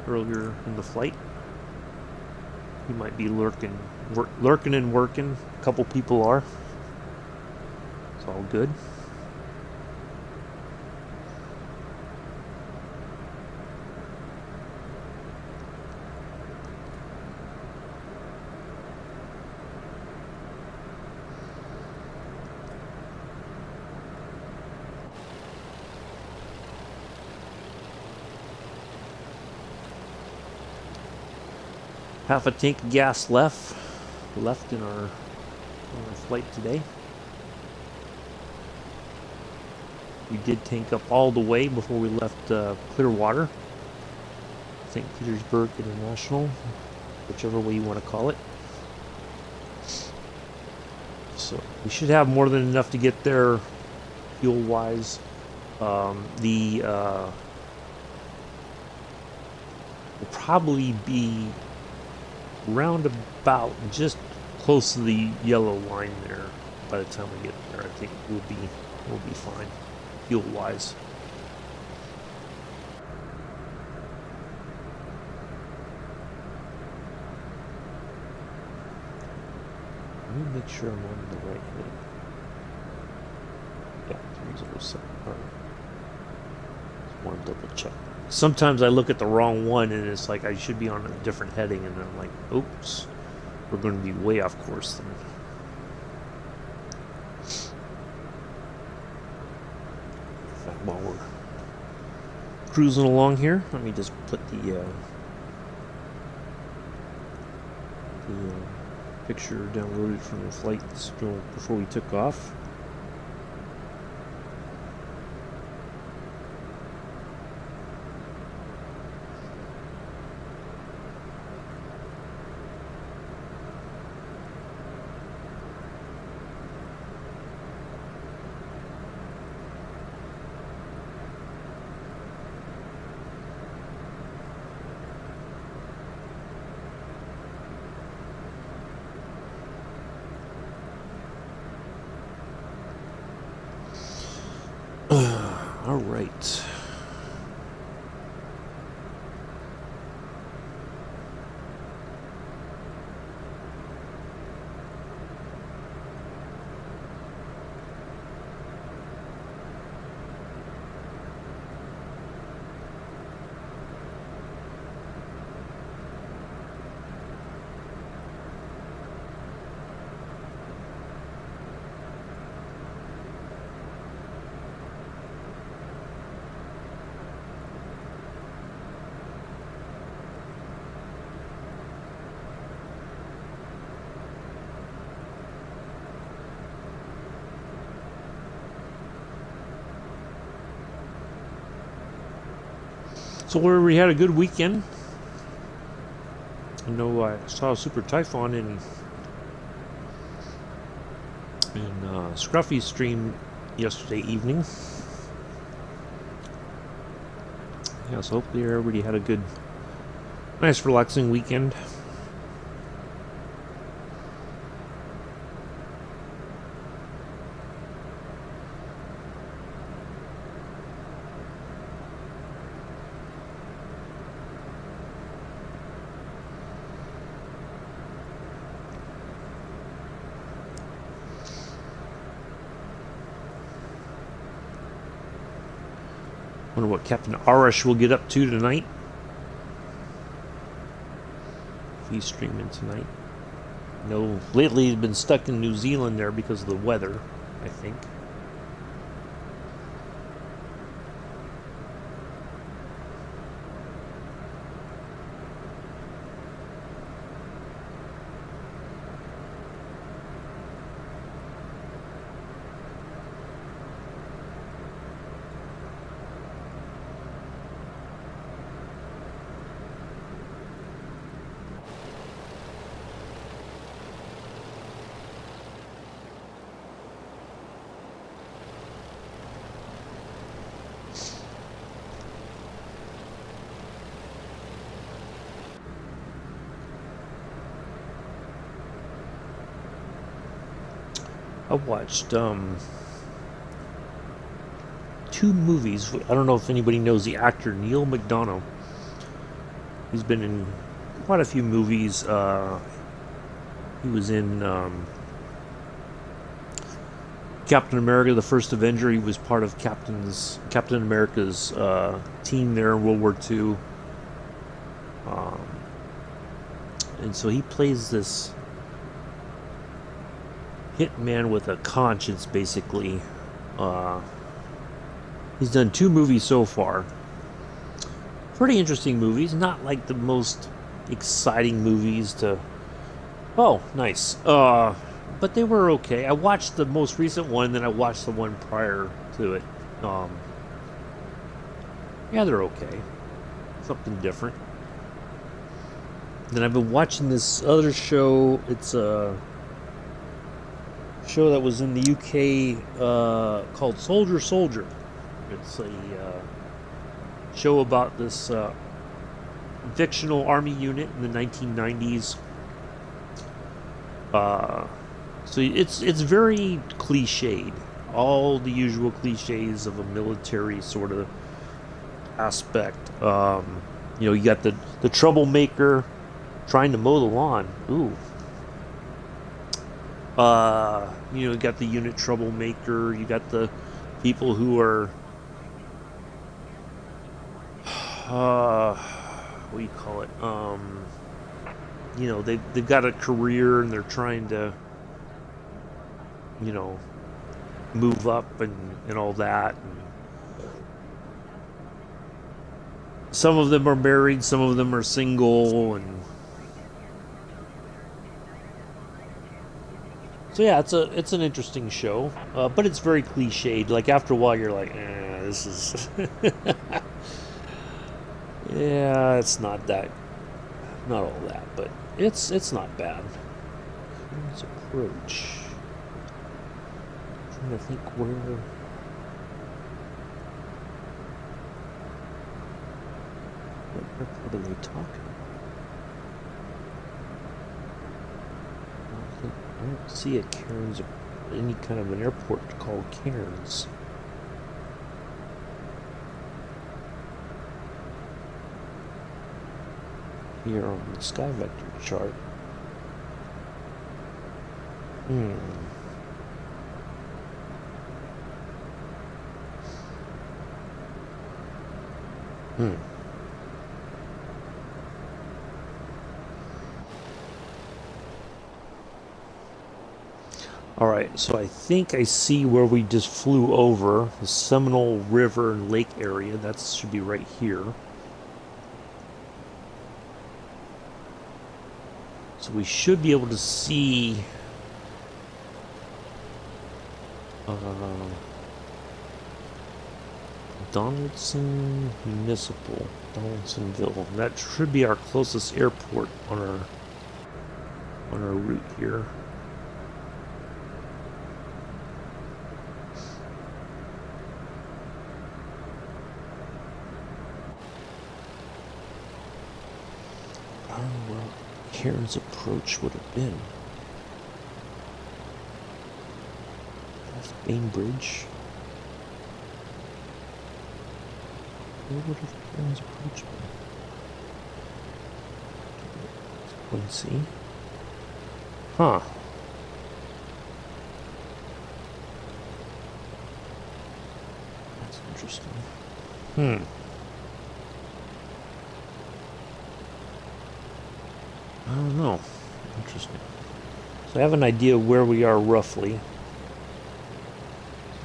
earlier in the flight. He might be lurking and working. A couple people are. It's all good. Half a tank of gas left in our flight today. We did tank up all the way before we left Clearwater, St. Petersburg International, whichever way you want to call it. So we should have more than enough to get there fuel-wise. Will probably be roundabout just close to the yellow line there by the time we get there. I think we'll be fine fuel wise. Let me make sure I'm on the right heading. Yeah, 307. All right. Just want to double check. Sometimes I look at the wrong one and it's like I should be on a different heading, and then I'm like, oops, we're going to be way off course then. In fact, while we're cruising along here, let me just put the picture downloaded from the flight before we took off. All right. So we had a good weekend. I know I saw a super typhoon in Scruffy's stream yesterday evening. Yeah, so hopefully everybody had a good, nice relaxing weekend. Wonder what Captain Arish will get up to tonight. If he's streaming tonight. No, lately he's been stuck in New Zealand there because of the weather, I think. I watched 2 movies. I don't know if anybody knows the actor Neil McDonough. He's been in quite a few movies. He was in Captain America: The First Avenger. He was part of Captain America's team there in World War II. And so he plays this hitman with a conscience, basically. He's done 2 movies so far. Pretty interesting movies. Not like the most exciting movies to... Oh, nice. But they were okay. I watched the most recent one, then I watched the one prior to it. Yeah, they're okay. Something different. Then I've been watching this other show. It's a show that was in the UK called Soldier Soldier. It's a show about this fictional army unit in the 1990s. So it's very cliched. All the usual cliches of a military sort of aspect. You got the troublemaker trying to mow the lawn. Ooh. You got the unit troublemaker. You got the people who are, what do you call it? They've got a career and they're trying to, move up and all that. And some of them are married, some of them are single, and so yeah, it's an interesting show, but it's very cliched. Like after a while, you're like, this is, yeah, it's not all that, but it's not bad. Let's approach. I'm trying to think where. What airport are they talking about? I don't see a Cairns, any kind of an airport called Cairns. here on the sky vector chart. Hmm. Hmm. Alright, so I think I see where we just flew over, the Seminole River and Lake area. That should be right here. So we should be able to see Donaldson Municipal, Donaldsonville. That should be our closest airport on our route here. I don't know where Karen's approach would have been. That's Bainbridge. Where would have Karen's approach been? Quincy. Huh. That's interesting. I don't know. Interesting. So I have an idea where we are roughly.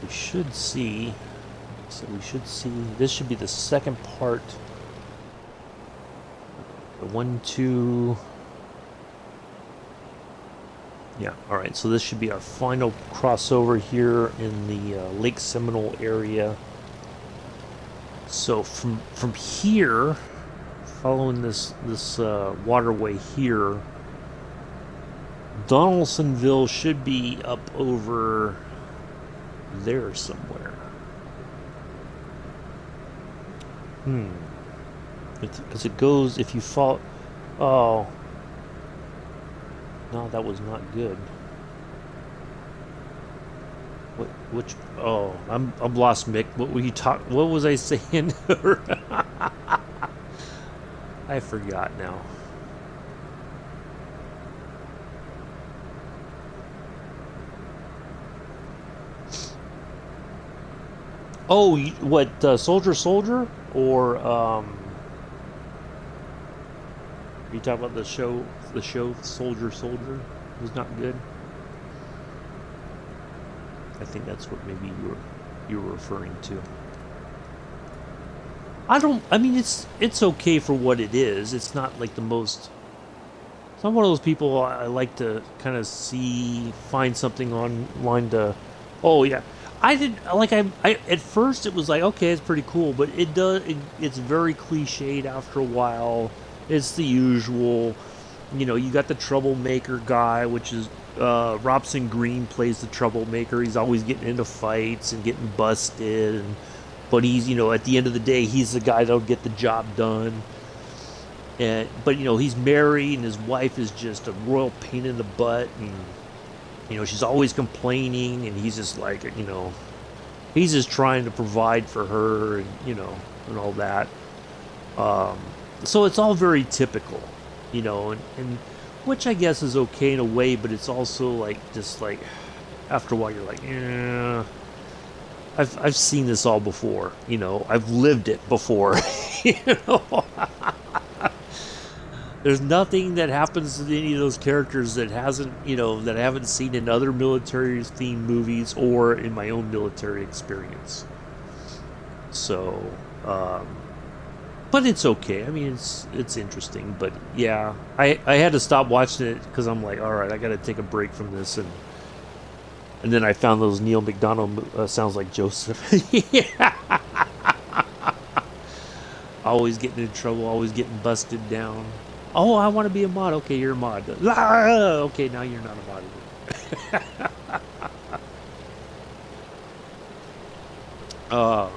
We should see. So we should see. This should be the second part. The 1, 2. Yeah. All right. So this should be our final crossover here in the Lake Seminole area. So from here, following this waterway here, Donaldsonville should be up over there somewhere. Because it goes, if you follow. Oh. No, that was not good. Which? Oh, I'm lost, Mick. What were you What was I saying? I forgot now. Oh, what? Soldier, or are you talking about the show? The show Soldier was not good. I think that's what maybe you were referring to. I mean, it's okay for what it is. It's not like the most. So I'm one of those people I like to kind of find something online to. Oh yeah, I did like I at first it was like okay, it's pretty cool, but it's very cliched after a while. It's the usual, you got the troublemaker guy, which is Robson Green plays the troublemaker. He's always getting into fights and getting busted, but he's at the end of the day, he's the guy that'll get the job done. But he's married and his wife is just a royal pain in the butt, and she's always complaining, and he's just like he's just trying to provide for her, and all that. So it's all very typical, and which I guess is okay in a way, but it's also like just like after a while you're like, yeah, I've seen this all before, I've lived it before, you know. There's nothing that happens to any of those characters that hasn't, that I haven't seen in other military-themed movies or in my own military experience. So, but it's okay. I mean, it's interesting. But yeah, I had to stop watching it because I'm like, all right, I got to take a break from this, and then I found those Neil McDonough sounds like Joseph. Yeah. Always getting in trouble, always getting busted down. Oh, I want to be a mod. Okay, you're a mod. Okay, now you're not a mod anymore.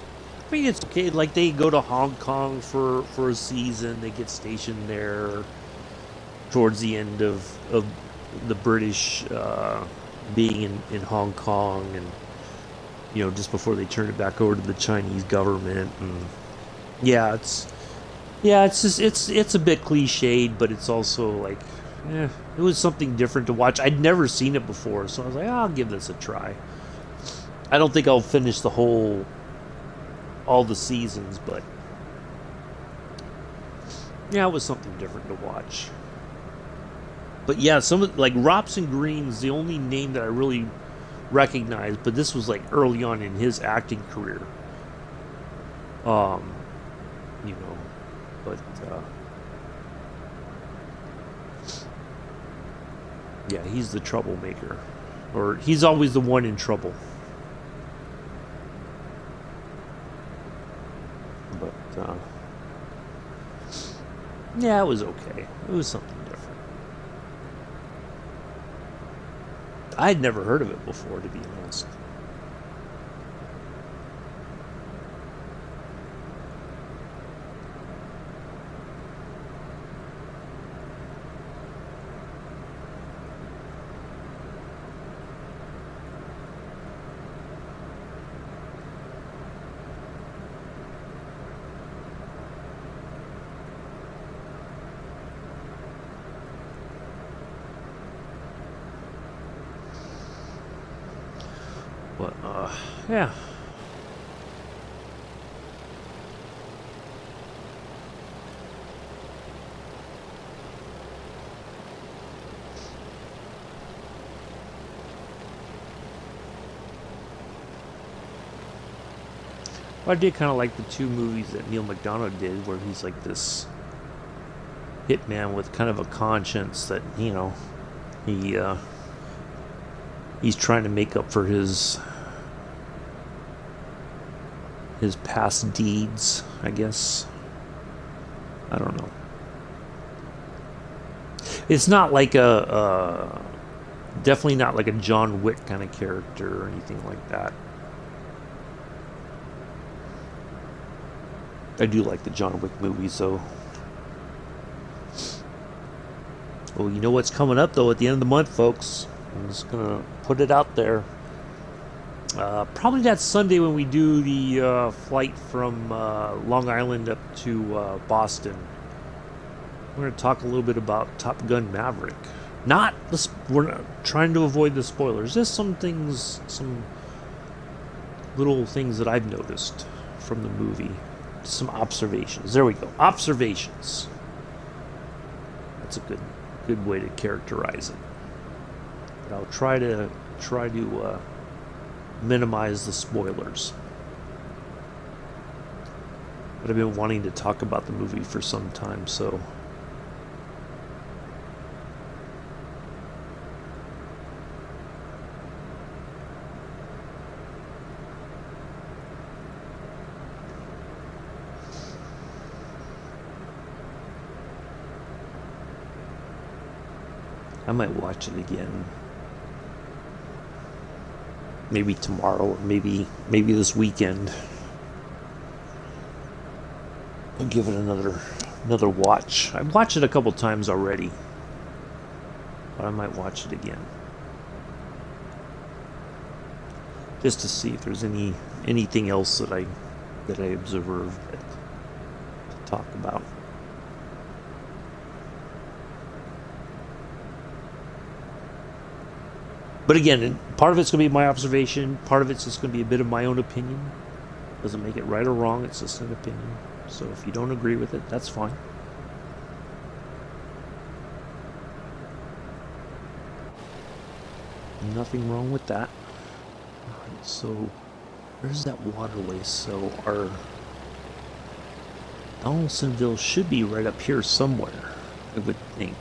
I mean, it's okay. Like, they go to Hong Kong for a season. They get stationed there towards the end of the British being in Hong Kong, and just before they turn it back over to the Chinese government. And yeah, Yeah, it's just it's a bit cliched, but it's also like, it was something different to watch. I'd never seen it before, so I was like, I'll give this a try. I don't think I'll finish the whole all the seasons, but yeah, it was something different to watch. But yeah, some of like Robson Green is the only name that I really recognize, but this was like early on in his acting career. Um, you know, but yeah, he's the troublemaker, or he's always the one in trouble. But yeah, it was okay. It was something different. I had never heard of it before, to be honest. But yeah. Well, I did kind of like the two movies that Neil McDonough did, where he's like this hitman with kind of a conscience that he he's trying to make up for his past deeds, I guess. I don't know. It's not like definitely not like a John Wick kind of character or anything like that. I do like the John Wick movies, though. Well, you know what's coming up, though, at the end of the month, folks? I'm just going to put it out there. Probably that Sunday when we do the flight from Long Island up to Boston. We're going to talk a little bit about Top Gun Maverick. We're not trying to avoid the spoilers. Just some things, some little things that I've noticed from the movie. Some observations. There we go. Observations. That's a good way to characterize it. But I'll try to minimize the spoilers. But I've been wanting to talk about the movie for some time, so I might watch it again. Maybe tomorrow, or maybe this weekend. I'll give it another watch. I've watched it a couple times already, but I might watch it again just to see if there's anything else that I observed to talk about. But again, part of it's going to be my observation. Part of it's just going to be a bit of my own opinion. Doesn't make it right or wrong. It's just an opinion. So if you don't agree with it, that's fine. Nothing wrong with that. Alright, so where's that waterway? So our Donaldsonville should be right up here somewhere, I would think.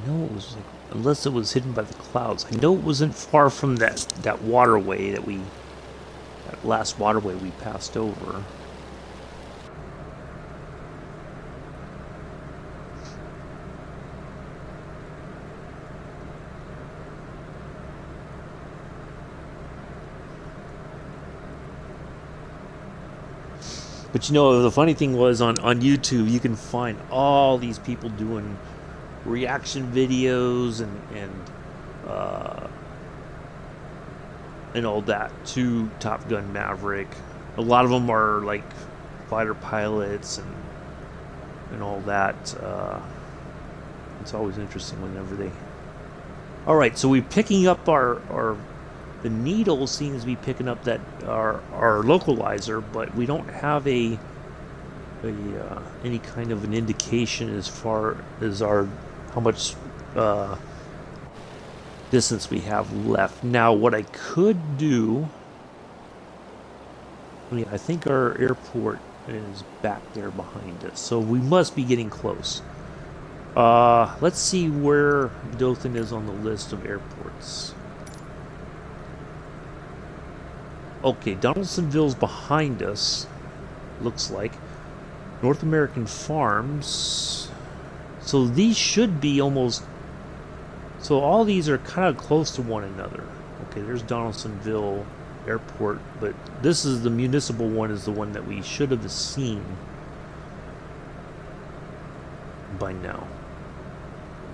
know it was like, unless it was hidden by the clouds. I know it wasn't far from that waterway that last waterway we passed over. But you know, the funny thing was on YouTube, you can find all these people doing reaction videos and all that to Top Gun Maverick. A lot of them are like fighter pilots and all that. It's always interesting whenever they. All right, so we're picking up our the needle seems to be picking up that our localizer, but we don't have any kind of an indication as far as how much distance we have left. Now, what I could do, I think our airport is back there behind us, so we must be getting close. Let's see where Dothan is on the list of airports. Okay, Donaldsonville's behind us, looks like. North American Farms. So these should be almost... So all these are kind of close to one another. Okay, there's Donaldsonville Airport, but this is the municipal one, is the one that we should have seen by now.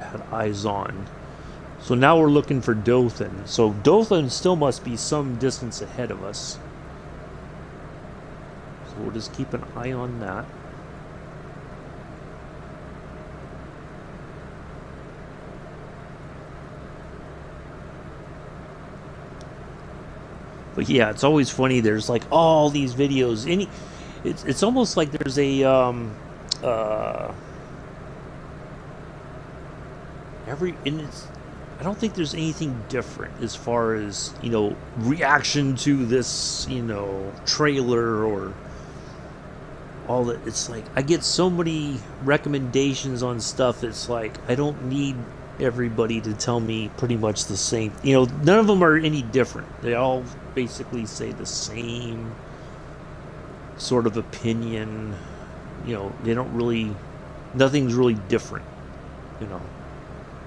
Had eyes on. So now we're looking for Dothan. So Dothan still must be some distance ahead of us. So we'll just keep an eye on that. But yeah, it's always funny. There's like all these videos. It's almost like there's a I don't think there's anything different as far as, reaction to this, trailer or all that. It's like I get so many recommendations on stuff. It's like I don't need everybody to tell me pretty much the same. None of them are any different. They all basically say the same sort of opinion. They don't really, nothing's really different.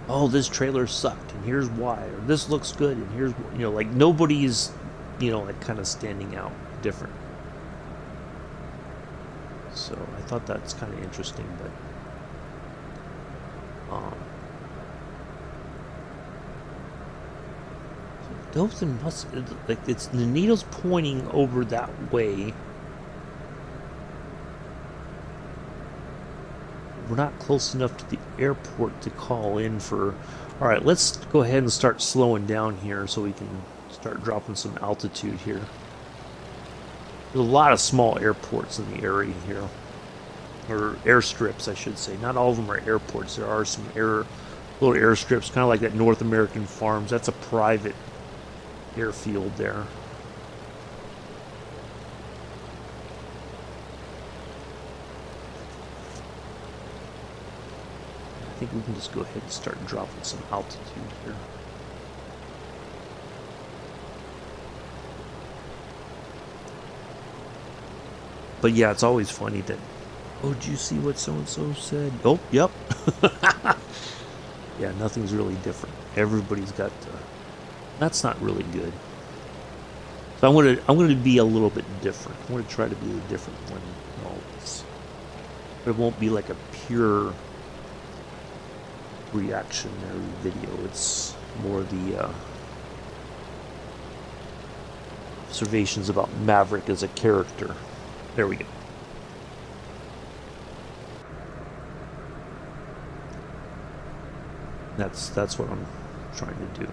Oh, this trailer sucked, and here's why. Or this looks good, and here's, like nobody's, like kind of standing out different. So I thought that's kind of interesting, but Dothan must, like, it's the needle's pointing over that way. We're not close enough to the airport to call in for... Alright, let's go ahead and start slowing down here so we can start dropping some altitude here. There's a lot of small airports in the area here. Or airstrips, I should say. Not all of them are airports. There are some little airstrips, kind of like that North American Farms. That's a private airfield there. I think we can just go ahead and start dropping some altitude here. But yeah, it's always funny that, oh, did you see what so-and-so said? Oh, yep. Yeah, nothing's really different. Everybody's got... that's not really good. So I'm going to be a little bit different. I'm going to try to be a different one in all this. But it won't be like a pure... reactionary video. It's more the observations about Maverick as a character. There we go. That's what I'm trying to do.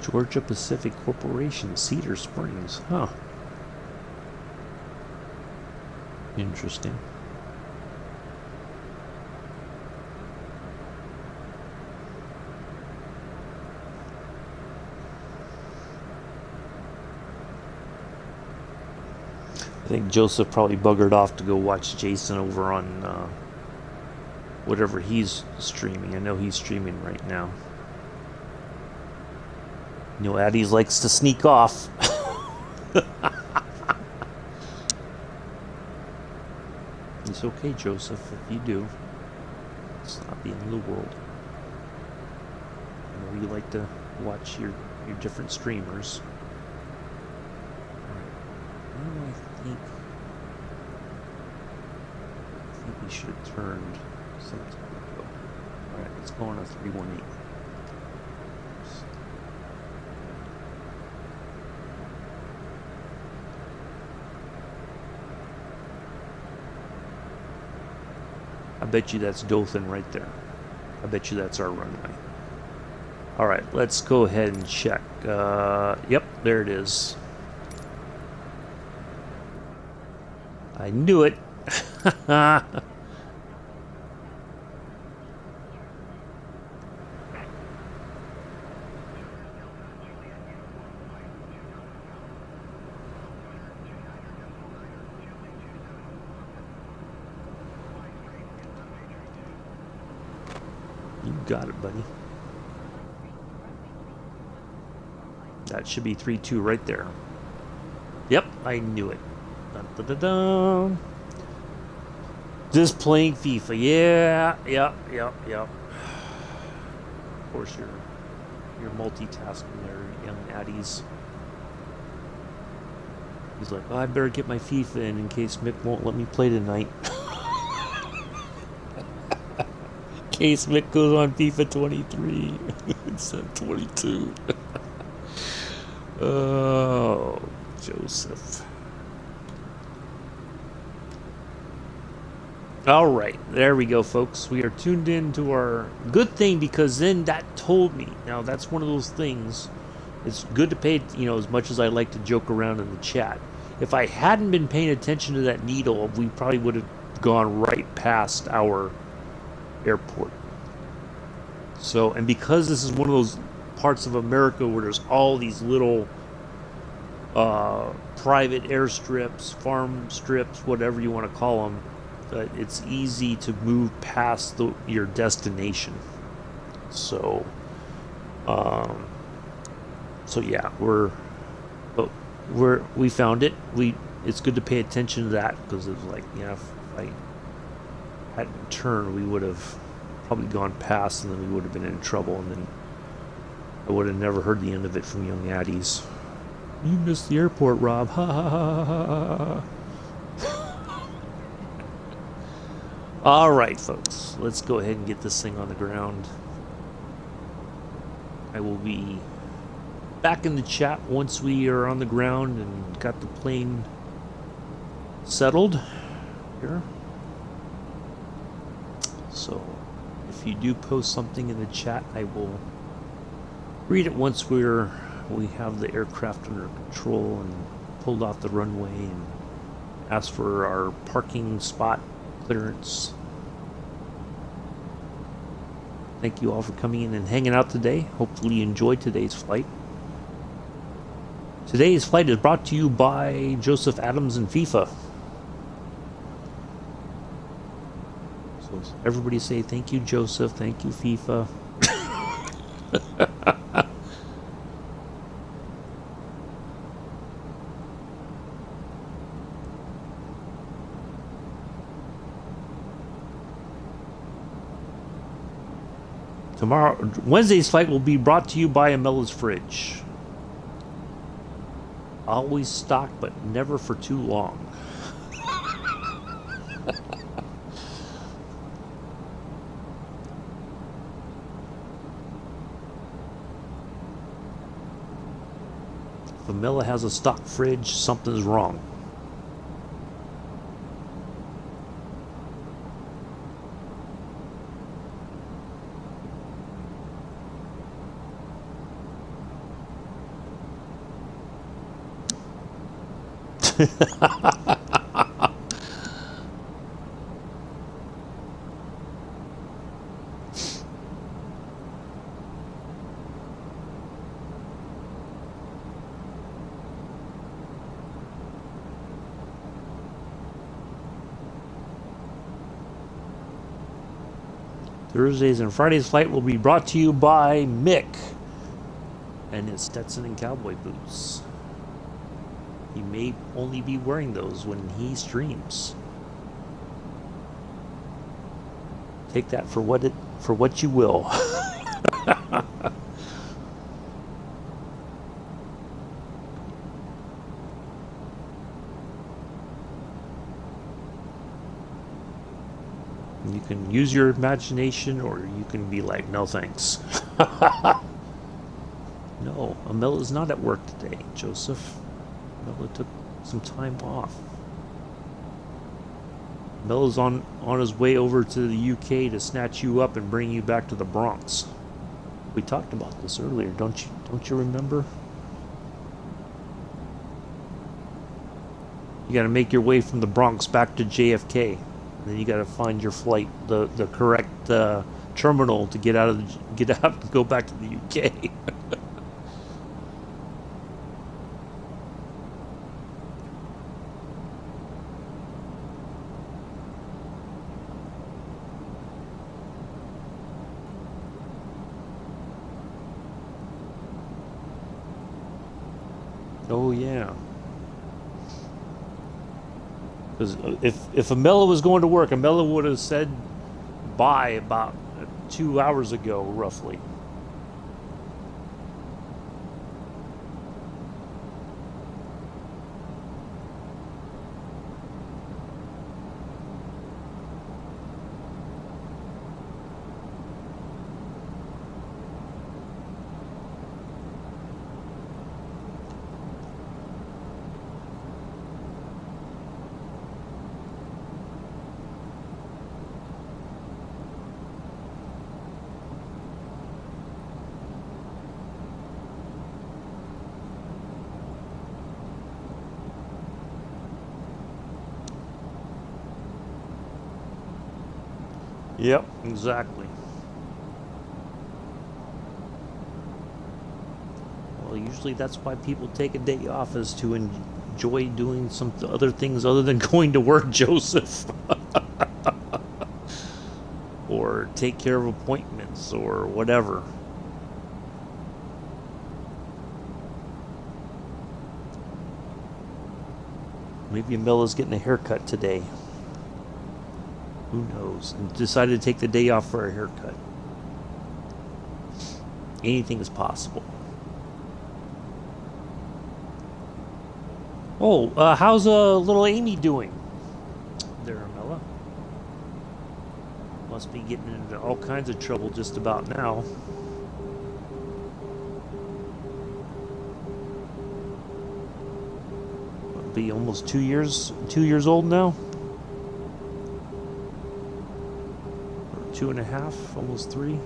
Georgia Pacific Corporation, Cedar Springs. Huh. Interesting. I think Joseph probably buggered off to go watch Jason over on whatever he's streaming. I know he's streaming right now. You know, Addie's likes to sneak off. It's okay, Joseph, if you do. It's not the end of the world. I know you like to watch your different streamers. Alright, I think we should have turned some time ago. Alright, let's go on a 318. I bet you that's Dothan right there. I bet you that's our runway. Alright, let's go ahead and check. Yep, there it is. I knew it. You got it, buddy. That should be 3-2 right there. Yep, I knew it. Dun, dun, dun, dun. Just playing FIFA. Yeah, yep. Of course, you're multitasking there, young Addies. He's like, oh, I better get my FIFA in case Mick won't let me play tonight. In case Mick goes on FIFA 23 instead of 22. Oh, Joseph. All right, there we go, folks. We are tuned in to our good thing, because then that told me. Now, that's one of those things. It's good to pay, as much as I like to joke around in the chat. If I hadn't been paying attention to that needle, we probably would have gone right past our airport. So, and because this is one of those parts of America where there's all these little private airstrips, farm strips, whatever you want to call them, it's easy to move past your destination. So, yeah, we found it. It's good to pay attention to that, because it was like, if I hadn't turned, we would have probably gone past, and then we would have been in trouble, and then I would have never heard the end of it from young Addies. You missed the airport, Rob. Ha ha ha ha ha. All right, folks. Let's go ahead and get this thing on the ground. I will be back in the chat once we are on the ground and got the plane settled here. So, if you do post something in the chat, I will read it once we have the aircraft under control and pulled off the runway, and ask for our parking spot clearance. Thank you all for coming in and hanging out today. Hopefully you enjoyed today's flight. Today's flight is brought to you by Joseph Adams and FIFA. So everybody say thank you, Joseph. Thank you, FIFA. Tomorrow, Wednesday's flight will be brought to you by Amella's Fridge. Always stocked, but never for too long. If Amella has a stock fridge, something's wrong. Thursdays and Fridays flight will be brought to you by Mick and his Stetson and cowboy boots. He may only be wearing those when he streams. Take that for what you will. You can use your imagination, or you can be like, no thanks. No, Amella's not at work today, Joseph. Amella took some time off. Amella's on his way over to the UK to snatch you up and bring you back to the Bronx. We talked about this earlier, don't you remember? You gotta make your way from the Bronx back to JFK. And then you gotta find your flight, the correct terminal to get out and go back to the UK. Oh yeah. Because if Amella was going to work, Amella would have said bye about 2 hours ago, roughly. Yep, exactly. Well, usually that's why people take a day off, is to enjoy doing some other things other than going to work, Joseph. Or take care of appointments or whatever. Maybe Amella's getting a haircut today. Who knows? And decided to take the day off for a haircut. Anything is possible. Oh, how's little Amy doing? There, Amella. Must be getting into all kinds of trouble just about now. It'll be almost 2 years old now. 2.5, almost 3.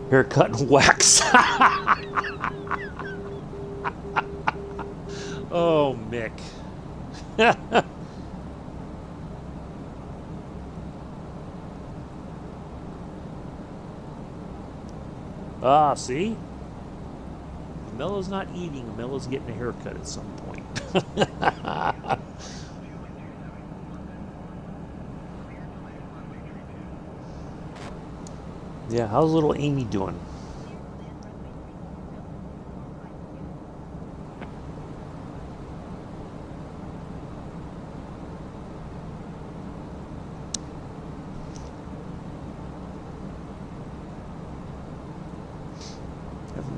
Haircut and wax. Oh, Mick. Ah, see? Amella's not eating. Amella's getting a haircut at some point. Yeah, how's little Amy doing?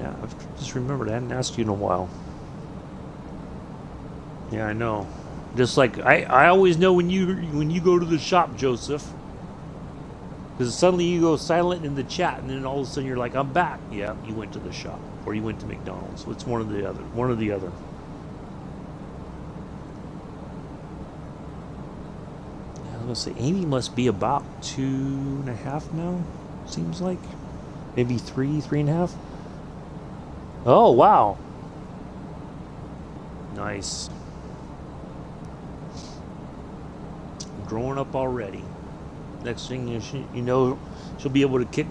I've just remembered I hadn't asked you in a while. Yeah, I know. Just like I always know when you go to the shop, Joseph. Because suddenly you go silent in the chat, and then all of a sudden you're like, "I'm back." Yeah, you went to the shop, or you went to McDonald's. It's one or the other. One or the other. Yeah, I was gonna say Amy must be about 2.5 now. Seems like maybe 3.5. Oh wow! Nice. Growing up already. Next thing you know, she'll be able to kick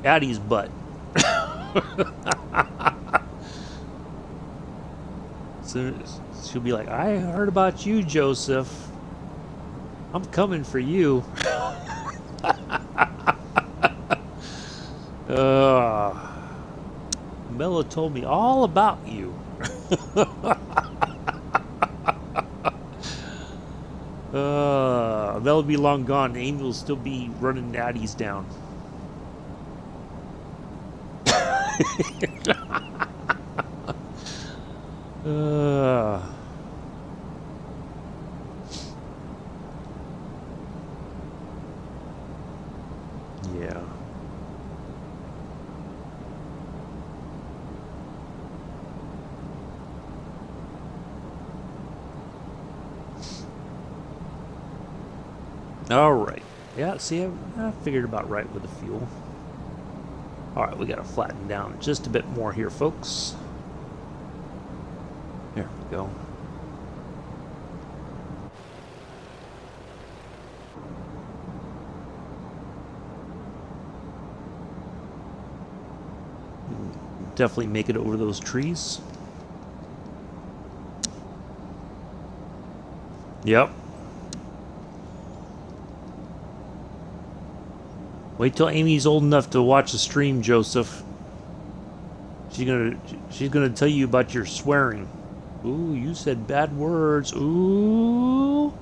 Addie's butt. So she'll be like, "I heard about you, Joseph. I'm coming for you." Angel told me all about you. That'll be long gone. Angel will still be running natties down. uh, yeah. All right. Yeah, see, I figured about right with the fuel. All right, we got to flatten down just a bit more here, folks. There we go. Definitely make it over those trees. Yep. Wait till Amy's old enough to watch the stream, Joseph. She's gonna tell you about your swearing. Ooh, you said bad words. Ooh.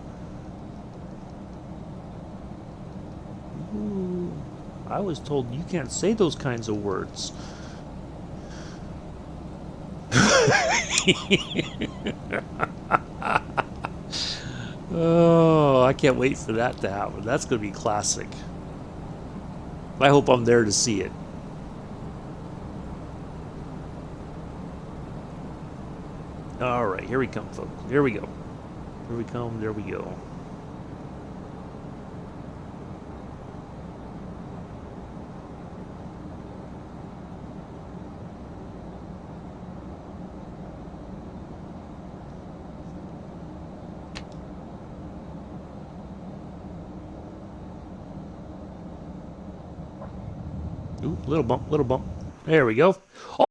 Ooh. I was told you can't say those kinds of words. Oh, I can't wait for that to happen. That's gonna be classic. I hope I'm there to see it. All right, here we come, folks. Here we go. Here we come. There we go. Ooh, little bump, little bump. There we go. Oh,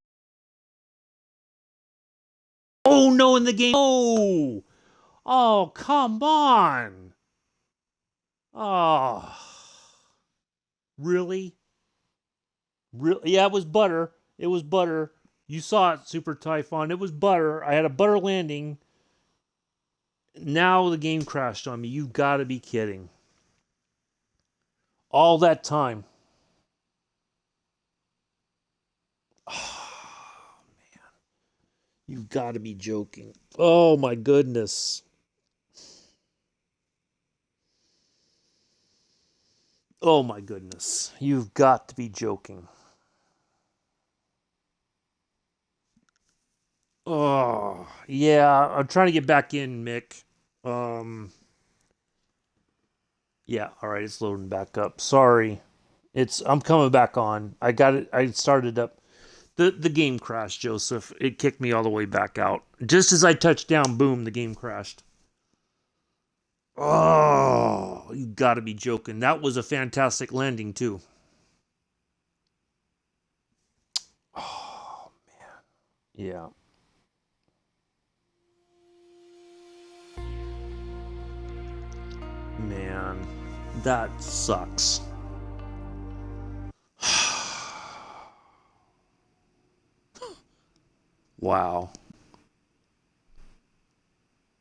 oh no, in the game. Oh, oh, come on. Oh, really? Really? Yeah, it was butter. It was butter. You saw it, Super Typhon. It was butter. I had a butter landing. Now the game crashed on me. You've got to be kidding. All that time. Oh, man. You've got to be joking. Oh, my goodness. Oh, my goodness. You've got to be joking. Oh, yeah. I'm trying to get back in, Mick. Yeah, all right, it's loading back up. Sorry. I'm coming back on. I got it. I started up. The game crashed, Joseph. It kicked me all the way back out. Just as I touched down, boom, the game crashed. Oh, you got to be joking. That was a fantastic landing too. Oh, man. Yeah. Man, that sucks. Wow.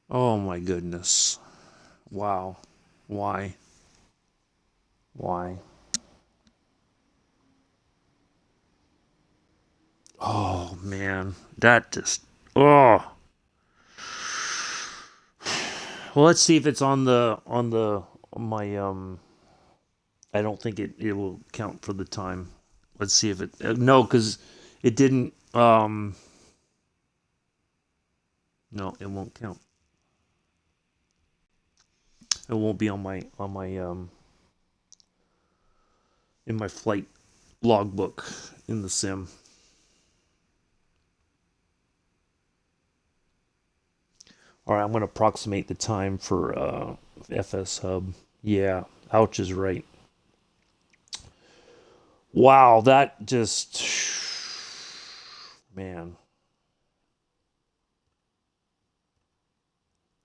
Oh my goodness. Wow. Why? Why? Oh man, that just oh. Well, let's see if it's on my I don't think it will count for the time. Let's see if it no, because it didn't no, it won't count. It won't be on my in my flight logbook in the sim. All right, I'm going to approximate the time for FS Hub. Yeah, Ouch is right. Wow, that just man,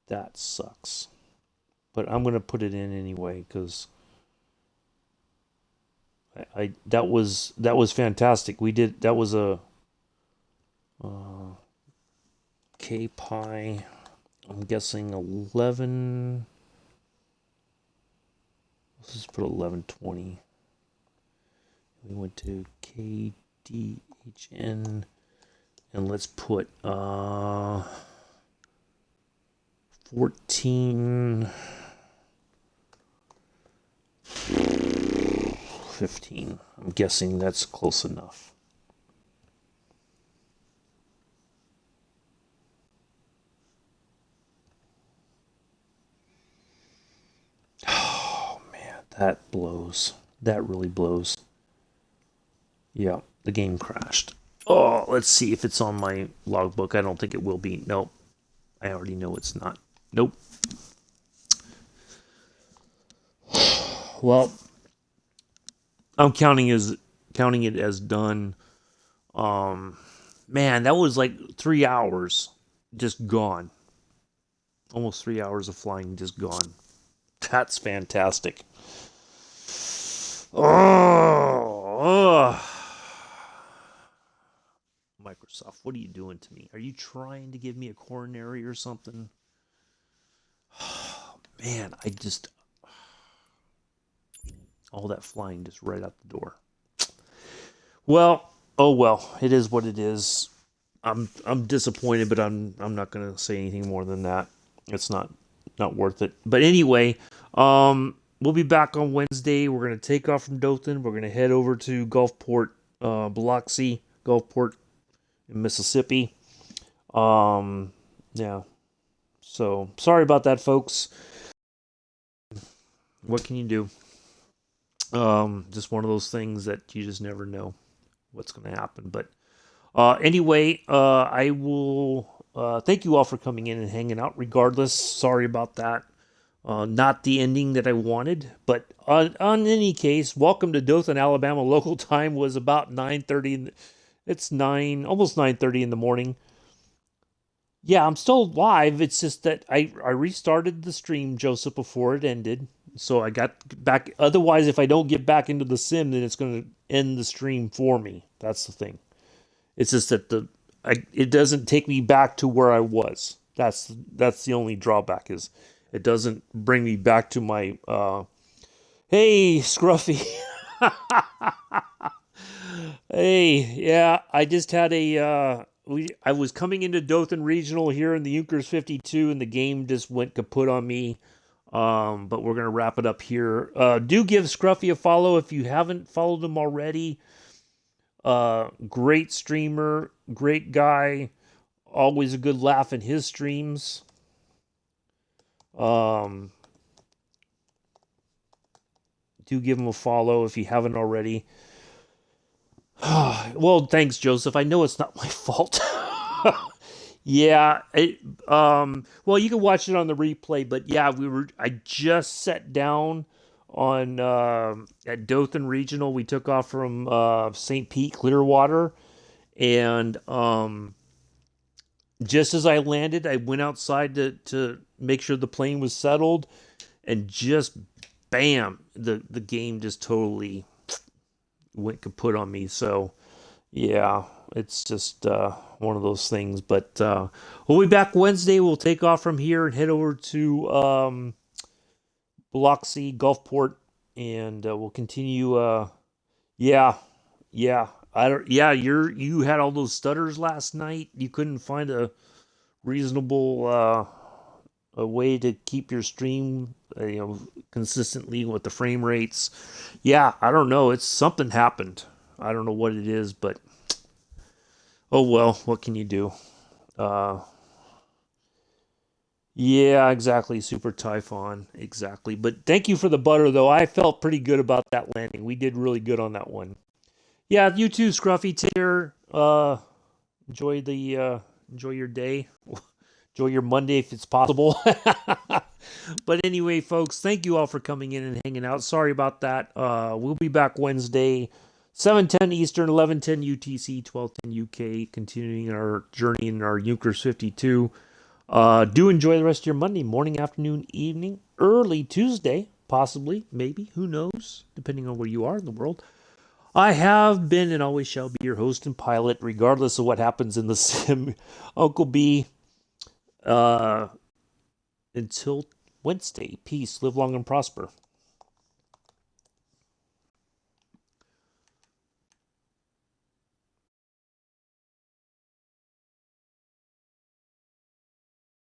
that sucks. But I'm going to put it in anyway because I that was fantastic. We did that was a K pi, I'm guessing 11. Let's just put 1120. We went to KDHN, and let's put 14, 15. I'm guessing that's close enough. Oh man, that blows. That really blows. Yeah, the game crashed. Oh, let's see if it's on my logbook. I don't think it will be. Nope. I already know it's not. Nope. Well, I'm counting it as done. Man, that was like 3 hours just gone. Almost 3 hours of flying just gone. That's fantastic. Oh. Microsoft, what are you doing to me? Are you trying to give me a coronary or something? Oh, man, all that flying just right out the door. Well, oh well, it is what it is. I'm disappointed, but I'm not gonna say anything more than that. It's not worth it. But anyway, we'll be back on Wednesday. We're gonna take off from Dothan. We're gonna head over to Gulfport, Biloxi, Gulfport in Mississippi. Yeah. So sorry about that, folks. What can you do? Just one of those things that you just never know what's going to happen. But anyway, I will thank you all for coming in and hanging out. Regardless, sorry about that. Not the ending that I wanted, but on any case, welcome to Dothan, Alabama. Local time was about 9:30. It's almost 9:30 in the morning. Yeah, I'm still live. It's just that I restarted the stream, Joseph, before it ended. So I got back. Otherwise, if I don't get back into the sim, then it's going to end the stream for me. That's the thing. It's just that it doesn't take me back to where I was. That's the only drawback, is it doesn't bring me back to my hey, Scruffy. Hey, yeah, I just had I was coming into Dothan Regional here in the Junkers 52, and the game just went kaput on me. But we're gonna wrap it up here. Do give Scruffy a follow if you haven't followed him already. Great streamer, great guy, always a good laugh in his streams. Do give him a follow if you haven't already. Well, thanks, Joseph. I know it's not my fault. Yeah, well, you can watch it on the replay, but yeah, I just sat down on at Dothan Regional. We took off from St. Pete, Clearwater, and just as I landed, I went outside to make sure the plane was settled, and just bam, the game just totally went kaput on me. So yeah, it's just one of those things. But we'll be back Wednesday. We'll take off from here and head over to Biloxi, Gulfport, and we'll continue. Yeah, you had all those stutters last night. You couldn't find a reasonable a way to keep your stream, consistently with the frame rates. Yeah, I don't know. It's something happened. I don't know what it is, but oh well. What can you do? Yeah, exactly. Super Typhon, exactly. But thank you for the butter, though. I felt pretty good about that landing. We did really good on that one. Yeah, you too, Scruffy. Tear. Enjoy your day. Enjoy your Monday if it's possible. But anyway, folks, thank you all for coming in and hanging out. Sorry about that. We'll be back Wednesday, 7:10 Eastern, 11:10 UTC, 12:10 UK, continuing our journey in our Junkers 52. Do enjoy the rest of your Monday, morning, afternoon, evening, early Tuesday, possibly, maybe, who knows, depending on where you are in the world. I have been and always shall be your host and pilot, regardless of what happens in the sim. Uncle B, uh, until Wednesday. Peace, live long and prosper.